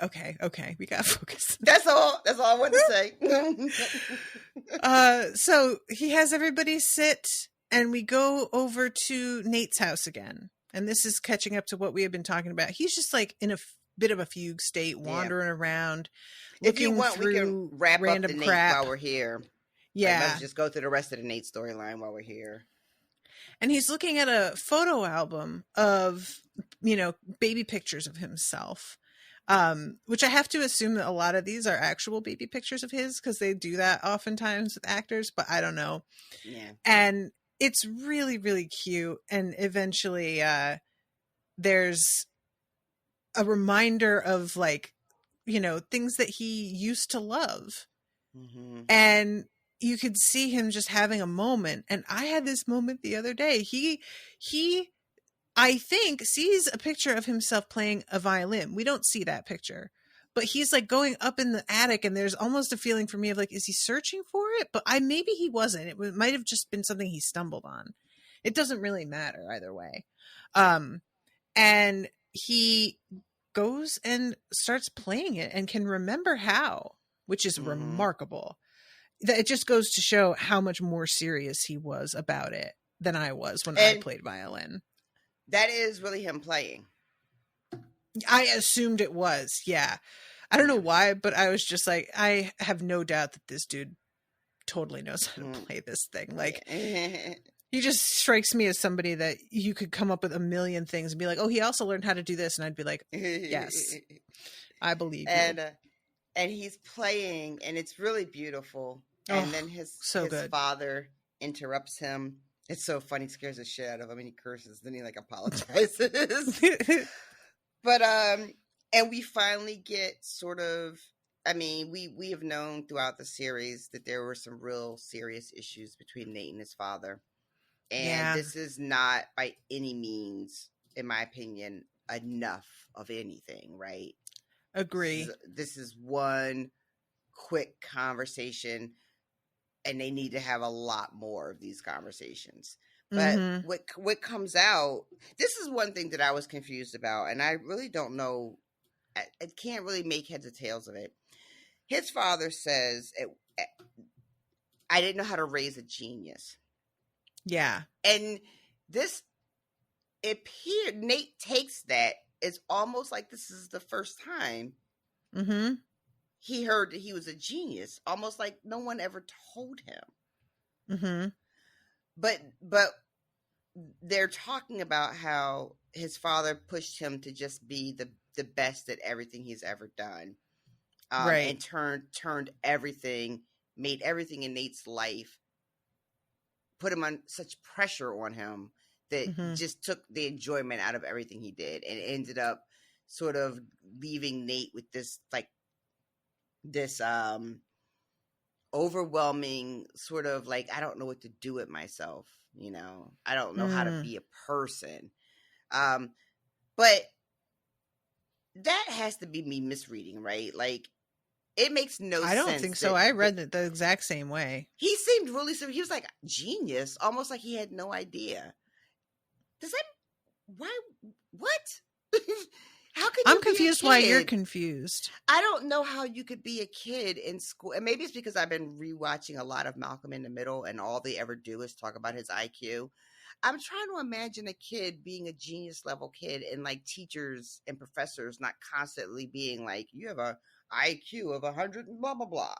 We gotta focus. That's all I wanted to say. So he has everybody sit, and we go over to Nate's house again. And this is catching up to what we have been talking about. He's just like in a bit of a fugue state, wandering around. If you want, we can wrap up the Nate while we're here. Yeah. Let's just go through the rest of the Nate storyline while we're here. And he's looking at a photo album of, baby pictures of himself, which I have to assume that a lot of these are actual baby pictures of his, because they do that oftentimes with actors, but I don't know. Yeah. And it's really, really cute. And eventually there's a reminder of, like, things that he used to love. Mm-hmm. And you could see him just having a moment. And I had this moment the other day. He I think sees a picture of himself playing a violin. We don't see that picture, but he's like going up in the attic, and there's almost a feeling for me of like, is he searching for it? But maybe he wasn't. It might have just been something he stumbled on. It doesn't really matter either way. And he goes and starts playing it and can remember how, which is remarkable. It just goes to show how much more serious he was about it than I was when I played violin. That is really him playing. I assumed it was, yeah. I don't know why, but I was just like, I have no doubt that this dude totally knows how to play this thing. Like, he just strikes me as somebody that you could come up with a million things and be like, oh, he also learned how to do this. And I'd be like, yes, I believe you. And he's playing, and it's really beautiful. And then his father interrupts him. It's so funny. He scares the shit out of him, and he curses. Then he like apologizes. But and we finally get sort of. I mean, we have known throughout the series that there were some real serious issues between Nate and his father, and this is not by any means, in my opinion, enough of anything. Right? Agree. This is one quick conversation. And they need to have a lot more of these conversations. But what comes out, this is one thing that I was confused about, and I really don't know. I can't really make heads or tails of it. His father says, I didn't know how to raise a genius. Yeah. And this appeared, Nate takes that. It's almost like this is the first time he heard that he was a genius. Almost like no one ever told him. But they're talking about how his father pushed him to just be the best at everything he's ever done. Right. And turned everything, made everything in Nate's life, put him on such pressure on him that just took the enjoyment out of everything he did, and ended up sort of leaving Nate with this overwhelming sort of like, I don't know what to do with myself, you know, I don't know how to be a person. But that has to be me misreading, right? Like, it makes no sense. I don't think so. I read it the exact same way. He seemed really, he was like genius, almost like he had no idea. Does that, why, what? How could you I'm confused be a kid? Why you're confused. I don't know how you could be a kid in school. And maybe it's because I've been rewatching a lot of Malcolm in the Middle, and all they ever do is talk about his IQ. I'm trying to imagine a kid being a genius level kid, and like teachers and professors not constantly being like, you have a IQ of 100 and blah, blah, blah.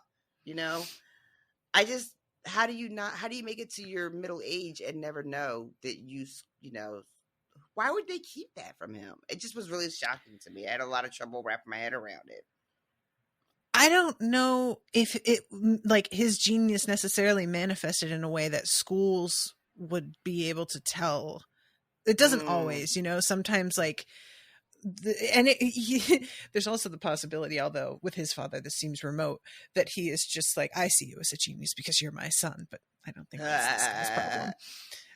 You know, how do you make it to your middle age and never know that you know, why would they keep that from him? It just was really shocking to me. I had a lot of trouble wrapping my head around it. I don't know if it, like, his genius necessarily manifested in a way that schools would be able to tell. It doesn't always, you know, sometimes like, there's also the possibility, although with his father, this seems remote, that he is just like, I see you as a genius because you're my son, but I don't think that's this guy's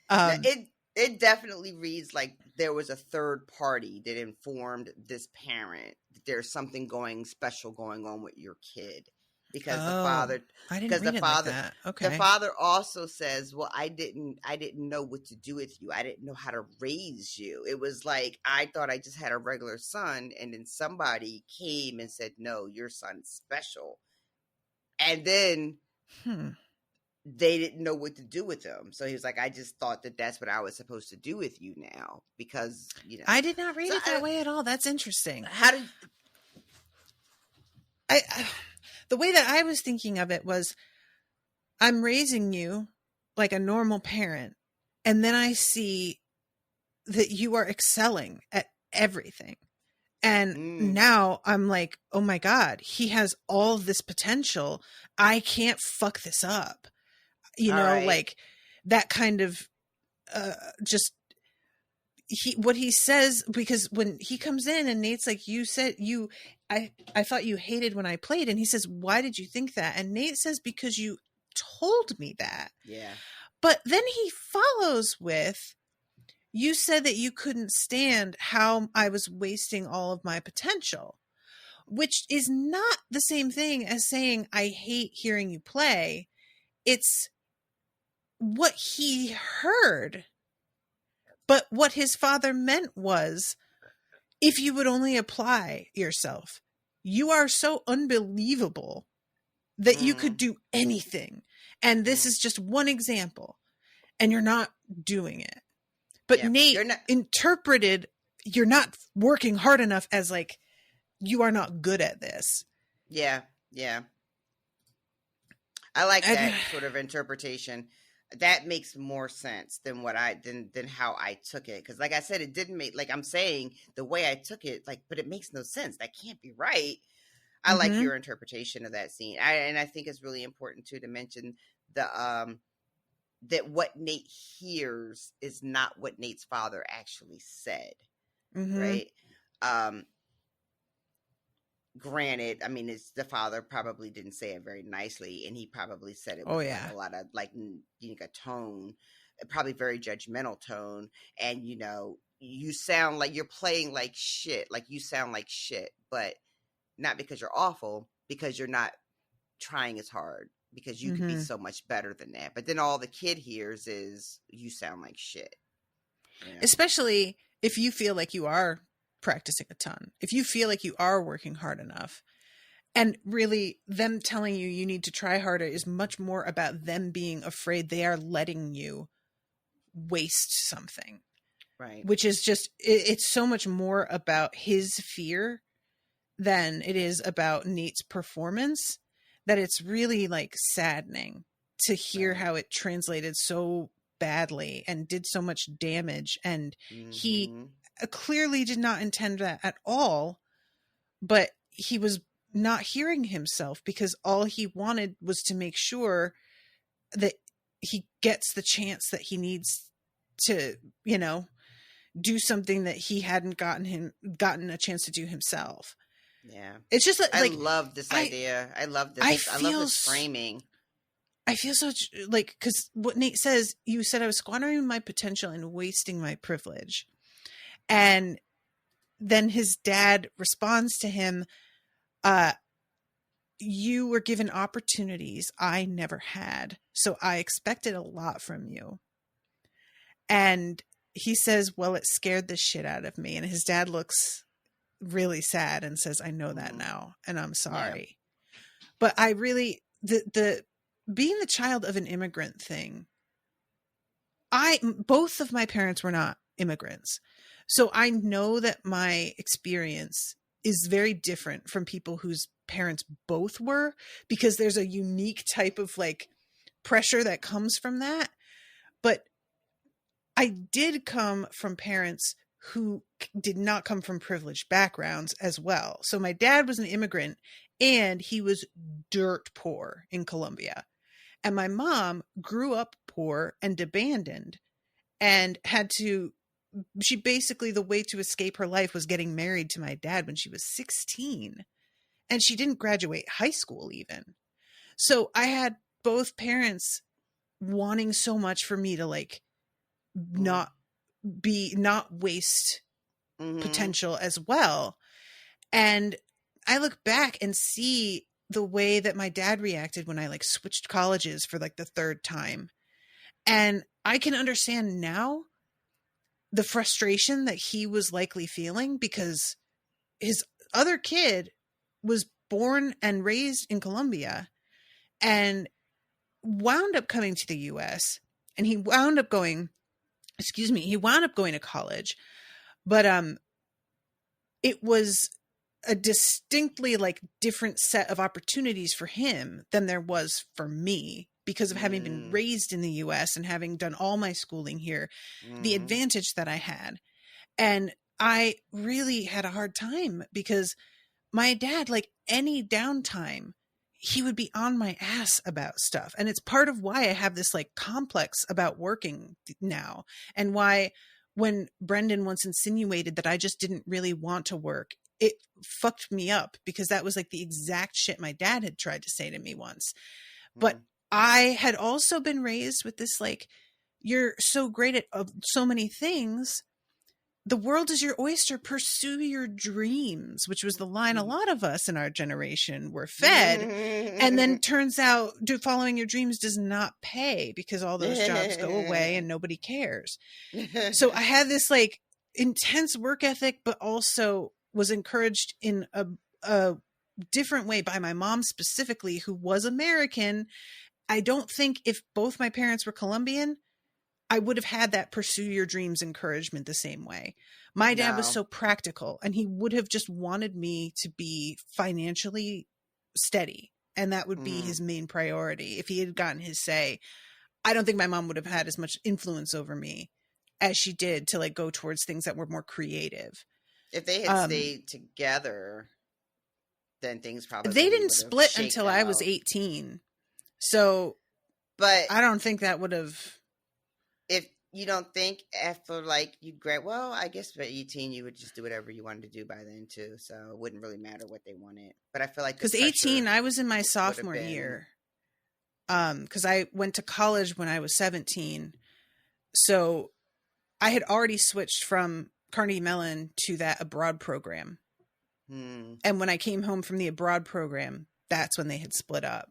problem. It definitely reads like there was a third party that informed this parent that there's something special going on with your kid, because the father, the father also says, well, I didn't know what to do with you. I didn't know how to raise you. It was like, I thought I just had a regular son, and then somebody came and said, no, your son's special. And then they didn't know what to do with him. So he was like, I just thought that that's what I was supposed to do with you now, because, you know. I did not read it that way at all. That's interesting. How did the way that I was thinking of it was, I'm raising you like a normal parent, and then I see that you are excelling at everything. And now I'm like, oh my God, he has all this potential. I can't fuck this up. You know, right. Like that kind of what he says, because when he comes in and Nate's like, you said I thought you hated when I played. And he says, why did you think that? And Nate says, because you told me that. Yeah. But then he follows with, you said that you couldn't stand how I was wasting all of my potential, which is not the same thing as saying, I hate hearing you play. It's what he heard. But what his father meant was, if you would only apply yourself, you are so unbelievable that you could do anything. And this is just one example, and you're not doing it. But Nate interpreted, you're not working hard enough as like, you are not good at this. Yeah. Yeah. I like that sort of interpretation. That makes more sense than than how I took it. Cause like I said, it didn't make, like I'm saying, the way I took it, like, but it makes no sense. That can't be right. I like your interpretation of that scene. And I think it's really important too, to mention that what Nate hears is not what Nate's father actually said. Right. Granted, I mean, the father probably didn't say it very nicely, and he probably said it with like a lot of like, you know, a tone, probably very judgmental tone. And, you know, you sound like you're playing like shit, like you sound like shit, but not because you're awful, because you're not trying as hard. because you could be so much better than that. But then all the kid hears is, you sound like shit. You know? Especially if you feel like you are practicing a ton, if you feel like you are working hard enough. And really, them telling you you need to try harder is much more about them being afraid they are letting you waste something. Right. Which is just, it's so much more about his fear than it is about Nate's performance, that it's really like saddening to hear how it translated so badly and did so much damage. And he clearly did not intend that at all, but he was not hearing himself, because all he wanted was to make sure that he gets the chance that he needs to, you know, do something that he hadn't gotten a chance to do himself. Yeah. It's just like, I love this idea. I love this. I love this framing. I feel so like, because what Nate says, you said I was squandering my potential and wasting my privilege. And then his dad responds to him, you were given opportunities I never had, so I expected a lot from you. And he says, well, it scared the shit out of me. And his dad looks really sad and says, I know that now, and I'm sorry. Yeah. But I really, the being the child of an immigrant thing, both of my parents were not immigrants. So I know that my experience is very different from people whose parents both were, because there's a unique type of like pressure that comes from that. But I did come from parents who did not come from privileged backgrounds as well. So my dad was an immigrant, and he was dirt poor in Colombia. And my mom grew up poor and abandoned, and she basically, the way to escape her life was getting married to my dad when she was 16. And she didn't graduate high school even. So I had both parents wanting so much for me to like not waste potential as well. And I look back and see the way that my dad reacted when I like switched colleges for like the third time. And I can understand now the frustration that he was likely feeling, because his other kid was born and raised in Colombia and wound up coming to the US, and he wound up going to college, but it was a distinctly like different set of opportunities for him than there was for me, because of having been raised in the US and having done all my schooling here, the advantage that I had. And I really had a hard time, because my dad, like any downtime, he would be on my ass about stuff. And it's part of why I have this like complex about working now, and why when Brendan once insinuated that I just didn't really want to work, it fucked me up, because that was like the exact shit my dad had tried to say to me once. But I had also been raised with this, like, you're so great at so many things. The world is your oyster. Pursue your dreams, which was the line a lot of us in our generation were fed. And then turns out following your dreams does not pay, because all those jobs go away and nobody cares. So I had this like intense work ethic, but also was encouraged in a different way by my mom specifically, who was American. I don't think if both my parents were Colombian, I would have had that pursue your dreams encouragement the same way. My dad was so practical, and he would have just wanted me to be financially steady. And that would be his main priority. If he had gotten his say, I don't think my mom would have had as much influence over me as she did to like go towards things that were more creative. If they had stayed together, then things probably they didn't split until I was 18. So, but I don't think that would have. If you don't think after like you well, I guess by 18 you would just do whatever you wanted to do by then too, so it wouldn't really matter what they wanted. But I feel like because 18, I was in my sophomore year. Because I went to college when I was 17, so I had already switched from Carnegie Mellon to that abroad program. And when I came home from the abroad program, that's when they had split up.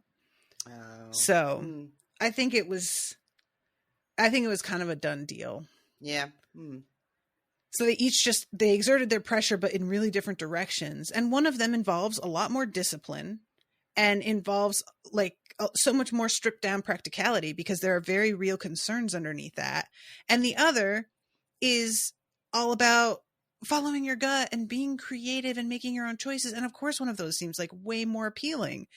Oh. So I think it was kind of a done deal. Yeah. So they exerted their pressure, but in really different directions. And one of them involves a lot more discipline and involves like so much more stripped down practicality because there are very real concerns underneath that. And the other is all about following your gut and being creative and making your own choices. And of course, one of those seems like way more appealing.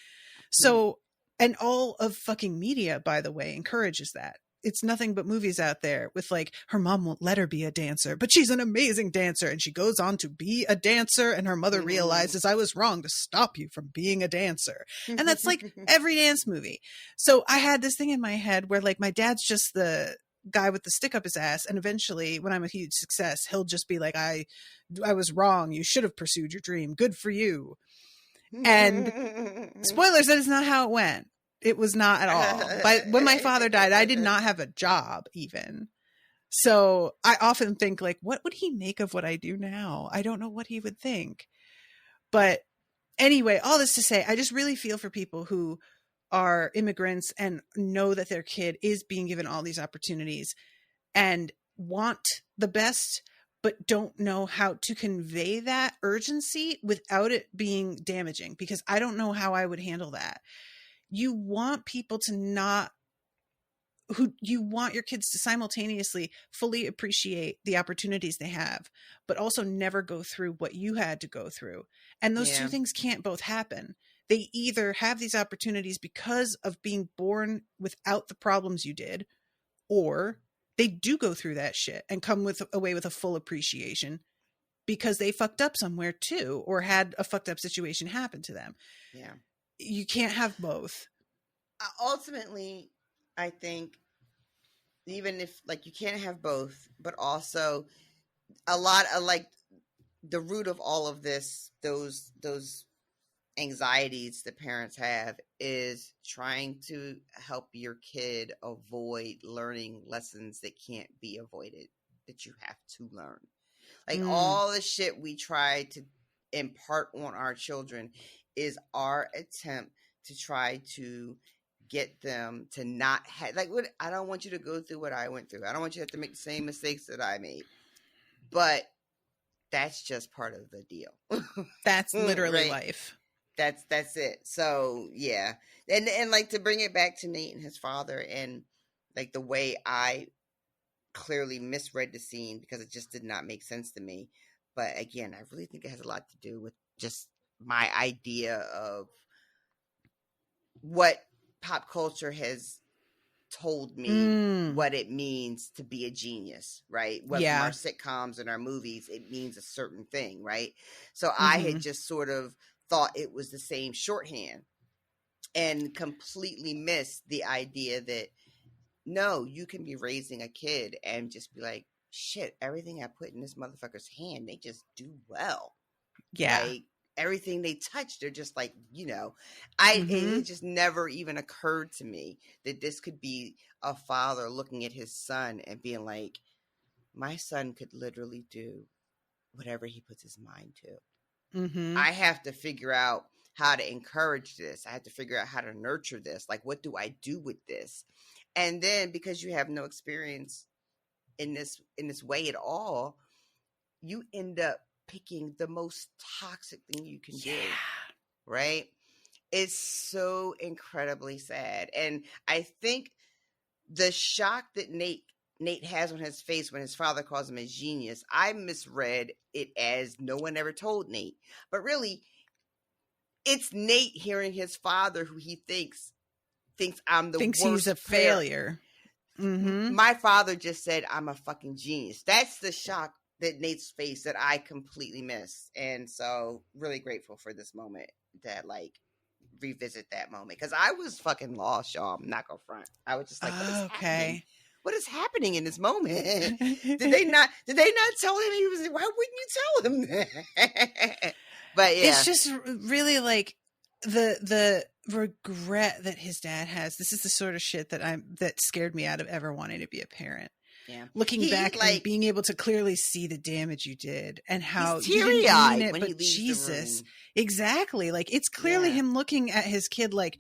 So, and all of fucking media, by the way, encourages that. It's nothing but movies out there with like, her mom won't let her be a dancer, but she's an amazing dancer. And she goes on to be a dancer. And her mother realizes, I was wrong to stop you from being a dancer. And that's like every dance movie. So I had this thing in my head where like my dad's just the guy with the stick up his ass. And eventually when I'm a huge success, he'll just be like, I was wrong. You should have pursued your dream. Good for you. And spoilers, that is not how it went. It was not at all. But when my father died, I did not have a job even. So I often think like, what would he make of what I do now? I don't know what he would think. But anyway, all this to say, I just really feel for people who are immigrants and know that their kid is being given all these opportunities and want the best, but don't know how to convey that urgency without it being damaging, because I don't know how I would handle that. You want people to you want your kids to simultaneously fully appreciate the opportunities they have, but also never go through what you had to go through. And those two things can't both happen. They either have these opportunities because of being born without the problems you did, or they do go through that shit and come away with a full appreciation because they fucked up somewhere too, or had a fucked up situation happen to them. Yeah. You can't have both. Ultimately, I think even if like you can't have both, but also a lot of like the root of all of this, those anxieties that parents have is trying to help your kid avoid learning lessons that can't be avoided, that you have to learn. Like all the shit we try to impart on our children is our attempt to try to get them to not have, like, what, I don't want you to go through what I went through. I don't want you to have to make the same mistakes that I made. But that's just part of the deal. That's literally life. That's it. So yeah. And like to bring it back to Nate and his father, and like the way I clearly misread the scene because it just did not make sense to me. But again, I really think it has a lot to do with just my idea of what pop culture has told me what it means to be a genius, right? From our sitcoms and our movies, it means a certain thing, right? So I had just sort of thought it was the same shorthand and completely missed the idea that no, you can be raising a kid and just be like, shit, everything I put in this motherfucker's hand, they just do well. Yeah. Like, everything they touch, they're just like, it just never even occurred to me that this could be a father looking at his son and being like, my son could literally do whatever he puts his mind to. I have to figure out how to encourage this. I have to figure out how to nurture this. Like, what do I do with this? And then because you have no experience in this way at all, you end up picking the most toxic thing you can do, right? It's so incredibly sad. And I think the shock that Nate has on his face when his father calls him a genius, I misread it as no one ever told Nate. But really, it's Nate hearing his father, who he thinks I'm the worst. He's a failure. My father just said I'm a fucking genius. That's the shock that Nate's face that I completely missed. And so really grateful for this moment that like revisit that moment. Cause I was fucking lost, y'all. I'm not gonna front. I was just like, what is happening? What is happening in this moment? Did they not tell him he was, why wouldn't you tell him that? But yeah. It's just really like the regret that his dad has. This is the sort of shit that scared me out of ever wanting to be a parent. Yeah. Looking back and being able to clearly see the damage you did and how you didn't mean it, but he leaves Jesus, the room. exactly. Like it's clearly him looking at his kid like,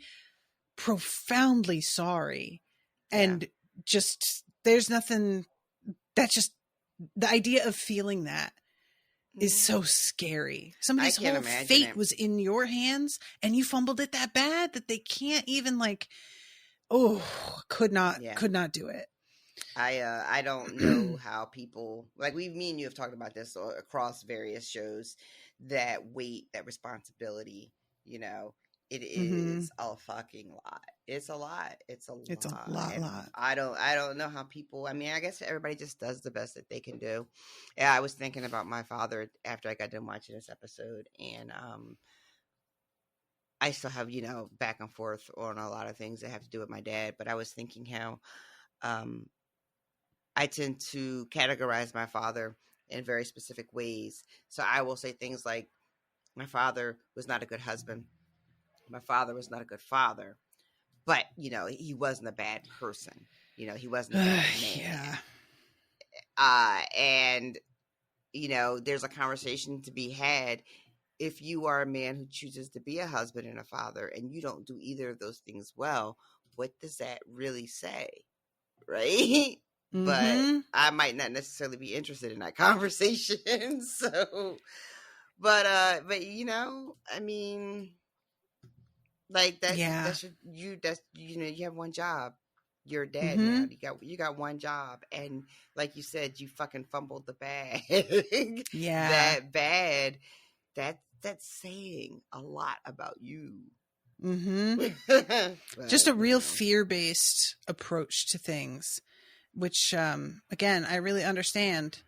profoundly sorry. And just, there's nothing, that's just, the idea of feeling that is so scary. Somebody's whole fate was in your hands and you fumbled it that bad that they can't even like, could not do it. I don't know how people, like me and you have talked about this across various shows, that weight, that responsibility, you know, it is a fucking lot. It's a lot. It's a lot. I don't know how people, I mean, I guess everybody just does the best that they can do. Yeah, I was thinking about my father after I got done watching this episode, and I still have, you know, back and forth on a lot of things that have to do with my dad, but I was thinking how I tend to categorize my father in very specific ways. So I will say things like, my father was not a good husband. My father was not a good father. But, you know, he wasn't a bad person. You know, he wasn't a bad man. And, you know, there's a conversation to be had. If you are a man who chooses to be a husband and a father and you don't do either of those things well, what does that really say? Right? But I might not necessarily be interested in that conversation. So, but you know, I mean, like that. You know, you have one job. You're a dad now. You got one job, and like you said, you fucking fumbled the bag. That bad. That's saying a lot about you. Just a real fear-based approach to things, which again, I really understand,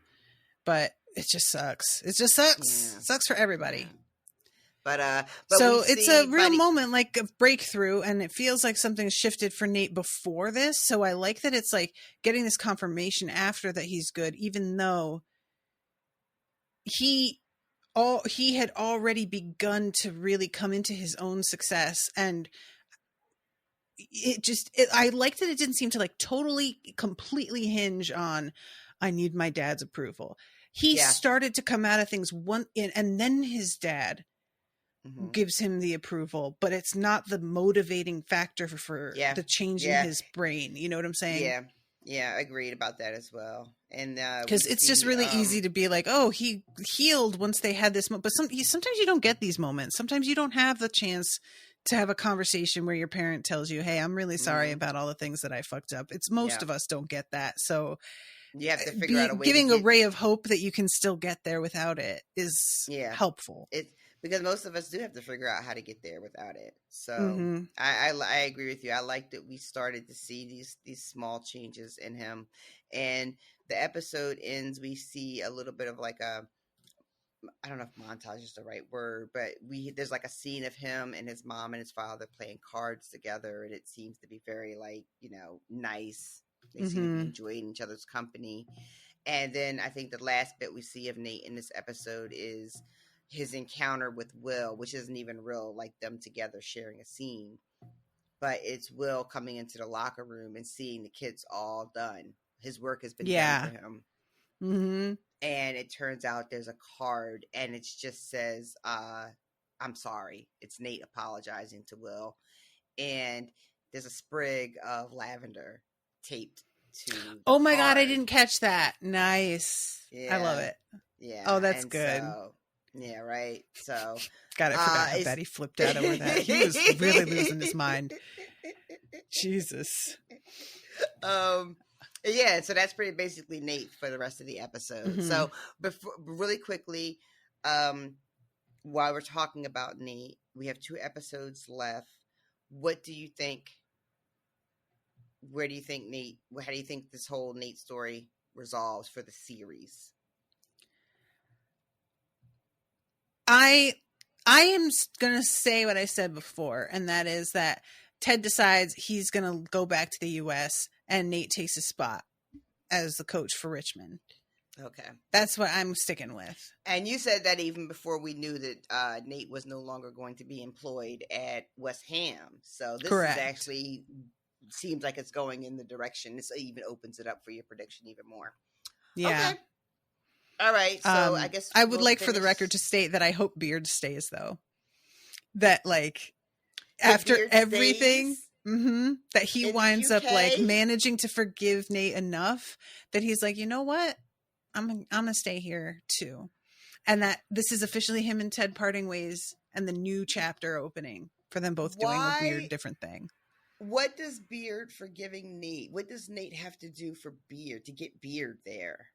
but it just sucks. It just sucks. It sucks for everybody. But so it's a real moment, like of breakthrough, and it feels like something shifted for Nate before this. So I like that it's like getting this confirmation after that he's good, even though he had already begun to really come into his own success. And I liked that it didn't seem to like totally completely hinge on, I need my dad's approval. He started to come out of things and then his dad gives him the approval, but it's not the motivating factor for the change in his brain. You know what I'm saying? Yeah, agreed about that as well. And because it's just really easy to be like, oh, he healed once they had this but sometimes you don't get these moments. Sometimes you don't have the chance to have a conversation where your parent tells you, hey, I'm really sorry about all the things that I fucked up. It's most of us don't get that. So you have to figure out a way giving a ray of hope that you can still get there without it is helpful. Because most of us do have to figure out how to get there without it. So I agree with you. I like that we started to see these small changes in him. And the episode ends, we see a little bit of like I don't know if montage is the right word, but there's like a scene of him and his mom and his father playing cards together. And it seems to be very like, you know, nice. They seem to be enjoying each other's company. And then I think the last bit we see of Nate in this episode is his encounter with Will, which isn't even real, like them together sharing a scene, but it's Will coming into the locker room and seeing the kids all done. His work has been done for him. And it turns out there's a card and it just says, I'm sorry. It's Nate apologizing to Will. And there's a sprig of lavender taped to oh my God, I didn't catch that. Nice. I love it. Yeah. Oh, that's good. Yeah, right. So God, I forgot how bad he flipped out over that. He was really losing his mind. Jesus. Yeah, so that's pretty basically Nate for the rest of the episode. So really quickly, while we're talking about Nate, we have 2 episodes left. What do you think? Where do you think Nate? How do you think this whole Nate story resolves for the series? I am going to say what I said before, and that is that Ted decides he's going to go back to the U.S. and Nate takes his spot as the coach for Richmond. Okay. That's what I'm sticking with. And you said that even before we knew that Nate was no longer going to be employed at West Ham. So this is actually seems like it's going in the direction. This even opens it up for your prediction even more. Yeah. Okay. All right, so I guess I would like for the record to state that I hope Beard stays, though. That like after everything, That he winds up like managing to forgive Nate enough that he's like, you know what? I'm gonna stay here too. And that this is officially him and Ted parting ways and the new chapter opening for them both doing a weird different thing. What does Beard forgiving Nate? What does Nate have to do for Beard to get Beard there?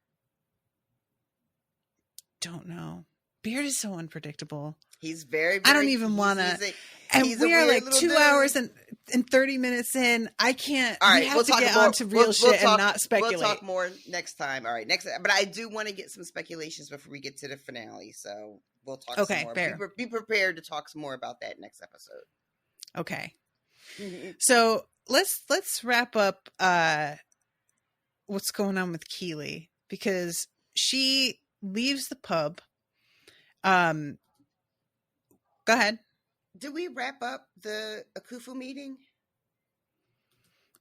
Don't know. Beard is so unpredictable. He's very, I don't even want to. And we are like 2 hours and 30 minutes in. I can't. All right, we have to get on to real shit and not speculate. We'll talk more next time. All right, next. But I do want to get some speculations before we get to the finale. So we'll talk some more. Fair. Be prepared to talk some more about that next episode. Okay. So let's wrap up what's going on with Keely, because she leaves the pub. Go ahead. Did we wrap up the Akufu meeting?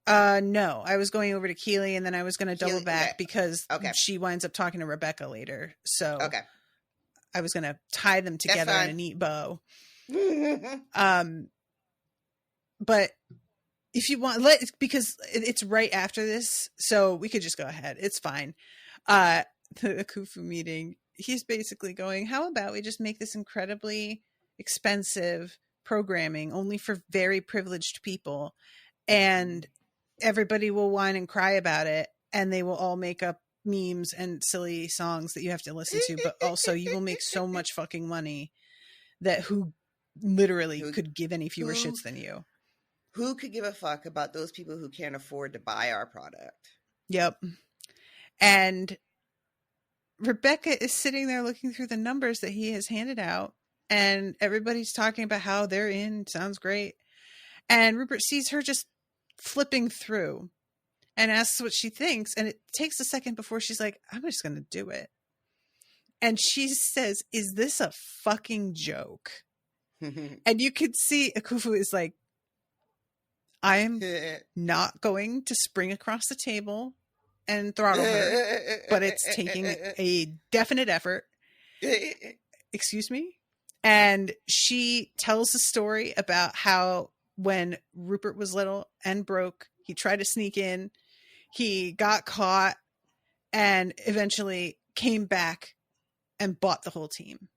No, I was going over to Keely and then I was going to double back because she winds up talking to Rebecca later. So I was going to tie them together in a neat bow. But if you want, because it's right after this, so we could just go ahead. It's fine. The Akufu meeting, he's basically going, how about we just make this incredibly expensive programming only for very privileged people, and everybody will whine and cry about it, and they will all make up memes and silly songs that you have to listen to, but also you will make so much fucking money that who could give any fewer shits than you. Who could give a fuck about those people who can't afford to buy our product? Yep. And Rebecca is sitting there looking through the numbers that he has handed out, and everybody's talking about how they're in. Sounds great. And Rupert sees her just flipping through and asks what she thinks. And it takes a second before she's like, I'm just going to do it. And she says, is this a fucking joke? And you could see Akufu is like, I'm not going to spring across the table and throttle her, but it's taking a definite effort. Excuse me? And she tells a story about how when Rupert was little and broke, he tried to sneak in, he got caught, and eventually came back and bought the whole team.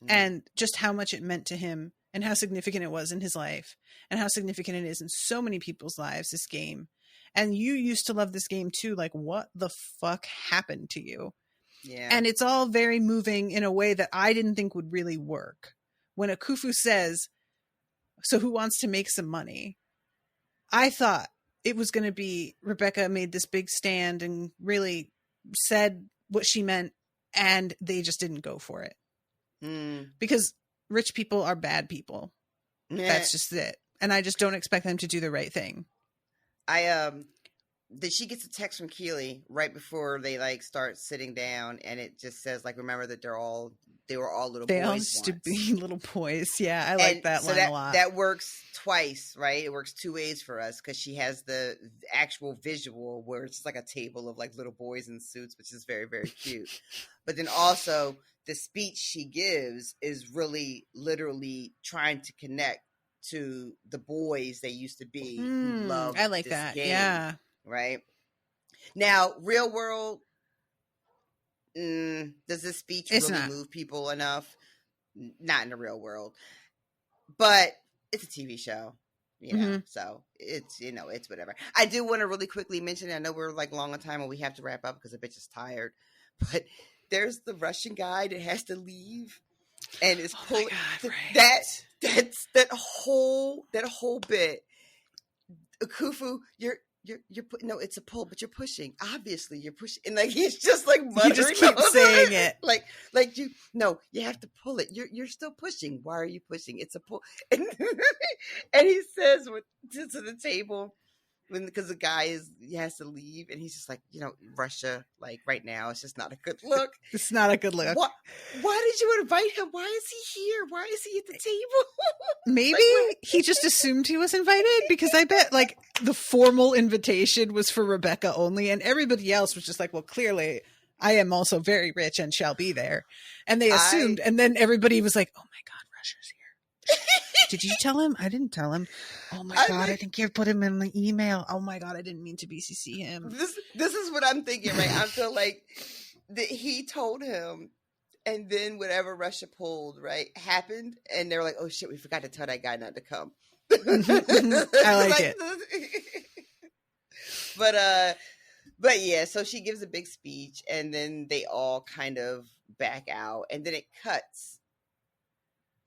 And just how much it meant to him and how significant it was in his life and how significant it is in so many people's lives, this game. And you used to love this game too. Like, what the fuck happened to you? Yeah. And it's all very moving in a way that I didn't think would really work. When Akufu says, so who wants to make some money? I thought it was going to be Rebecca made this big stand and really said what she meant, and they just didn't go for it. Because rich people are bad people. That's just it. And I just don't expect them to do the right thing. She gets a text from Keely right before they like start sitting down, and it just says like, remember that they were all little boys. They all used to be little boys. Yeah, I like that line a lot. That works twice, right? It works two ways for us because she has the actual visual where it's like a table of like little boys in suits, which is very, very cute. But then also the speech she gives is really literally trying to connect to the boys they used to be who loved I like that. Game, yeah. Right? Now, real world, does this speech really move people enough? Not in the real world. But it's a TV show, you know, so it's, you know, it's whatever. I do want to really quickly mention, I know we're like long on time and we have to wrap up because the bitch is tired, but there's the Russian guy that has to leave and is pulling that whole bit. Akufu, you're no, it's a pull, but you're pushing. Obviously, you're pushing, and like he's just like muttering. You just keep saying it, like you have to pull it. You're still pushing. Why are you pushing? It's a pull, and he says to the table because the guy he has to leave, and he's just like, you know, Russia, like right now, it's just not a good look. It's not a good look. Why did you invite him? Why is he here? Why is he at the table? Maybe he just assumed he was invited, because I bet like the formal invitation was for Rebecca only, and everybody else was just like, well, clearly I am also very rich and shall be there. And they assumed, and then everybody was like, oh my God, Russia's here. did you tell him? I didn't tell him. Oh my God, I think you put him in the email. Oh my God, I didn't mean to BCC him. This is what I'm thinking, right? I feel like that he told him, and then whatever Russia pulled, right, happened, and they're like, oh shit, we forgot to tell that guy not to come. I like it. But yeah, so she gives a big speech, and then they all kind of back out, and then it cuts,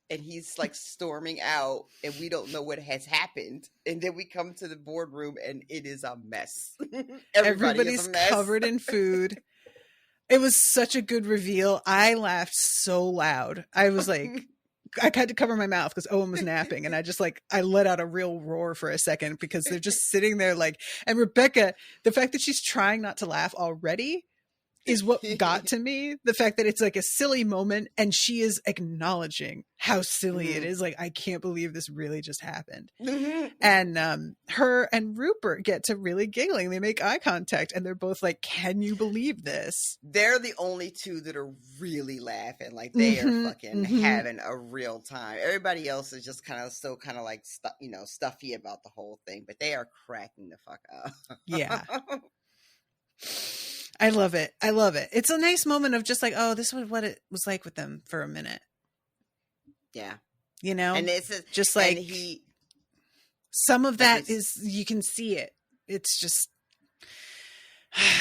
and he's like storming out, and we don't know what has happened, and then we come to the boardroom, and it is a mess. Everybody's covered in food. It was such a good reveal. I laughed so loud. I was like, I had to cover my mouth because Owen was napping, and I let out a real roar for a second because they're just sitting there like, and Rebecca, the fact that she's trying not to laugh already is what got to me. The fact that it's like a silly moment and she is acknowledging how silly it is. Like, I can't believe this really just happened. And her and Rupert get to really giggling. They make eye contact and they're both like, can you believe this? They're the only two that are really laughing. Like, they are fucking having a real time. Everybody else is just kind of still kind of like, stuffy about the whole thing, but they are cracking the fuck up. Yeah. I love it. I love it. It's a nice moment of just like, oh, this was what it was like with them for a minute. Yeah. You know? And it's just like some of that is, you can see it. It's just,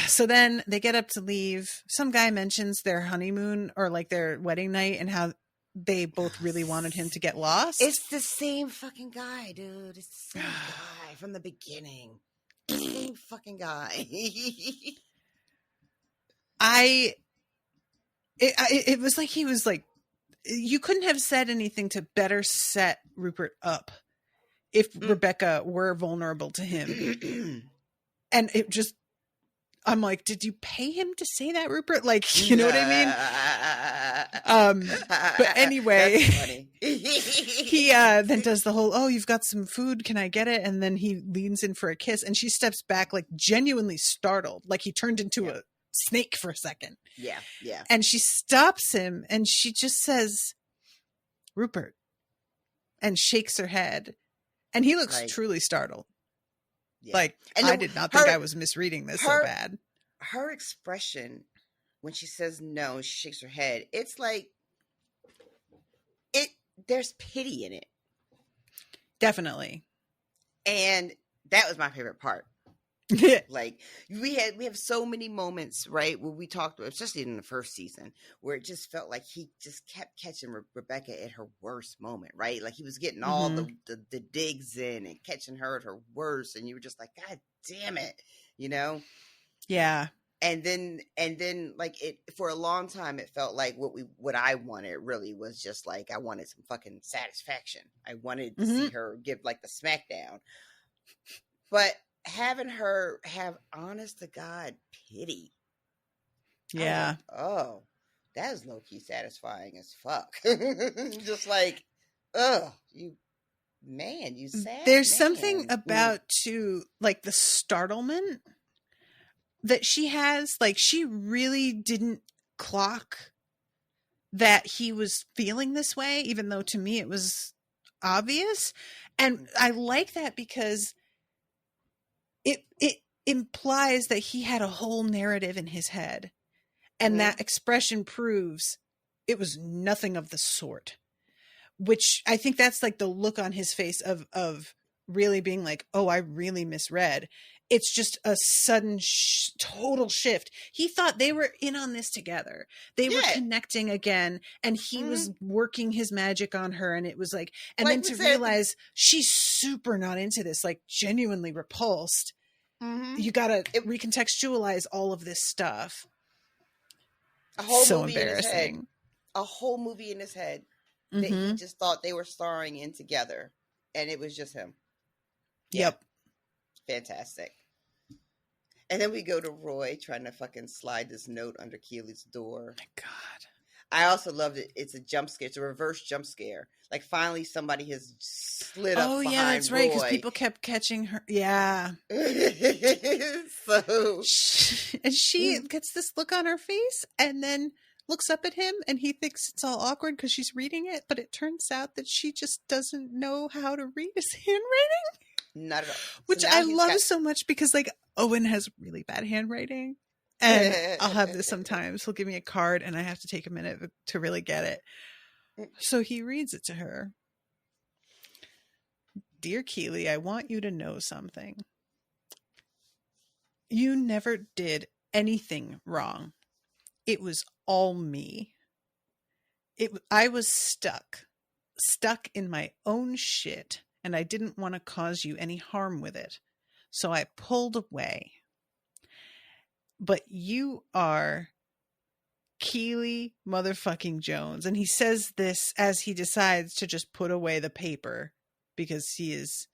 so then they get up to leave. Some guy mentions their honeymoon or like their wedding night and how they both really wanted him to get lost. It's the same fucking guy, dude. It's the same guy from the beginning. Same fucking guy. It was like he was like, you couldn't have said anything to better set Rupert up if Rebecca were vulnerable to him. And it just, I'm like, did you pay him to say that, Rupert? Like, you know what I mean? But anyway, he then does the whole, oh, you've got some food, can I get it? And then he leans in for a kiss and she steps back like genuinely startled, like he turned into a snake for a second. Yeah. And she stops him and she just says, Rupert, and shakes her head. And he looks truly startled. Yeah. Like, and I did not think I was misreading this so bad. Her expression when she says no, she shakes her head. It's like, there's pity in it. Definitely. And that was my favorite part. Like, we have so many moments, right, where we talked, especially in the first season, where it just felt like he just kept catching Rebecca at her worst moment, right? Like, he was getting all the digs in and catching her at her worst, and you were just like, God damn it, you know? Yeah. And then like, it for a long time it felt like what I wanted really was just like, I wanted some fucking satisfaction. I wanted to see her give like the smackdown. But having her have honest to God pity. Yeah. Like, oh, that is low key satisfying as fuck. Just like, oh, you sad. There's something about too, like the startlement that she has. Like, she really didn't clock that he was feeling this way, even though to me it was obvious. And I like that because it implies that he had a whole narrative in his head, and that expression proves it was nothing of the sort, which I think that's like the look on his face of really being like, oh, I really misread. It's just a sudden total shift. He thought they were in on this together. They were connecting again, and he was working his magic on her, and it was like, and then to realize she's super not into this, like genuinely repulsed. You gotta recontextualize all of this stuff. A whole so movie embarrassing. In his head. A whole movie in his head that he just thought they were starring in together, and it was just him. Yep. Fantastic. And then we go to Roy trying to fucking slide this note under Keely's door. Oh my God. I also loved it. It's a jump scare. It's a reverse jump scare. Like, finally somebody has slid up behind Roy. Oh, yeah, that's right, because people kept catching her. Yeah. So. And she gets this look on her face, and then looks up at him and he thinks it's all awkward because she's reading it, but it turns out that she just doesn't know how to read his handwriting. Not at all. Which I love so much because like Owen has really bad handwriting. And I'll have this sometimes. He'll give me a card and I have to take a minute to really get it. So he reads it to her. Dear Keely, I want you to know something. You never did anything wrong. It was all me. I was stuck in my own shit, and I didn't want to cause you any harm with it. So I pulled away. But you are Keely motherfucking Jones. And he says this as he decides to just put away the paper because he is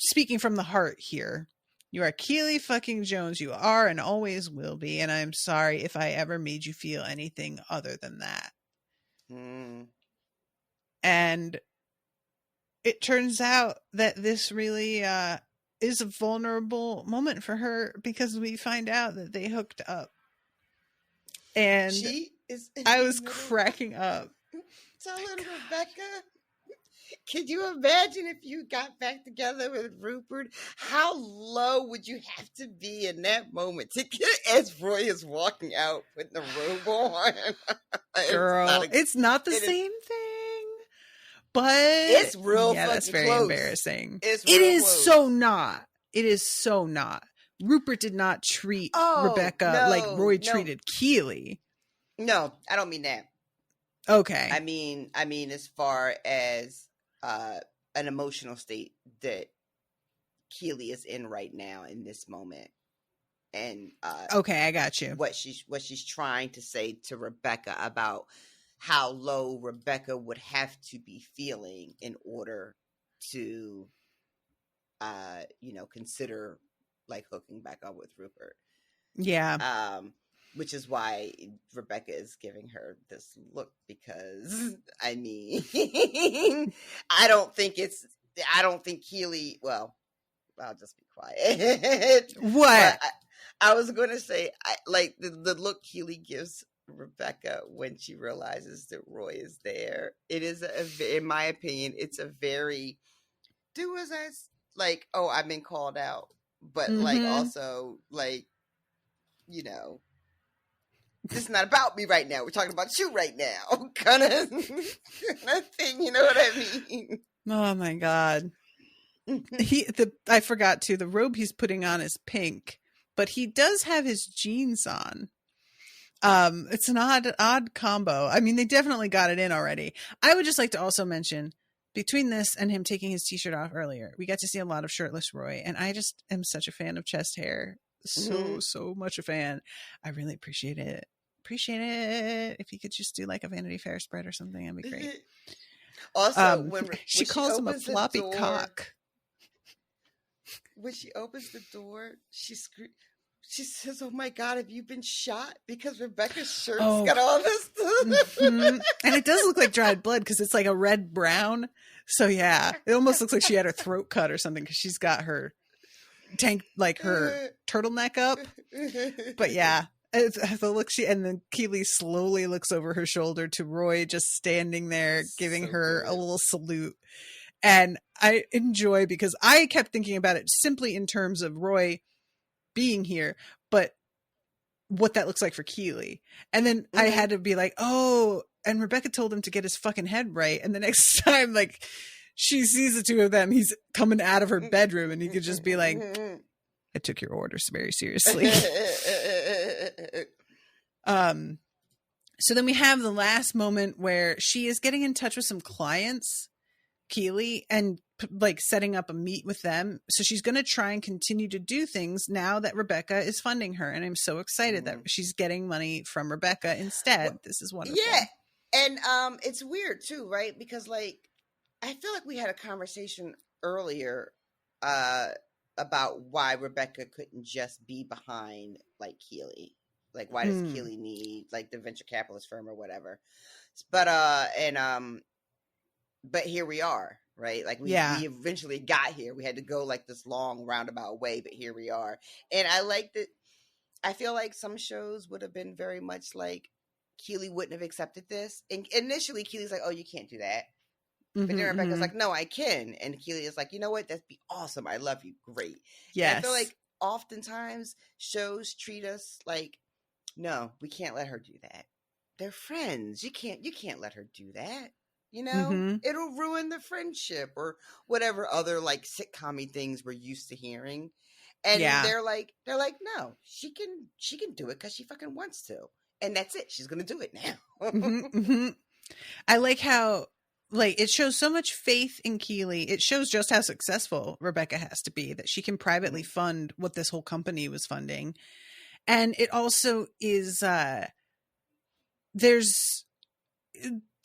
speaking from the heart here. You are Keely fucking Jones. You are and always will be. And I'm sorry if I ever made you feel anything other than that. And it turns out that this really is a vulnerable moment for her because we find out that they hooked up. And I was cracking up. Telling Rebecca, could you imagine if you got back together with Rupert? How low would you have to be in that moment to get as Roy is walking out putting the robe on? Girl, it's not the same thing. But it's real fucking that's very close. Embarrassing. It is so not. It is so not. Rupert did not treat Rebecca like Roy treated Keely. No, I don't mean that. Okay. I mean as far as an emotional state that Keely is in right now in this moment. And okay, I got you. What she's trying to say to Rebecca about how low Rebecca would have to be feeling in order to consider like hooking back up with Rupert. Yeah. Which is why Rebecca is giving her this look because I mean I don't think Keely, well, I'll just be quiet. What? I was going to say like the look Keely gives Rebecca when she realizes that Roy is there. It is in my opinion, it's a very do as I like, oh, I've been called out, but like also like, this is not about me right now. We're talking about you right now. kind of thing, you know what I mean? Oh my God. I forgot to, the robe he's putting on is pink, but he does have his jeans on. It's an odd combo. I mean, they definitely got it in already. I would just like to also mention between this and him taking his t-shirt off earlier, we got to see a lot of shirtless Roy, and I just am such a fan of chest hair. So much a fan. I really appreciate it. If you could just do like a Vanity Fair spread or something, that'd be great. Also, when she calls him a floppy cock. When she opens the door, she says, "Oh my God, have you been shot?" Because Rebecca's shirt's got all this stuff. And it does look like dried blood because it's like a red brown. So yeah, it almost looks like she had her throat cut or something because she's got her her turtleneck up. But yeah, the look and then Keely slowly looks over her shoulder to Roy just standing there giving her a little salute. And I enjoy because I kept thinking about it simply in terms of Roy being here, but what that looks like for Keely. And then I had to be like, oh, and Rebecca told him to get his fucking head right. And the next time, like, she sees the two of them, he's coming out of her bedroom and he could just be like, I took your orders very seriously. So then we have the last moment where she is getting in touch with some clients, Keely, and like setting up a meet with them. So she's going to try and continue to do things now that Rebecca is funding her. And I'm so excited that she's getting money from Rebecca instead. Well, this is wonderful. Yeah. And it's weird too, right? Because like, I feel like we had a conversation earlier about why Rebecca couldn't just be behind like Keely. Like, why does Keely need like the venture capitalist firm or whatever? But but here we are, right? Like we eventually got here. We had to go like this long roundabout way, but here we are. And I like that. I feel like some shows would have been very much like Keely wouldn't have accepted this. And initially, Keely's like, "Oh, you can't do that." But then Rebecca's like, "No, I can." And Keely is like, "You know what? That'd be awesome. I love you. Great." Yes. And I feel like oftentimes shows treat us like, "No, we can't let her do that. They're friends. You can't let her do that. You know, it'll ruin the friendship," or whatever other like sitcom-y things we're used to hearing. And they're like, "No, she can do it because she fucking wants to, and that's it. She's gonna do it now." I like how like it shows so much faith in Keely. It shows just how successful Rebecca has to be, that she can privately fund what this whole company was funding. And it also is there's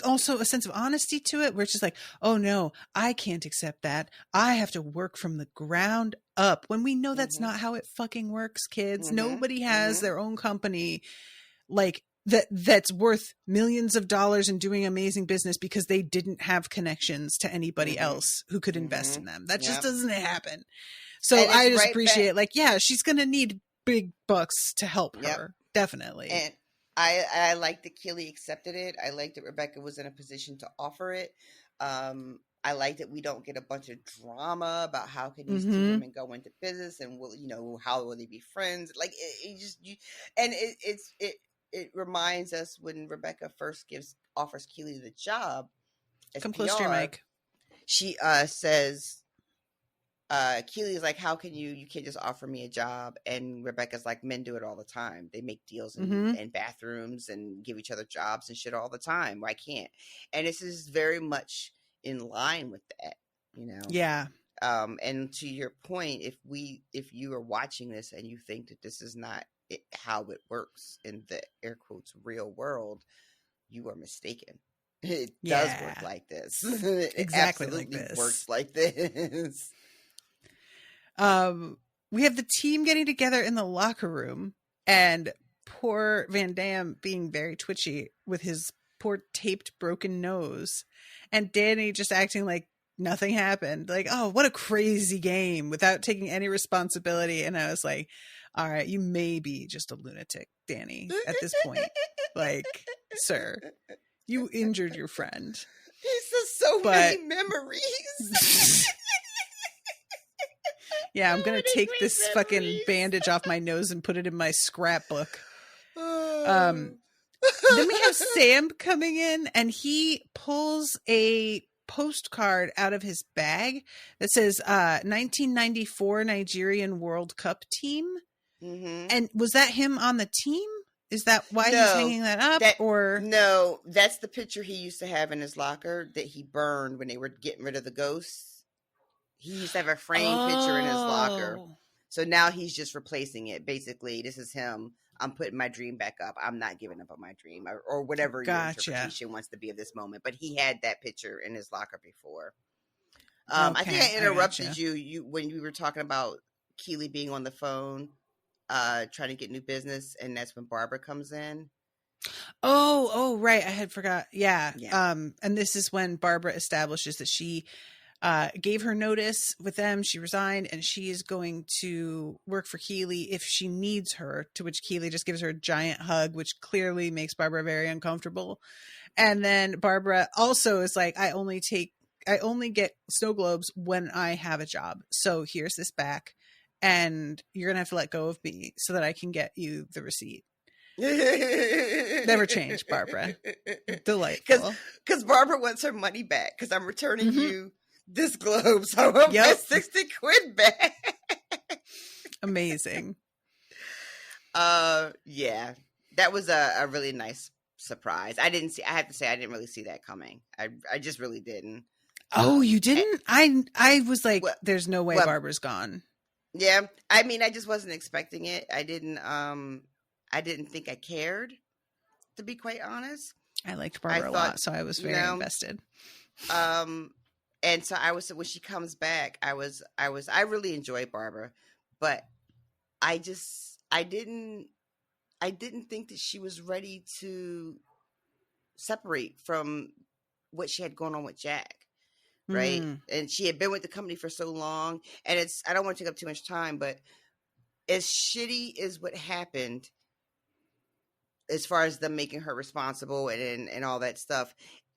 also a sense of honesty to it, where it's just like, "Oh no, I can't accept that. I have to work from the ground up," when we know that's not how it fucking works, kids. Nobody has their own company like that's worth millions of dollars and doing amazing business because they didn't have connections to anybody else who could invest in them. That just doesn't happen. So I just appreciate like, yeah, she's going to need big bucks to help her. Definitely. And I like that Keely accepted it. I like that Rebecca was in a position to offer it. I like that we don't get a bunch of drama about how can these two women go into business and how will they be friends? Like it reminds us when Rebecca first offers Keely the job as Come PR, close to your mic. She says, Keely's like, "How can you can't just offer me a job?" And Rebecca's like, "Men do it all the time. They make deals in bathrooms and give each other jobs and shit all the time. Why can't?" And this is very much in line with that, Yeah. And to your point, if you are watching this and you think that this is not how it works in the air quotes real world, you are mistaken. It does work like this. It exactly absolutely like this. Works like this. We have the team getting together in the locker room, and poor Van Damme being very twitchy with his poor taped broken nose, and Danny just acting like nothing happened. Like, "Oh, what a crazy game," without taking any responsibility. And I was like, all right, you may be just a lunatic, Danny, at this point. Like, sir, you injured your friend. He says many memories. Yeah, I'm going to take this fucking bandage off my nose and put it in my scrapbook. Then we have Sam coming in, and he pulls a postcard out of his bag that says 1994 Nigerian World Cup team. And was that him on the team? Is that why he's hanging that up? No, that's the picture he used to have in his locker that he burned when they were getting rid of the ghosts. He used to have a framed picture in his locker. So now he's just replacing it. Basically, this is him. I'm putting my dream back up. I'm not giving up on my dream, or whatever your interpretation wants to be of this moment. But he had that picture in his locker before. I think I interrupted you when you were talking about Keely being on the phone, trying to get new business, and that's when Barbara comes in. Oh, right. I had forgot. Yeah. And this is when Barbara establishes that she gave her notice with them. She resigned, and she is going to work for Keely if she needs her, to which Keely just gives her a giant hug, which clearly makes Barbara very uncomfortable. And then Barbara also is like, I only get snow globes when I have a job. So here's this back, and you're going to have to let go of me so that I can get you the receipt. Never change, Barbara. Delightful. Because Barbara wants her money back, because I'm returning you this globe, so I want my 60 quid back. Amazing. Yeah, that was a really nice surprise. I have to say I didn't really see that coming. I just really didn't. Oh, you didn't? I was like, there's no way Barbara's gone. Yeah, I mean, I just wasn't expecting it. I didn't think I cared, to be quite honest. I liked Barbara a lot, so I was very invested. And so when she comes back, I really enjoyed Barbara, but I didn't think that she was ready to separate from what she had going on with Jack. Right. And she had been with the company for so long, and I don't want to take up too much time, but as shitty as what happened, as far as them making her responsible and all that stuff,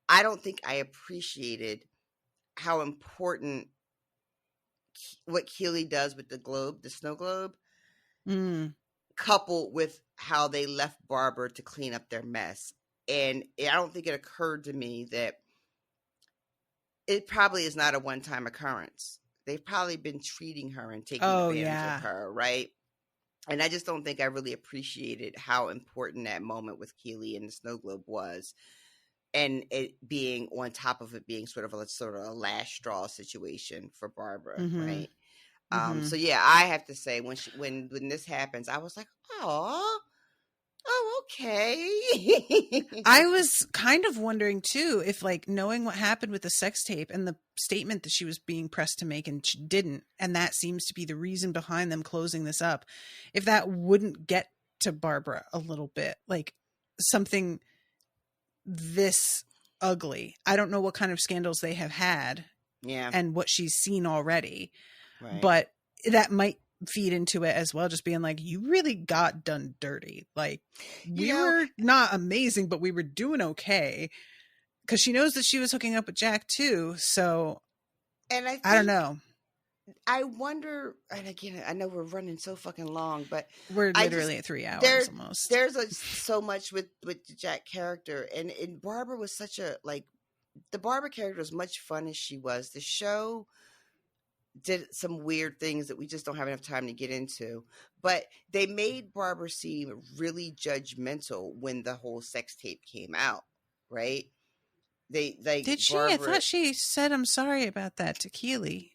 I don't think I appreciated how important what Keely does with the globe, the snow globe, coupled with how they left Barbara to clean up their mess. And I don't think it occurred to me that it probably is not a one-time occurrence. They've probably been treating her and taking advantage of her, right? And I just don't think I really appreciated how important that moment with Keely and the snow globe was. And it being on top of it being sort of a last straw situation for Barbara, right? So yeah, I have to say when this happens, I was like, oh, okay. I was kind of wondering too if, like, knowing what happened with the sex tape and the statement that she was being pressed to make and she didn't, and that seems to be the reason behind them closing this up, if that wouldn't get to Barbara a little bit, like something this ugly. I don't know what kind of scandals they have had, and what she's seen already, right. But that might feed into it as well, just being like, you really got done dirty. Like, we were not amazing, but we were doing okay, because she knows that she was hooking up with Jack too. So, and I don't know. I wonder, and again, I know we're running so fucking long, but we're literally at 3 hours almost. There's so much with the Jack character, and Barbara was such a, like, the Barbara character was much fun as she was. The show did some weird things that we just don't have enough time to get into, but they made Barbara seem really judgmental when the whole sex tape came out, right? Did she? I thought she said, "I'm sorry about that" to Keely.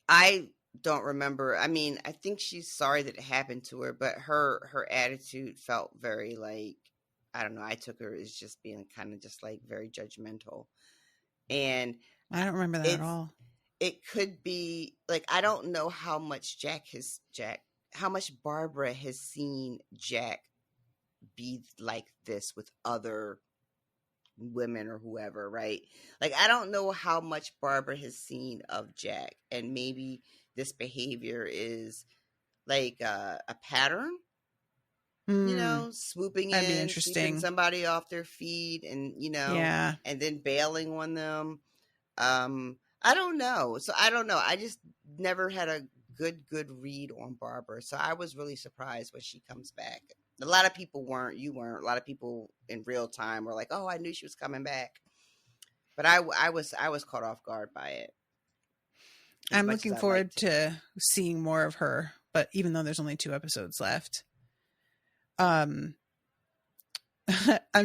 I don't remember. I mean, I think she's sorry that it happened to her, but her attitude felt very, like, I don't know. I took her as just being kind of just like very judgmental, and I don't remember that at all. It could be like, I don't know how much how much Barbara has seen Jack be like this with other women or whoever, right? Like, I don't know how much Barbara has seen of Jack, and maybe this behavior is like a pattern, swooping That'd in, be interesting. sweeping somebody off their feet, and and then bailing on them. I don't know. So I don't know. I just never had a good read on Barbara. So I was really surprised when she comes back. A lot of people weren't. You weren't. A lot of people in real time were like, "Oh, I knew she was coming back," but I was caught off guard by it. I'm looking forward to seeing more of her, but even though there's only 2 episodes left, I'm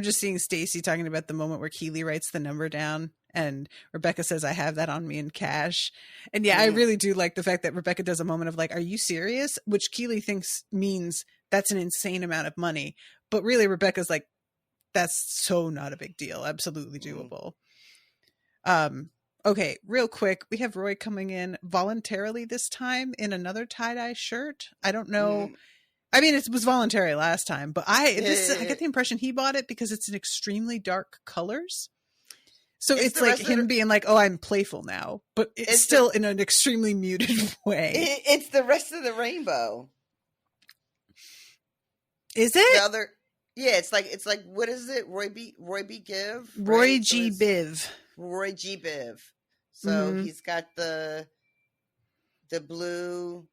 just seeing Stacey talking about the moment where Keely writes the number down. And Rebecca says, "I have that on me in cash." And I really do like the fact that Rebecca does a moment of like, "Are you serious?" Which Keely thinks means that's an insane amount of money. But really, Rebecca's like, that's so not a big deal. Absolutely doable. Okay, real quick. We have Roy coming in voluntarily this time in another tie-dye shirt. I don't know. I mean, it was voluntary last time, but I get the impression he bought it because it's in extremely dark colors. So it's like him being like, "Oh, I'm playful now," but it's still in an extremely muted way. It's the rest of the rainbow. Is it? The other, it's like what is it? Roy G. Biv. Roy G. Biv. Roy G. Biv. So he's got the blue,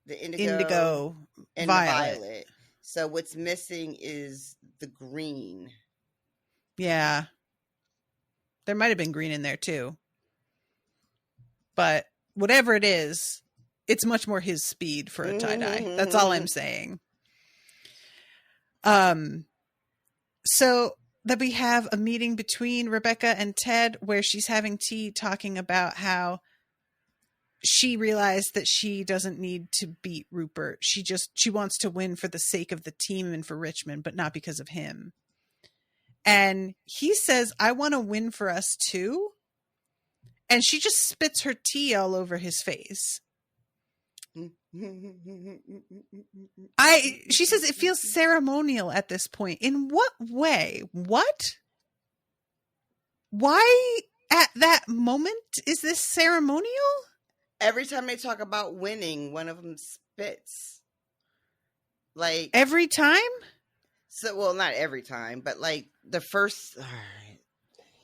the indigo and violet. the violet. So what's missing is the green. Yeah. There might have been green in there too. But whatever it is, it's much more his speed for a tie-dye. That's all I'm saying. So that we have a meeting between Rebecca and Ted where she's having tea talking about how she realized that she doesn't need to beat Rupert. She wants to win for the sake of the team and for Richmond, but not because of him. And he says, "I want to win for us too." And she just spits her tea all over his face. She says it feels ceremonial at this point. In what way? What? Why at that moment is this ceremonial? every time they talk about winning, one of them spits. Like every time? So, well, not every time, but like the first. All right.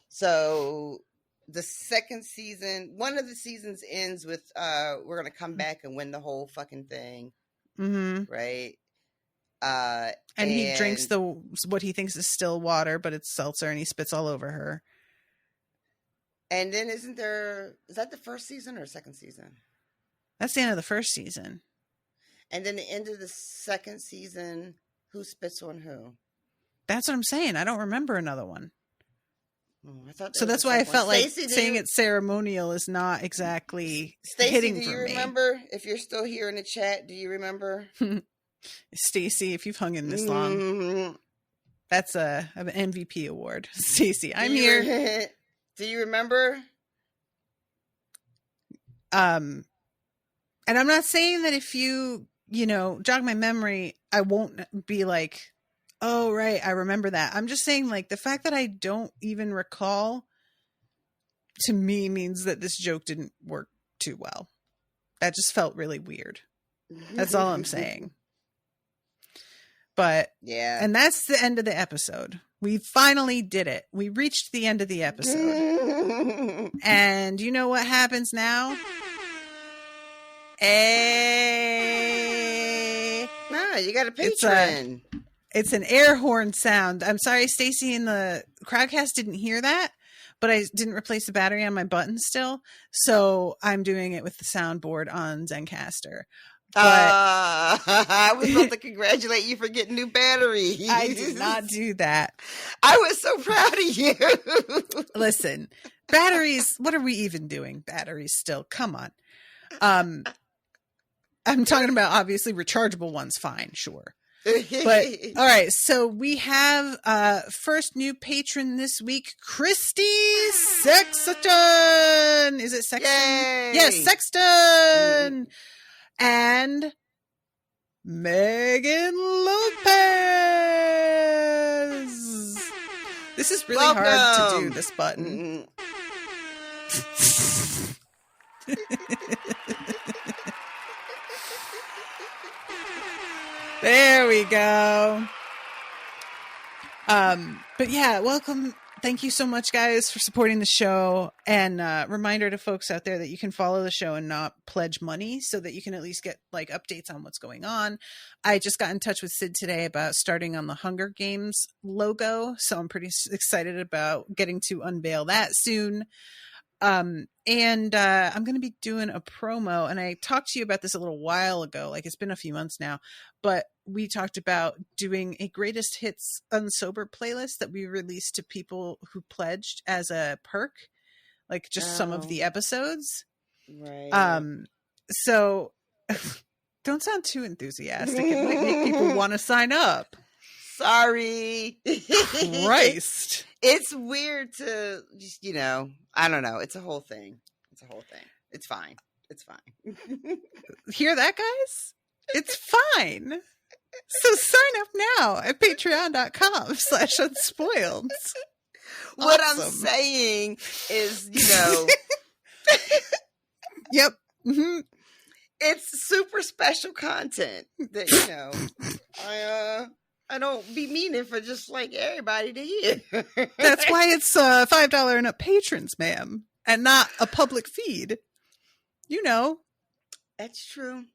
So the second season, one of the seasons ends with we're gonna come back and win the whole fucking thing. Mm-hmm. Right. And he drinks what he thinks is still water, but it's seltzer, and he spits all over her. And then is that the first season or second season? That's the end of the first season. And then the end of the second season, who spits on who? That's what I'm saying. I don't remember another one. I thought so that's why I felt like saying it's ceremonial is not exactly hitting for me. Do you remember? If you're still here in the chat, do you remember? Stacy, if you've hung in this long, that's an MVP award. Stacy, I'm here. Do you remember? And I'm not saying that if you jog my memory, I won't be like, oh, right, I remember that. I'm just saying, like, the fact that I don't even recall, to me, means that this joke didn't work too well. That just felt really weird. That's all I'm saying. But yeah, and that's the end of the episode. We finally did it. We reached the end of the episode. And you know what happens now? No, you got a patron. It's an air horn sound. I'm sorry, Stacy in the crowdcast didn't hear that, but I didn't replace the battery on my button still. So I'm doing it with the soundboard on Zencaster. I was about to congratulate you for getting new batteries. I did not do that. I was so proud of you. Listen, batteries, what are we even doing? Batteries still. Come on. I'm talking about obviously rechargeable ones, fine, sure. But all right, so we have first new patron this week, Christy Sexton. Is it Sexton? Yay! Yes, Sexton. And Megan Lopez. This is really hard to do, this button. There we go. But yeah, welcome. Thank you so much, guys, for supporting the show. And reminder to folks out there that you can follow the show and not pledge money so that you can at least get like updates on what's going on. I just got in touch with Sid today about starting on the Hunger Games logo. So I'm pretty excited about getting to unveil that soon. And I'm going to be doing a promo, and I talked to you about this a little while ago, like it's been a few months now, but we talked about doing a greatest hits unsober playlist that we released to people who pledged as a perk, like just some of the episodes. Right. So don't sound too enthusiastic. It might make people want to sign up. Sorry. Christ. It's weird to just, I don't know. It's a whole thing. It's fine. Hear that, guys? It's fine. So sign up now at patreon.com/unspoiled. What I'm saying is, Yep. Mm-hmm. It's super special content that, I don't be meaning for just like everybody to hear. That's why it's $5 and up patrons, ma'am, and not a public feed. That's true.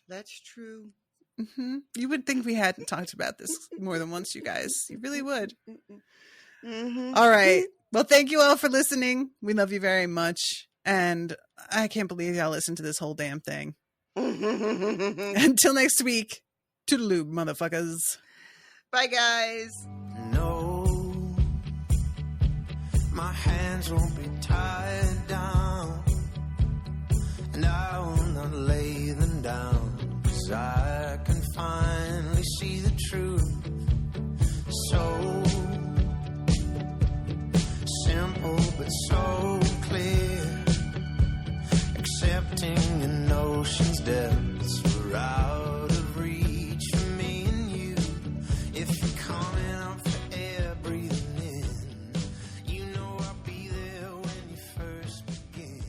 Mm-hmm. You would think we hadn't talked about this more than once, you guys. You really would. Mm-hmm. All right. Well, thank you all for listening. We love you very much. And I can't believe y'all listened to this whole damn thing. Until next week, toodaloo, motherfuckers. Bye, guys. No, my hands won't be tied down, and I will not lay them down, 'cause I can finally see the truth. So simple but so clear, accepting an ocean's depths were out of reach for me and you. If you're coming up for air, breathing in, you know I'll be there when you first begin.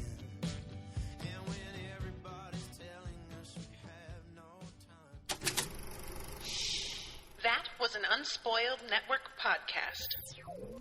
And when everybody Unspoiled Network podcast.